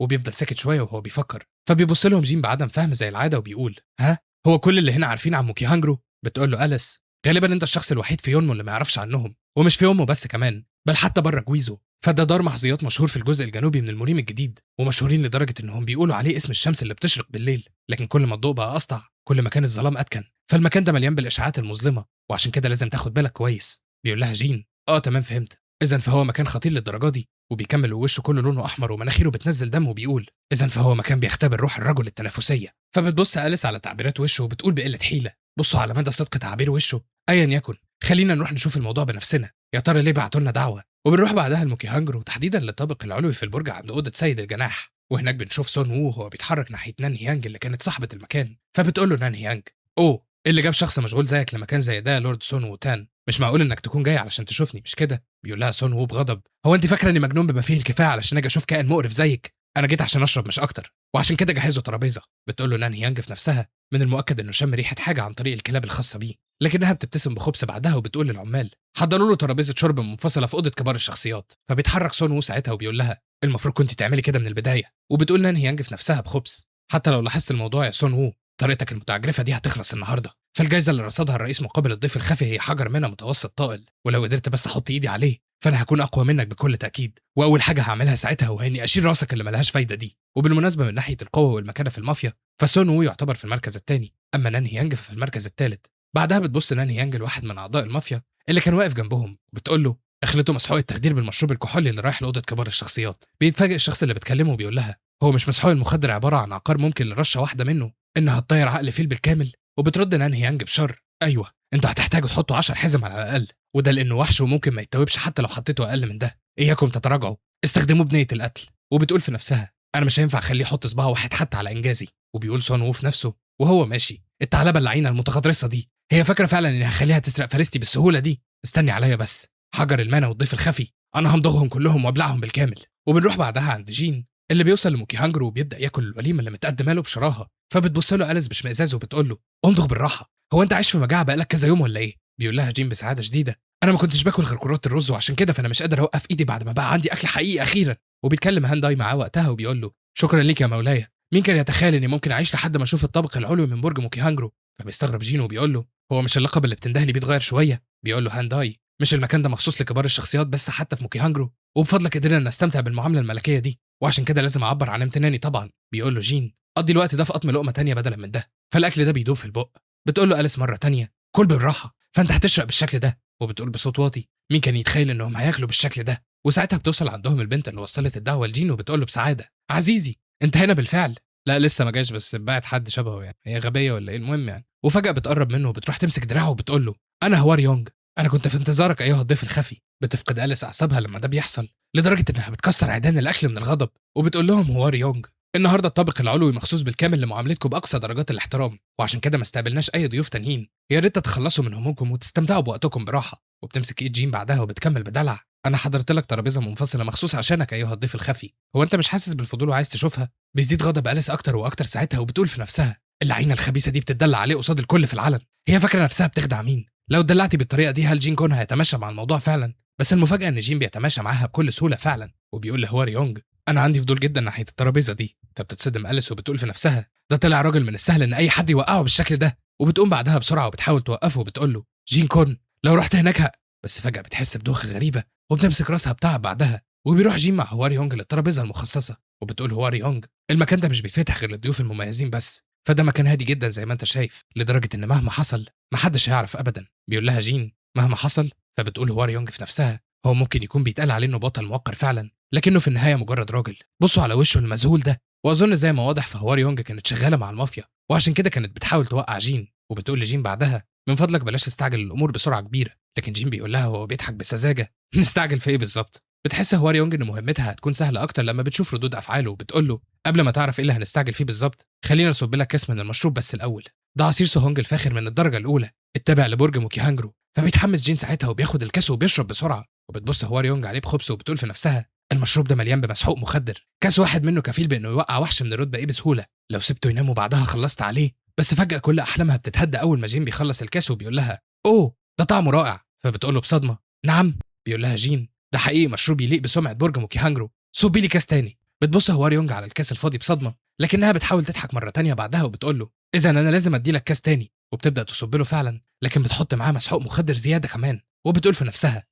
وبيفضل ساكت شويه وهو بيفكر، فبيبص لهم جين بعدم فهم زي العاده وبيقول: ها، هو كل اللي هنا عارفين عن موكي هانجرو؟ بتقول له أليس: غالبا انت الشخص الوحيد في يونمو اللي ما يعرفش عنهم. ومش في امه بس كمان، بل حتى بره جويزو. فده دار محظيات مشهور في الجزء الجنوبي من المريم الجديد، ومشهورين لدرجه انهم بيقولوا عليه اسم الشمس اللي بتشرق بالليل. لكن كل ما الضوء بقى اسطع كل ما كان الظلام اتكن، فالمكان ده مليان بالاشعاعات المظلمه، وعشان كده لازم تاخد بالك كويس. بيقول لها جين تمام فهمت. اذا فهو مكان خطير للدرجه دي. وبيكمل ووشه كله لونه احمر ومناخيره بتنزل دم، وبيقول اذا فهو مكان بيختبر روح الرجل التنافسيه. فبتبص أليس على تعبيرات وشه وبتقول بقله حيله بصوا على مدى صدق تعابير وشه. ايا يكن خلينا نروح نشوف الموضوع بنفسنا، يا ترى ليه بعتوا لنا دعوه. وبنروح بعدها لموكيهانجرو وتحديدا للطابق العلوي في البرج عند اوضه سيد الجناح، وهناك بنشوف سون وو وهو بيتحرك ناحيه نان هيانج اللي كانت صاحبه المكان. فبتقول له نان هيانج إيه اللي جاب شخص مشغول زيك لمكان زي ده يا لورد سون وو تان؟ مش معقول انك تكون جاي علشان تشوفني مش كده؟ بيقول لها سون وو بغضب هو انت فاكره اني مجنون بما فيه الكفايه علشان اجي اشوف كائن مقرف زيك؟ انا جيت عشان اشرب مش اكتر، وعشان كده جهزوا ترابيزه. بتقول له نان هيانج في نفسها من المؤكد انه شم ريحه حاجه عن طريق الكلاب الخاصه بيه، لكنها بتبتسم بخبث بعدها وبتقول للعمال حضروا له ترابيزه شرب منفصله في اوضه كبار الشخصيات. فبيتحرك سون وو ساعتها وبيقول لها المفروض كنت تعملي كده من البدايه. وبتقول نان هيانج في نفسها بخبث حتى لو لاحظت الموضوع يا سون وو طريقتك المتعجرفه دي هتخلص النهارده. فالجائزه اللي رصدها الرئيس مقابل الضيف الخفي هي حجر منى متوسط طائل، ولو قدرت بس احط ايدي عليه فانا هكون اقوى منك بكل تاكيد، واول حاجه هعملها ساعتها هو اني اشيل راسك اللي ملهاش فايده دي. وبالمناسبه من ناحيه القوه والمكانه في المافيا فسون وو يعتبر في المركز الثاني، اما نان هيانج في المركز الثالث. بعدها بتبص نان هيانج لواحد من اعضاء المافيا اللي كان واقف جنبهم وبتقول له اخلته مسحوق التخدير بالمشروب الكحولي اللي رايح لاوضه كبار الشخصيات. بيتفاجئ الشخص اللي بتكلمه وبيقول لها هو مش مسحوق المخدر عباره عن عقار ممكن لرشه واحده منه انها تطير عقل فيل بالكامل. وبترد نان هيانج بشر ايوه انتوا هتحتاجوا تحطوا 10 حزم على الاقل، وده لانه وحش وممكن ما يتوبش حتى لو حطيته اقل من ده. اياكم تتراجعوا استخدموه بنيه القتل. وبتقول في نفسها انا مش هينفع اخليه يحط صباعه واحد حتى على انجازي. وبيقول سون وو في نفسه وهو ماشي الثعلبه اللعينه المتغطرسه دي هي فاكره فعلا اني هخليها تسرق فريستي بالسهوله دي؟ استني عليا بس، حجر المانا والضيف الخفي انا همضغهم كلهم وابلعهم بالكامل. وبنروح بعدها عند جين اللي بيوصل لموكيهانجرو وبيبدا ياكل الوليمه اللي متقدمه له بشراهه. فبتبص له أليس باشمئزاز وبتقول له امضغ بالراحه، هو انت عايش في مجاعه بقالك كذا يوم ولا ايه؟ بيقول لها جين بسعاده شديده انا ما كنتش باكل غير كرات الرز وعشان كده فانا مش قادر اوقف ايدي بعد ما بقى عندي اكل حقيقي اخيرا. وبيتكلم هانداي معاه وقتها وبيقول له شكرا ليك يا مولاي، مين كان يتخيل اني ممكن اعيش لحد ما اشوف الطابق العلوي من برج موكيهانجرو؟ فبيستغرب جين وبيقول له هو مش اللقب اللي بتندهلي بيتغير شويه؟ بيقول له هانداي مش المكان ده مخصوص لكبار الشخصيات بس حتى في موكيهانجرو، وبفضلك قدرنا نستمتع بالمعامله الملكيه دي وعشان كده لازم اعبر عن امتناني طبعا. بيقول له جين قضي الوقت ده في قطم لقمه تانية بدلا من ده، فالاكل ده بيدوب في البق. بتقول له أليس مره تانية كل بالراحه فانت هتشرق بالشكل ده. وبتقول بصوت واطي مين كان يتخيل انهم هياكلوا بالشكل ده؟ وساعتها بتوصل عندهم البنت اللي وصلت الدعوه لجين وبتقول له بسعاده عزيزي انت هنا بالفعل. لا لسه ما جاش بس بعت حد شبهه يعني، هي غبيه ولا ايه المهم يعني. وفجاه بتقرب منه وبتروح تمسك دراعه وبتقول له انا هوار يونج انا كنت في انتظارك ايها الضيف الخفي. بتفقد أليس اعصابها لما ده بيحصل لدرجه انها بتكسر عيدان الاكل من الغضب. وبتقول لهم هوار يونج النهارده الطابق العلوي مخصوص بالكامل لمعاملتكم باقصى درجات الاحترام، وعشان كده ما استقبلناش اي ضيوف تانيين، يا ريت تتخلصوا من همومكم وتستمتعوا بوقتكم براحه. وبتمسك ايد جين بعدها وبتكمل بدلع انا حضرت لك ترابيزه منفصله مخصوص عشانك ايها الضيف الخفي، هو انت مش حاسس بالفضول وعايز تشوفها؟ بيزيد غضب أليس اكتر واكتر ساعتها وبتقول في نفسها اللعينه الخبيثه دي بتدلع عليه قصاد الكل في العلن، هي فاكره نفسها بتخدع مين؟ لو اتدلعتي بالطريقه دي هل جين كون هيتماشى مع الموضوع فعلا؟ بس المفاجاه ان جين بيتماشى معاها بكل سهوله فعلا، وبيقول لهوار يونج انا عندي فضول جدا ناحيه الترابيزه دي. فبتتصدم أليس وبتقول في نفسها ده طلع راجل من السهل ان اي حد يوقعه بالشكل ده. وبتقوم بعدها بسرعه وبتحاول توقفه وبتقول له جين كون لو رحت هناك بس فجاه بتحس بدوخه غريبه وبتمسك راسها بتعب بعدها. وبيروح جين مع هوار يونج للترابيزه المخصصه وبتقول هوار يونج المكان ده مش بيتفتح غير للضيوف المميزين بس، فده مكان هادي جدا زي ما انت شايف لدرجه ان مهما حصل محدش هيعرف ابدا. بيقول لها جين مهما حصل؟ فبتقول هوار يونج في نفسها هو ممكن يكون بيتقال عليه انه بطل موقر فعلا لكنه في النهايه مجرد راجل. بصوا على وشه المذهول ده. واظن زي ما واضح فهوار يونج كانت شغاله مع المافيا وعشان كده كانت بتحاول توقع جين. وبتقول لجين بعدها من فضلك بلاش تستعجل الامور بسرعه كبيره، لكن جين بيقول لها وهو بيضحك بسذاجه نستعجل في ايه بالظبط؟ بتحس هوار يونج ان مهمتها هتكون سهله اكتر لما بتشوف ردود افعاله وبتقول له قبل ما تعرف ايه اللي هنستعجل فيه بالظبط خلينا نصب لك كاس من المشروب بس الاول، ده عصير سوهونج الفاخر من الدرجه الاولى التابع لبرج موكيهانجرو. فبيتحمس جين ساعتها وبياخد الكاس وبيشرب بسرعه. وبتبص هوار يونج عليه بخبث وبتقول في نفسها المشروب ده مليان بمسحوق مخدر، كاس واحد منه كفيل بانه يوقع وحش من الرتبه ايه بسهوله، لو سبته ينام وبعدها خلصت عليه. بس فجاه كل احلامها بتتهدى اول ما جين بيخلص الكاس وبيقول لها اوه ده طعمه رائع. فبتقول له بصدمه نعم؟ بيقول لها جين ده حقيقي مشروب يليق بسمعه برج موكيهانجرو، صبي لي كاس تاني. بتبص هوار يونج على الكاس الفاضي بصدمه لكنها بتحاول تضحك مره تانية بعدها وبتقول له اذا انا لازم ادي لك كاس تاني. وبتبدا تصب له فعلا لكن بتحط معاه مسحوق مخدر زياده كمان. وبتقول في نفسها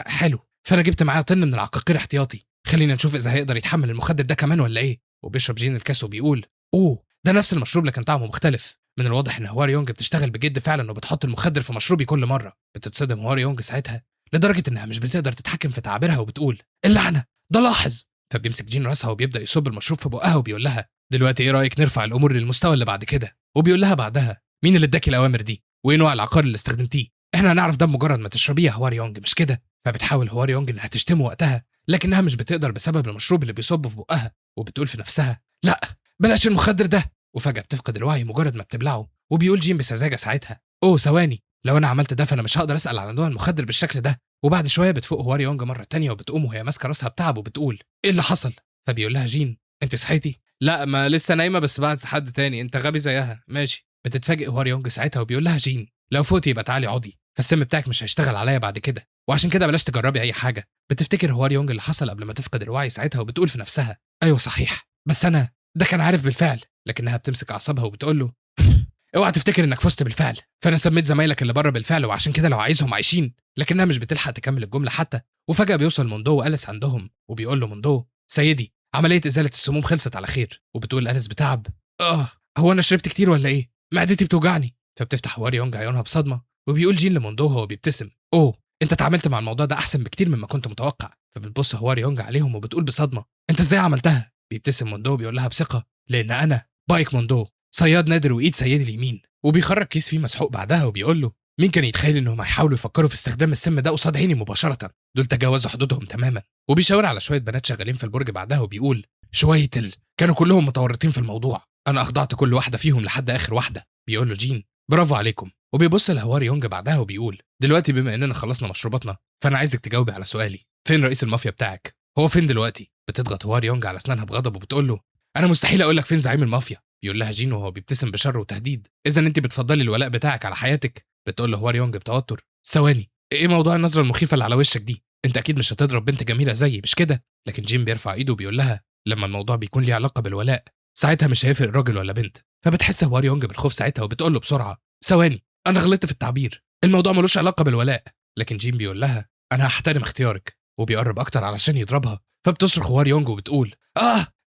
حلو، فانا جبت معايا طن من العقاقير احتياطي، خلينا نشوف اذا هيقدر يتحمل المخدر ده كمان ولا ايه. وبيشرب جين الكاس وبيقول اوه ده نفس المشروب لكن طعمه مختلف. من الواضح ان هوار يونج بتشتغل بجد فعلا وبتحط المخدر في مشروبي كل مره. بتتصدم هوار يونج ساعتها لدرجه انها مش بتقدر تتحكم في تعابيرها وبتقول اللعنه ده لاحظ. فبيمسك جين راسها وبيبدا يصب المشروب في بقها وبيقول لها دلوقتي ايه رايك نرفع الامور للمستوى اللي بعد كده. وبيقول لها بعدها مين اللي اداكي الاوامر دي وايه نوع العقار اللي استخدمتيه، احنا هنعرف ده بمجرد ما تشربيه يا هوار يونج مش كده. فبتحاول هوار يونج انها تشتمه وقتها لكنها مش بتقدر بسبب المشروب اللي بيصب في بقها. وبتقول في نفسها لا بلاش المخدر ده. وفجاه بتفقد الوعي مجرد ما بتبلعه. وبيقول جيم بسذاجه ساعتها اوه ثواني، لو انا عملت ده فانا مش هقدر اسال على نوع المخدر بالشكل ده. وبعد شويه بتفوق هوار يونج مره تانية وبتقوم وهي ماسكه راسها بتعب وبتقول ايه اللي حصل. فبيقول لها جين انت صحيتي؟ لا ما لسه نايمه بس بعد حد تاني، انت غبي زيها ماشي. بتتفاجئ هوار يونج ساعتها وبيقول لها جين لو فوتي يبقى تعالي عضي، فالسم بتاعك مش هيشتغل عليا بعد كده وعشان كده بلاش تجربي اي حاجه. بتفتكر هوار يونج اللي حصل قبل ما تفقد الوعي ساعتها وبتقول في نفسها ايوه صحيح بس انا ده كان عارف بالفعل. لكنها بتمسك اعصابها وبتقول له اوعى تفتكر انك فزت بالفعل، فانا سميت زمايلك اللي بره بالفعل وعشان كده لو عايزهم عايشين. لكنها مش بتلحق تكمل الجمله حتى. وفجاه بيوصل موندو واليس عندهم وبيقول له موندو سيدي عمليه ازاله السموم خلصت على خير. وبتقول اليس بتعب هو انا شربت كتير ولا ايه، معدتي بتوجعني. فبتفتح هوار يونج عيونها بصدمه وبيقول جين لموندو وهو بيبتسم اوه انت اتعاملت مع الموضوع ده احسن بكتير مما كنت متوقع. فبتبص هوار يونج عليهم وبتقول بصدمه انت ازاي عملتها. بيبتسم موندو وبيقول لها بثقه لان انا بايك موندو صياد نادر وايد سيدي اليمين. وبيخرج كيس فيه مسحوق بعدها وبيقول له مين كان يتخيل انهم هيحاولوا يفكروا في استخدام السم ده قصاد عيني مباشره، دول تجاوزوا حدودهم تماما. وبيشاور على شويه بنات شغالين في البرج بعدها وبيقول كانوا كلهم متورطين في الموضوع، انا اخضعت كل واحده فيهم لحد اخر واحده. بيقول له جين برافو عليكم. وبيبص لهوار يونج بعدها وبيقول دلوقتي بما اننا خلصنا مشروباتنا فانا عايزك تجاوبي على سؤالي، فين رئيس المافيا بتاعك، هو فين دلوقتي. بتضغط هوار يونج على اسنانها بغضب وبتقول له انا مستحيل اقول لك فين زعيم المافيا. بيقول لها جين وهو بيبتسم بشر وتهديد اذا انت بتفضلي الولاء بتاعك على حياتك. بتقول له هوار يونج بتوتر ثواني ايه موضوع النظره المخيفه اللي على وشك دي، انت اكيد مش هتضرب بنت جميله زيي مش كده. لكن جين بيرفع ايده وبيقول لها لما الموضوع بيكون ليه علاقه بالولاء ساعتها مش هيفرق راجل ولا بنت. فبتحس هوار يونج بالخوف ساعتها وبتقول له بسرعه ثواني انا غلطت في التعبير، الموضوع ملوش علاقه بالولاء. لكن جين بيقول لها انا هحترم اختيارك وبيقرب اكتر علشان يضربها. فبتصرخ هوار يونج وبتقول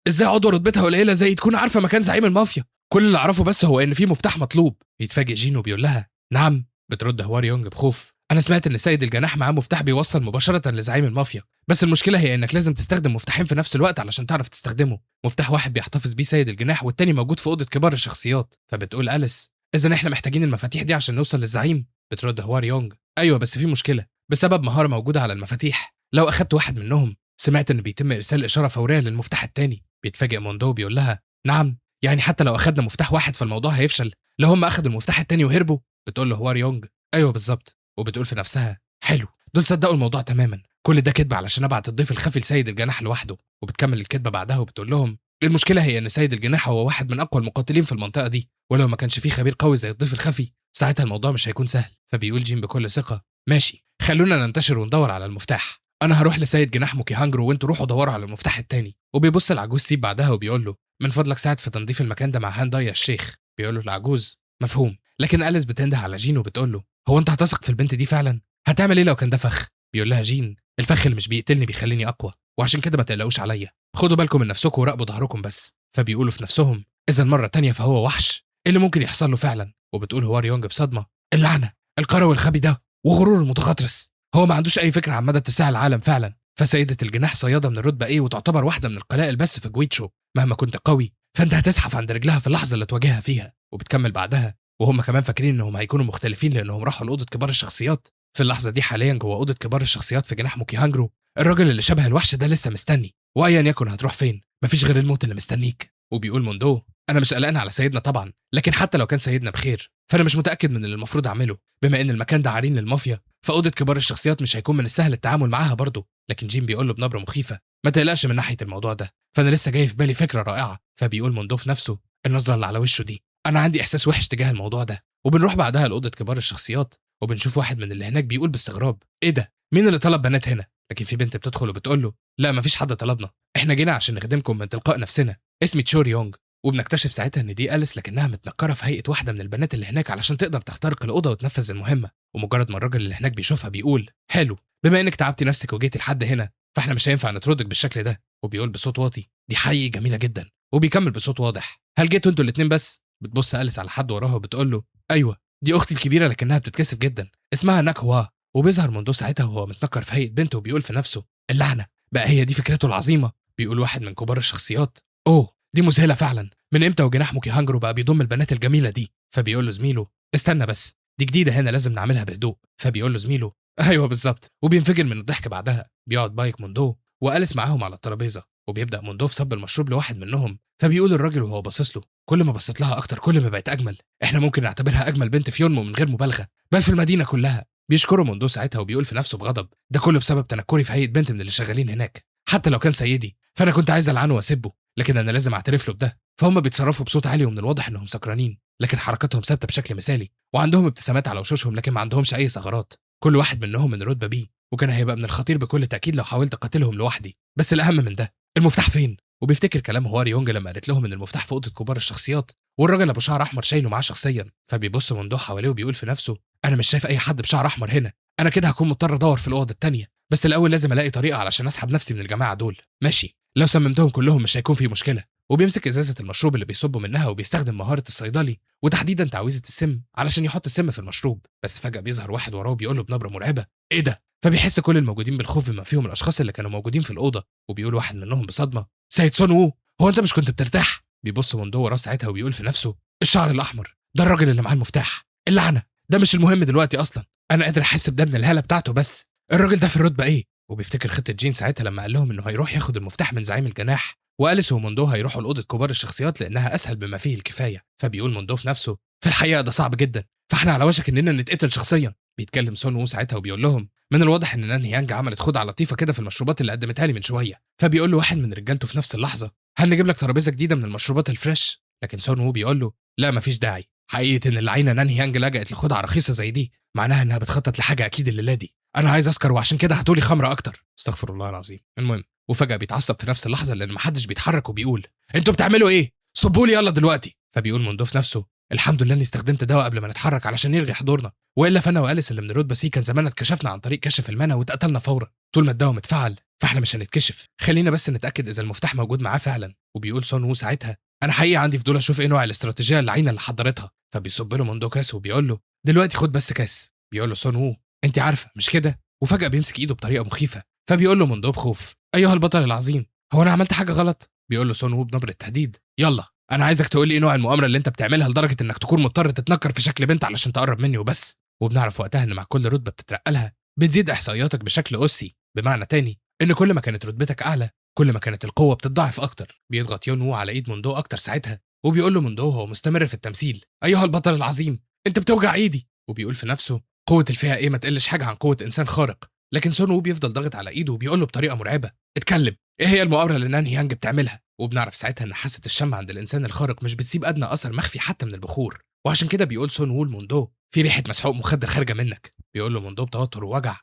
ازاي عضو رتبتها قليله زي تكون عارفه مكان زعيم المافيا، كل اللي اعرفه بس هو ان في مفتاح مطلوب. يتفاجئ جين وبيقول لها نعم. بترد هوار يونج بخوف انا سمعت ان سيد الجناح معاه مفتاح بيوصل مباشره لزعيم المافيا، بس المشكله هي انك لازم تستخدم مفتاحين في نفس الوقت علشان تعرف تستخدمه، مفتاح واحد بيحتفظ بيه سيد الجناح والتاني موجود في اوضه كبار الشخصيات. فبتقول أليس اذا احنا محتاجين المفاتيح دي عشان نوصل للزعيم. بترد هوار يونج ايوه بس في مشكله بسبب مهاره موجوده على المفاتيح، لو اخدت واحد منهم سمعت ان بيتم ارسال اشاره فوريه للمفتاح التاني. بيتفاجئ موندو بيقول لها نعم يعني حتى لو اخدنا مفتاح واحد فالموضوع هيفشل لو هم اخدوا المفتاح التاني وهربوا. بتقول له هوار يونج ايوه بالظبط. وبتقول في نفسها حلو دول صدقوا الموضوع تماما، كل ده كذب علشان ابعت الضيف الخفي لسيد الجناح لوحده. وبتكمل الكذبه بعدها وبتقول لهم المشكله هي ان سيد الجناح هو واحد من اقوى المقاتلين في المنطقه دي، ولو ما كانش فيه خبير قوي زي الضيف الخفي ساعتها الموضوع مش هيكون سهل. فبيقول جين بكل ثقه ماشي خلونا ننتشر وندور على المفتاح، انا هروح لسيد جناح موكيهانجرو وانتوا روحوا دوروا على المفتاح التاني. وبيبص العجوز سيب بعدها وبيقول له من فضلك ساعد في تنظيف المكان ده مع هانداي يا الشيخ. بيقول له العجوز مفهوم. لكن أليس بتنده على جين وبتقول له هو انت هتثق في البنت دي فعلا، هتعمل ايه لو كان ده فخ. بيقول لها جين الفخ اللي مش بيقتلني بيخليني اقوى وعشان كده ما تقلقوش عليا، خدوا بالكم من نفسكم وراقبوا ظهركم بس. فبيقولوا في نفسهم اذا المره تانية فهو وحش، ايه اللي ممكن يحصل له فعلا. وبتقول هوار يونج بصدمه اللعنه القروي الخبي ده وغرور المتغطرس، هو ما عندوش اي فكره عن مدى اتساع العالم فعلا. فسيده الجناح صياده من الرتبه ايه وتعتبر واحده من القلائل بس في جويتشو، مهما كنت قوي فانت هتزحف عند رجلها في اللحظه اللي تواجهها فيها. وبتكمل بعدها وهم كمان فاكرين انهم هيكونوا مختلفين لانهم راحوا لاوضه كبار الشخصيات. في اللحظه دي حاليا جوه اوضه كبار الشخصيات في جناح موكيهانجرو الراجل اللي شبه الوحش ده لسه مستني، وايا يكن هتروح فين مفيش غير الموت اللي مستنيك. وبيقول موندو انا مش قلقان على سيدنا طبعا، لكن حتى لو كان سيدنا بخير فانا مش متاكد من اللي المفروض اعمله، بما ان المكان ده عرين للمافيا فاوضه كبار الشخصيات مش هيكون من السهل التعامل معاها برضه. لكن جيم بيقول له بنبره مخيفه ما تقلقش من ناحيه الموضوع ده، فانا لسه جاي في بالي فكره رائعه. فبيقول موندو في نفسه النظره اللي على وشه دي انا عندي احساس وحش تجاه الموضوع ده. وبنروح بعدها لاوضه كبار الشخصيات وبنشوف واحد من اللي هناك بيقول باستغراب ايه ده مين اللي طلب بنات هنا. لكن في بنت بتدخل وبتقول له لا مفيش حد طلبنا، احنا جينا عشان نخدمكم من تلقاء نفسنا، اسمي تشوري يونج. وبنكتشف ساعتها ان دي أليس لكنها متنكره في هيئه واحده من البنات اللي هناك علشان تقدر تخترق الاوضه وتنفذ المهمه. ومجرد ما الراجل اللي هناك بيشوفها بيقول حلو بما انك تعبتي نفسك وجيتي لحد هنا فاحنا مش هينفع نطردك بالشكل ده. وبيقول بصوت واطي دي حقيقي جميله جدا. وبيكمل بصوت واضح هل جيتوا انتوا الاتنين بس؟ بتبص أليس على حد وراها وبتقول له ايوه دي اختي الكبيره لكنها بتتكسف جدا اسمها ناكوا. وبيظهر موندو ساعتها وهو متنكر في هيئه بنته وبيقول في نفسه اللعنه بقى هي دي فكرته العظيمه. بيقول واحد من كبار الشخصيات اوه دي مذهله فعلا من امتى وجناح موكيهانجرو بقى بيضم البنات الجميله دي؟ فبيقول له زميله استنى بس دي جديده هنا لازم نعملها بهدوء. فبيقول له زميله ايوه بالظبط وبينفجر من الضحك بعدها. بيقعد بايك موندو وأليس معاهم على الترابيزه وبيبدا موندو في صب المشروب لواحد منهم. فبيقول الراجل وهو باصص له كل ما بصيت لها اكتر كل ما بقت اجمل احنا ممكن نعتبرها اجمل بنت في يونمو من غير مبالغه بل في المدينه كلها. بيشكره موندو ساعتها وبيقول في نفسه بغضب ده كله بسبب تنكري في هيئه بنت من اللي شغالين هناك حتى لو كان سيدي فانا كنت عايز العنه واسبه لكن انا لازم اعترف له بده. فهم بيتصرفوا بصوت عالي ومن الواضح انهم سكرانين لكن حركاتهم ثابته بشكل مثالي وعندهم ابتسامات على وشوشهم لكن ما عندهمش اي ثغرات. كل واحد منهم من رتبه بي وكان هيبقى من الخطير بكل تاكيد لو حاولت اقاتلهم لوحدي. بس الاهم من ده المفتاح فين؟ وبيفتكر كلام هواري يونج لما قالت لهم ان المفتاح في اوضه كبار الشخصيات والراجل ابو شعر احمر شايله معاه شخصيا. فبيبص موندو حواليه وبيقول في نفسه انا مش شايف اي حد بشعر احمر هنا انا كده هكون مضطر ادور في الاوضه التانيه بس الاول لازم الاقي طريقه علشان اسحب نفسي من الجماعه دول. ماشي لو سممتهم كلهم مش هيكون في مشكله. وبيمسك ازازه المشروب اللي بيصبه منها وبيستخدم مهاره الصيدلي وتحديدا تعويذه السم علشان يحط السم في المشروب. بس فجاه بيظهر واحد وراه وبيقول له بنبره مرعبه ايه ده؟ فبيحس كل الموجودين بالخوف بما فيهم الاشخاص اللي كانوا موجودين في الاوضه. وبيقول واحد منهم بصدمه سيد سون وو هو انت مش كنت بترتاح؟ بيبص موندو وراه ساعتها وبيقول في نفسه الشعر الاحمر ده الراجل اللي معاه المفتاح اللعنه ده مش المهم دلوقتي اصلا انا قادر احس بده من الهاله بتاعته بس الراجل ده في الرتبه ايه؟ وبيفتكر خطه جين ساعتها لما قال لهم انه هيروح ياخد المفتاح من زعيم الجناح وأليس وموندو هيروحوا لاوضه كبار الشخصيات لانها اسهل بما فيه الكفايه. فبيقول موندو في نفسه في الحقيقه ده صعب جدا فاحنا على وشك اننا نتقتل شخصيا. بيتكلم سون وو ساعتها وبيقول لهم من الواضح ان نان هيانج عملت خدعه لطيفه كده في المشروبات اللي قدمتها لي من شويه. فبيقول له واحد من رجالته في نفس اللحظه هل نجيب لك ترابيزه جديده من المشروبات الفريش؟ لكن سون وو بيقول له لا مفيش داعي حقيقه ان اللعينه نان هيانج لجأت لخدعه رخيصه زي دي معناها انها بتخطط لحاجه اكيد الليله دي. انا عايز اسكر وعشان كده هاتولي خمره اكتر. استغفر الله العظيم. المهم وفجاه بيتعصب في نفس اللحظه لان محدش بيتحرك وبيقول انتوا بتعملوا ايه؟ صبوا لي يلا دلوقتي. فبيقول موندو في نفسه الحمد لله اني استخدمت دواء قبل ما نتحرك علشان يلغي حضورنا والا فانا وأليس اللي من الرتبه سي كان زماننا اتكشفنا عن طريق كشف المنى واتقتلنا فورا. طول ما الدواء متفعل فاحنا مش هنتكشف خلينا بس نتاكد اذا المفتاح موجود معاه فعلا. وبيقول سون وو ساعتها انا حقيقي عندي فضول اشوف ايه نوع الاستراتيجيه اللعينه اللي حضرتها. فبيصب له موندو كاس وبيقول له دلوقتي خد بس كاس. بيقول له سون وو انت عارفه مش كده؟ وفجاه بيمسك ايده بطريقه مخيفه. فبيقول له موندو بخوف ايها البطل العظيم هو انا عملت حاجه غلط؟ بيقول له سون وو بنبره تهديد يلا انا عايزك تقول لي ايه نوع المؤامره اللي انت بتعملها لدرجه انك تكون مضطر تتنكر في شكل بنت علشان تقرب مني وبس. وبنعرف وقتها ان مع كل رتبه بتترقى لها بتزيد احصائياتك بشكل اسي بمعنى تاني ان كل ما كانت رتبتك اعلى كل ما كانت القوه بتتضاعف اكتر. بيضغط يون وو على ايد موندو اكتر ساعتها وبيقول له موندو هو مستمر في التمثيل ايها البطل العظيم انت بتوجع ايدي. وبيقول في نفسه قوه الفئه ايه ما تقلش حاجه عن قوه انسان خارق. لكن سون وو بيفضل ضاغط على ايده وبيقول له بطريقه مرعبه اتكلم ايه هي المؤامره اللي نان هيانج بتعملها؟ وبنعرف ساعتها ان حاسه الشم عند الانسان الخارق مش بتسيب ادنى اثر مخفي حتى من البخور وعشان كده بيقول سون وو لموندو في ريحه مسحوق مخدر خارجه منك. بيقول له موندو بتوتر ووجع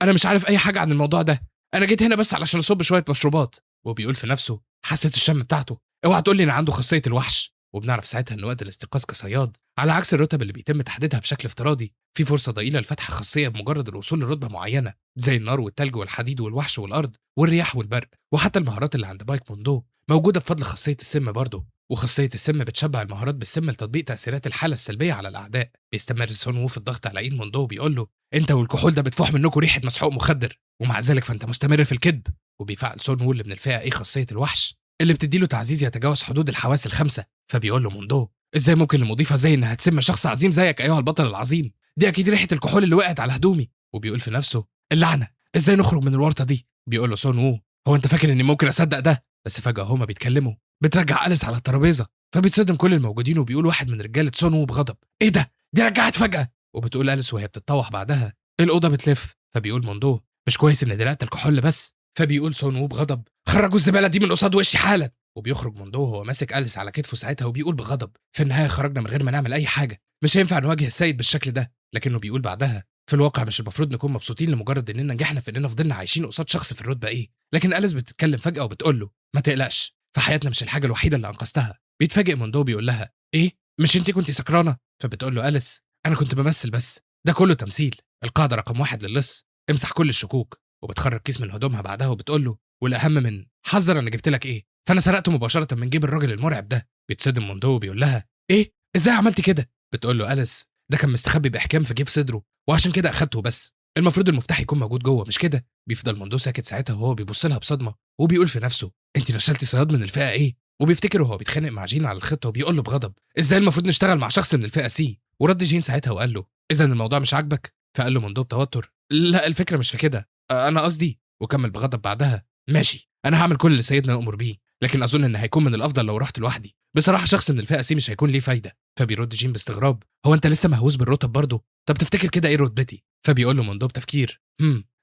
انا مش عارف اي حاجه عن الموضوع ده انا جيت هنا بس علشان اصب شويه مشروبات. وبيقول في نفسه حاسه الشم بتاعته اوعى تقول لي ان عنده خاصيه الوحش. وبنعرف ساعتها ان وقت الاستيقاظ كصياد على عكس الرتب اللي بيتم تحديدها بشكل افتراضي في فرصه ضئيله لفتح خاصيه بمجرد الوصول لرتبه معينه زي النار والتلج والحديد والوحش والارض والرياح والبرق. وحتى المهارات اللي عند بايك موندو موجوده بفضل خاصيه السم برضه وخاصيه السم بتشبع المهارات بالسم لتطبيق تاثيرات الحاله السلبيه على الاعداء. بيستمر سون وو في الضغط على ايد موندو وبيقول له انت والكحول ده بتفوح منكم ريحه مسحوق مخدر ومع ذلك فانت مستمر في الكذب. وبيفعل سون وو اللي من الفئه ايه خاصيه الوحش اللي بتديله تعزيز يتجاوز حدود الحواس الخمسه. فبيقول له موندو ازاي ممكن لمضيفه زي انها تسمى شخص عظيم زيك ايها البطل العظيم؟ دي اكيد ريحه الكحول اللي وقعت على هدومي. وبيقول في نفسه اللعنه ازاي نخرج من الورطه دي؟ بيقول له سون وو هو انت فاكر اني ممكن اصدق ده؟ بس فجاه هما بيتكلموا بترجع أليس على الترابيزه فبيتصدم كل الموجودين وبيقول واحد من رجاله سون وو بغضب ايه ده دي رجعت فجاه. وبتقول أليس وهي بتتطوح بعدها الاوضه بتلف. فبيقول موندو مش كويس ان دلقت الكحول بس. فبيقول سون وو بغضب خرجوا الزباله دي من قصاد وشي حالا. وبيخرج موندو وهو ماسك أليس على كتفه ساعتها وبيقول بغضب في النهايه خرجنا من غير ما نعمل اي حاجه مش هينفع نواجه السيد بالشكل ده. لكنه بيقول بعدها في الواقع مش المفروض نكون مبسوطين لمجرد اننا نجحنا في اننا فضلنا عايشين قصاد شخص في الرتبه ايه. لكن أليس بتتكلم فجاه وبتقول له ما تقلقش فحياتنا مش الحاجه الوحيده اللي انقذتها. بيتفاجئ موندو بيقول لها ايه مش انت كنتي سكرانه؟ فبتقول له أليس انا كنت بمثل بس ده كله تمثيل. القاعده رقم 1 للص امسح كل الشكوك، وبتخرج كيس من هدومها بعدها وبتقول له والاهم من حذر انا جبت لك ايه، فانا سرقته مباشره من جيب الراجل المرعب ده. بيتصدم موندو وبيقول لها ايه ازاي عملتي كده؟ بتقول له أليس ده كان مستخبي باحكام في جيب صدره وعشان كده اخدته، بس المفروض المفتاح يكون موجود جوه مش كده؟ بيفضل موندو ساكت ساعتها وهو بيبص لها بصدمه وبيقول في نفسه انت نشلتي صياد من الفئه ايه؟ وبيفتكر وهو بيتخانق مع جين على الخطه وبيقول له بغضب ازاي المفروض نشتغل مع شخص من الفئه سي؟ ورد جين ساعتها وقال له اذا الموضوع مش عاجبك؟ فقال له موندو بتوتر لا الفكره مش في كده، انا قصدي، وكمل بغضب بعدها ماشي انا هعمل كل اللي سيدنا يأمر بيه، لكن اظن ان هيكون من الافضل لو رحت لوحدي، بصراحه شخص من الفئه سي مش هيكون ليه فايده. فبيرد جين باستغراب هو انت لسه مهووس بالرتب برضه؟ طب تفتكر كده ايه رتبتي؟ فبيقول له موندو بتفكير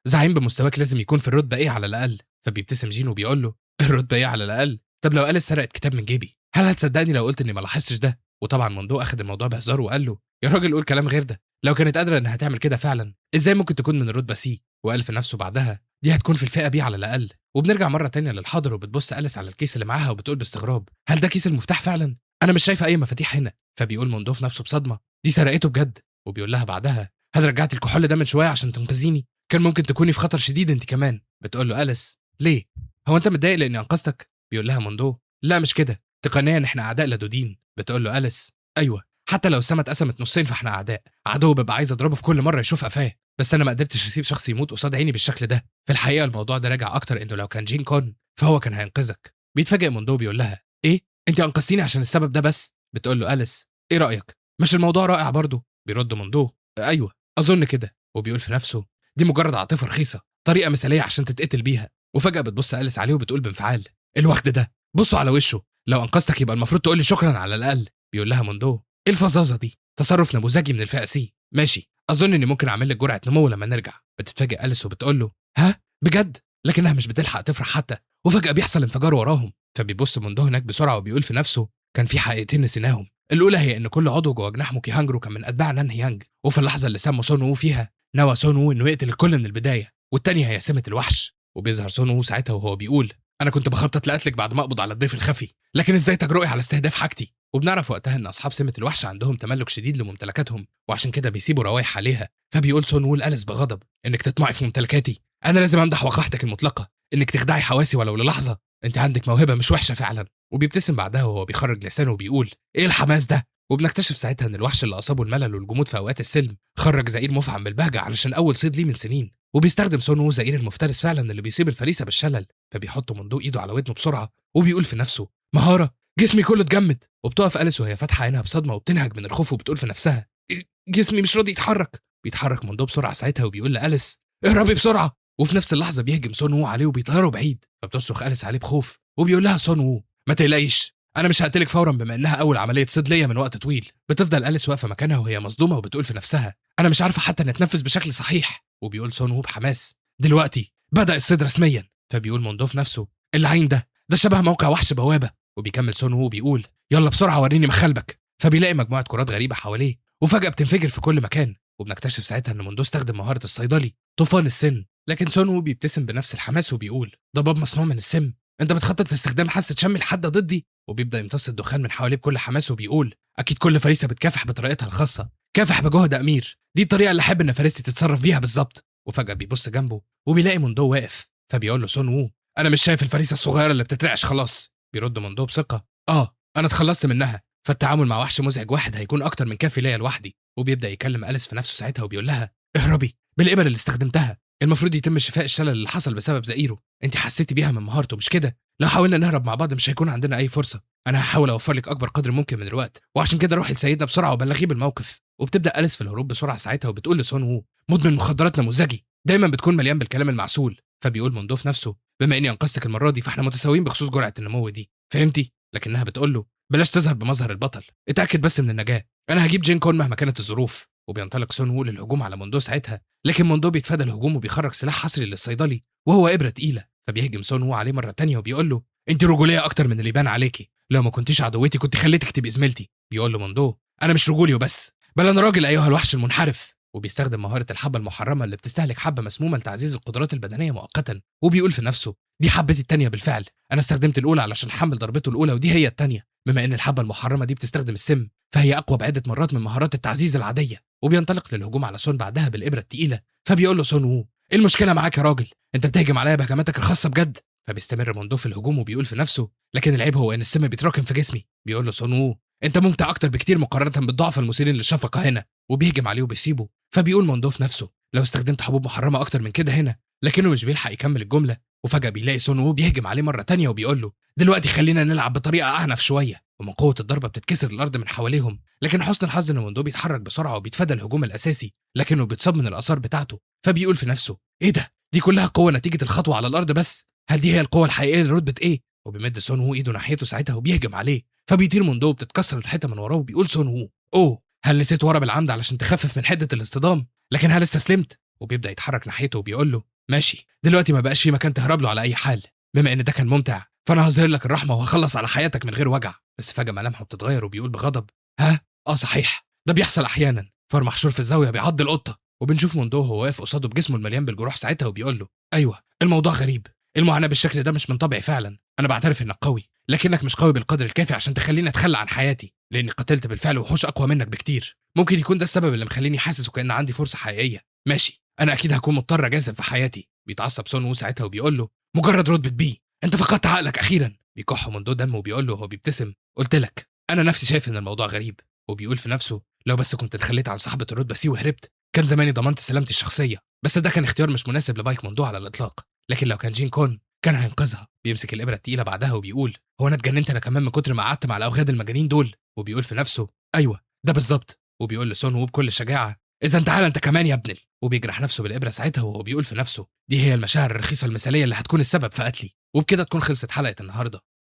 زعيم بمستواك لازم يكون في الرتبه ايه على الاقل. فبيبتسم جين وبيقول له الرتبه ايه على الاقل؟ طب لو أليس سرقت كتاب من جيبي هل هتصدقني لو قلت اني ما لاحظتش ده؟ وطبعا موندو اخد الموضوع بهزار وقال له يا راجل قول كلام غير ده، لو كانت قادره انها تعمل كده فعلا ازاي ممكن تكون من الرتبه سي؟ وقال في نفسه بعدها دي هتكون في الفئه بي على الاقل. وبنرجع مره تانية للحاضر وبتبص أليس على الكيس اللي معاها وبتقول باستغراب هل ده كيس المفتاح فعلا؟ انا مش شايفه اي مفاتيح هنا. فبيقول موندو في نفسه بصدمه دي سرقته بجد. وبيقول لها بعدها هل رجعت الكحول ده من شويه عشان تنقذيني؟ كان ممكن تكوني في خطر شديد انت كمان. بتقول له أليس ليه؟ هو انت متضايق لاني انقذتك؟ بيقول لها موندو لا مش كده، تقنيا احنا اعداء لدودين. بتقول له أليس ايوه حتى لو السما اتقسمت نصين فاحنا اعداء، عدو ببقى عايز اضربه في كل مره يشوف قفاه، بس انا ما قدرتش اسيب شخص يموت قصاد عيني بالشكل ده. في الحقيقه الموضوع ده راجع اكتر انه لو كان جين كون فهو كان هينقذك. بيتفاجئ موندو بيقول لها ايه انت انقذتيني عشان السبب ده بس؟ بتقول له أليس ايه رايك مش الموضوع رائع برضه؟ بيرد موندو ايوه اظن كده. وبيقول في نفسه دي مجرد عاطفه رخيصه، طريقه مثاليه عشان تتقتل بيها. وفجاه بتبص أليس عليه وبتقول بانفعال الوقت ده بصوا على وشه، لو انقذتك يبقى المفروض تقول لي شكرا على الاقل. بيقول لها موندو ايه الفظاظه دي؟ تصرف نموذجي من الفئه سي. ماشي اظن اني ممكن اعمل لك جرعه نمو لما نرجع. بتتفاجئ أليس وبتقول له ها بجد؟ لكنها مش بتلحق تفرح حتى، وفجاه بيحصل انفجار وراهم. فبيبص موندو هناك بسرعه وبيقول في نفسه كان في حقيقتين نسيناهم، الاولى هي ان كل عضو جوه جناح موكي هانجرو كان من اتباع نان هيانج، وفي اللحظه اللي سموا سون وو فيها نوى سون وو انه يقتل الكل من البدايه، والتانيه هي سمه الوحش. وبيظهر سون وو ساعتها وهو بيقول انا كنت بخطط لقتلك بعد ما اقبض على الضيف الخفي، لكن ازاي تجرؤي على استهداف حاجتي؟ وبنعرف وقتها ان اصحاب سمه الوحش عندهم تملك شديد لممتلكاتهم وعشان كده بيسيبوا روايح عليها. فبيقول سون وو لأليس بغضب انك تطمعي في ممتلكاتي، انا لازم امدح وقاحتك المطلقه، انك تخدعي حواسي ولو للحظه، انت عندك موهبه مش وحشه فعلا. وبيبتسم بعدها وهو بيخرج لسانه وبيقول ايه الحماس ده؟ وبنكتشف ساعتها ان الوحش اللي اصابه الملل والجمود في اوقات السلم خرج زئير مفعم بالبهجه علشان اول صيد ليه من سنين، وبيستخدم سون وو زئير المفترس فعلا اللي بيصيب الفريسه بالشلل. فبيحط موندو ايده على ودنه بسرعه وبيقول في نفسه مهاره، جسمي كله اتجمد. وبتقف أليس وهي فاتحه عينها بصدمه وبتنهج من الخوف وبتقول في نفسها جسمي مش راضي يتحرك. بيتحرك موندو بسرعه ساعتها وبيقول لأليس اهربي بسرعه. وفي نفس اللحظه بيهجم سون وو عليه وبيطيره بعيد. فبتصرخ أليس عليه بخوف وبيقول لها سون وو ما تقلقيش انا مش هقتلك فورا بما انها اول عمليه صيد ليا من وقت طويل. بتفضل أليس واقفه مكانها وهي مصدومه وبتقول في نفسها انا مش عارفه حتى نتنفس بشكل صحيح. وبيقول سون وو بحماس دلوقتي بدأ الصيد رسميا. فبيقول موندو في نفسه العين ده شبه موقع وحش بوابه. وبيكمل سون وو بيقول يلا بسرعه وريني مخالبك. فبيلاقي مجموعه كرات غريبه حواليه وفجاه بتنفجر في كل مكان. وبنكتشف ساعتها ان موندو استخدم مهاره الصيدلي طوفان السن. لكن سون وو بيبتسم بنفس الحماس وبيقول ده باب مصنوع من السم، انت بتخطط لاستخدام حاسه شم الحاده ضدي؟ وبيبدا يمتص الدخان من حواليه بكل حماس وبيقول اكيد كل فريسه بتكافح بطريقتها الخاصه، كافح بجهد امير، دي الطريقه اللي احب ان فريستي تتصرف بيها بالظبط. وفجاه بيبص جنبه وبيلاقي موندو واقف. فبيقول له سون وو انا مش شايف الفريسه الصغيره اللي بتترعش خلاص. بيرد موندو بثقه انا اتخلصت منها، فالتعامل مع وحش مزعج واحد هيكون اكتر من كافي ليا لوحدي. وبيبدا يكلم أليس في نفسه ساعتها وبيقول لها اهربي بالابر اللي استخدمتها، المفروض يتم شفاء الشلل اللي حصل بسبب زئيره، انت حسيتي بيها من مهارته مش كده؟ لو حاولنا نهرب مع بعض مش هيكون عندنا اي فرصه، انا هحاول اوفر لك اكبر قدر ممكن من الوقت، وعشان كده روحي لسيدنا بسرعه وبلغيه بالموقف. وبتبدا أليس في الهروب بسرعه ساعتها وبتقول لسون وو مدمن مخدرات نموذجي دايما بتكون مليان بالكلام المعسول. فبيقول موندو في نفسه بما اني انقذتك المره دي فاحنا متساويين بخصوص جرعه النمو دي، فهمتي؟ لكنها بتقول له بلاش تظهر بمظهر البطل، اتاكد بس من النجاه، انا هجيب جين كون مهما كانت الظروف. وبينطلق سون وو للهجوم على موندو ساعتها، لكن موندو بيتفادى الهجوم وبيخرج سلاح حصري للصيدلي وهو ابره تقيله. فبيهجم سون وو عليه مره تانية وبيقول له انت رجوليه اكتر من اللي يبان عليكي، لو ما كنتيش عدوتي كنت خليتك تبقي زميلتي. بيقول له موندو انا مش رجولي وبس، بل انا راجل ايها الوحش المنحرف. وبيستخدم مهاره الحبه المحرمه اللي بتستهلك حبه مسمومه لتعزيز القدرات البدنيه مؤقتا. وبيقول في نفسه دي حبتي التانية بالفعل، انا استخدمت الاولى علشان احمل ضربته الاولى ودي هي التانية، بما ان الحبه المحرمه دي بتستخدم السم فهي اقوى بعده مرات من مهارات التعزيز العاديه. وبينطلق للهجوم على سون بعدها بالابره التقيله. فبيقول له سون وو ايه المشكله معاك يا راجل؟ انت بتهجم عليا بهجماتك الخاصه بجد. فبيستمر موندو في الهجوم وبيقول في نفسه لكن العيب هو ان السم بيتراكم في جسمي. بيقول له سون وو انت ممتع اكتر بكتير مقارنه بالضعف المثيرين للشفقه هنا، وبيهجم عليه وبيسيبه. فبيقول موندو في نفسه لو استخدمت حبوب محرمه اكتر من كده هنا، لكنه مش بيلحق يكمل الجمله. وفجاه بيلاقي سون وو بيهجم عليه مره تانية وبيقول له دلوقتي خلينا نلعب بطريقه اعنف شويه. ومن قوه الضربه بتتكسر الارض من حواليهم، لكن حسن الحظ ان موندو بيتحرك بسرعه وبيتفادى الهجوم الاساسي، لكنه بيتصاب من الاثار بتاعته. فبيقول في نفسه ايه ده؟ دي كلها قوه نتيجه الخطوه على الارض بس؟ هل دي هي القوه الحقيقيه لرتبه ايه؟ وبيمد سون وو ايده ناحيته ساعتها وبيهجم عليه. فبيطير موندو وبتتكسر الحيطه من وراه وبيقول سون وو اوه هل نسيت ورا بالعمد علشان تخفف من حده الاصطدام؟ لكن هل استسلمت؟ وبيبدا يتحرك ناحيته وبيقول له ماشي، دلوقتي ما بقاش في مكان تهرب له على اي حال. بما ان ده كان ممتع فانا هظهر لك الرحمه وهخلص على حياتك من غير وجع. بس فجاه ملامحه بتتغير وبيقول بغضب ها صحيح، ده بيحصل احيانا. فار محشور في الزاويه بيعض القطه. وبنشوف موندو وهو واقف قصاده بجسمه المليان بالجروح ساعتها وبيقول له ايوه الموضوع غريب، المعاناه بالشكل ده مش من طبعي فعلا. انا بعترف انك قوي، لكنك مش قوي بالقدر الكافي عشان تخليني اتخلى عن حياتي، لاني قتلت بالفعل وحوش اقوى منك بكتير. ممكن يكون ده السبب اللي مخليني حاسس وكأن عندي فرصه حقيقيه. ماشي، انا اكيد هكون مضطر اجازف في حياتي. بيتعصب سون وو ساعتها وبيقول له مجرد رتبه بي، انت فقدت عقلك اخيرا. بيكح موندو دم وبيقول له وهو بيبتسم قلت لك انا نفسي شايف ان الموضوع غريب. وبيقول في نفسه لو بس كنت اتخليت عن صاحبه الرتبه سي وهربت كان زماني ضمنت سلامتي الشخصيه. بس ده كان اختيار مش مناسب لبايك موندو على الاطلاق، لكن لو كان جين كون كان هينقذها. بيمسك الابره التقيله بعدها وبيقول هو انا اتجننت انا كمان من كتر ما قعدت مع الاوغاد المجانين دول. وبيقول في نفسه ايوه ده بالظبط. وبيقول لسون وو بكل شجاعه اذا تعالى انت كمان يا ابن وبيجرح نفسه بالابره ساعتها وهو بيقول في نفسه دي هي المشاعر الرخيصه المثاليه اللي هتكون السبب في قتلي. وبكده تكون خلصت حلقه النهارده.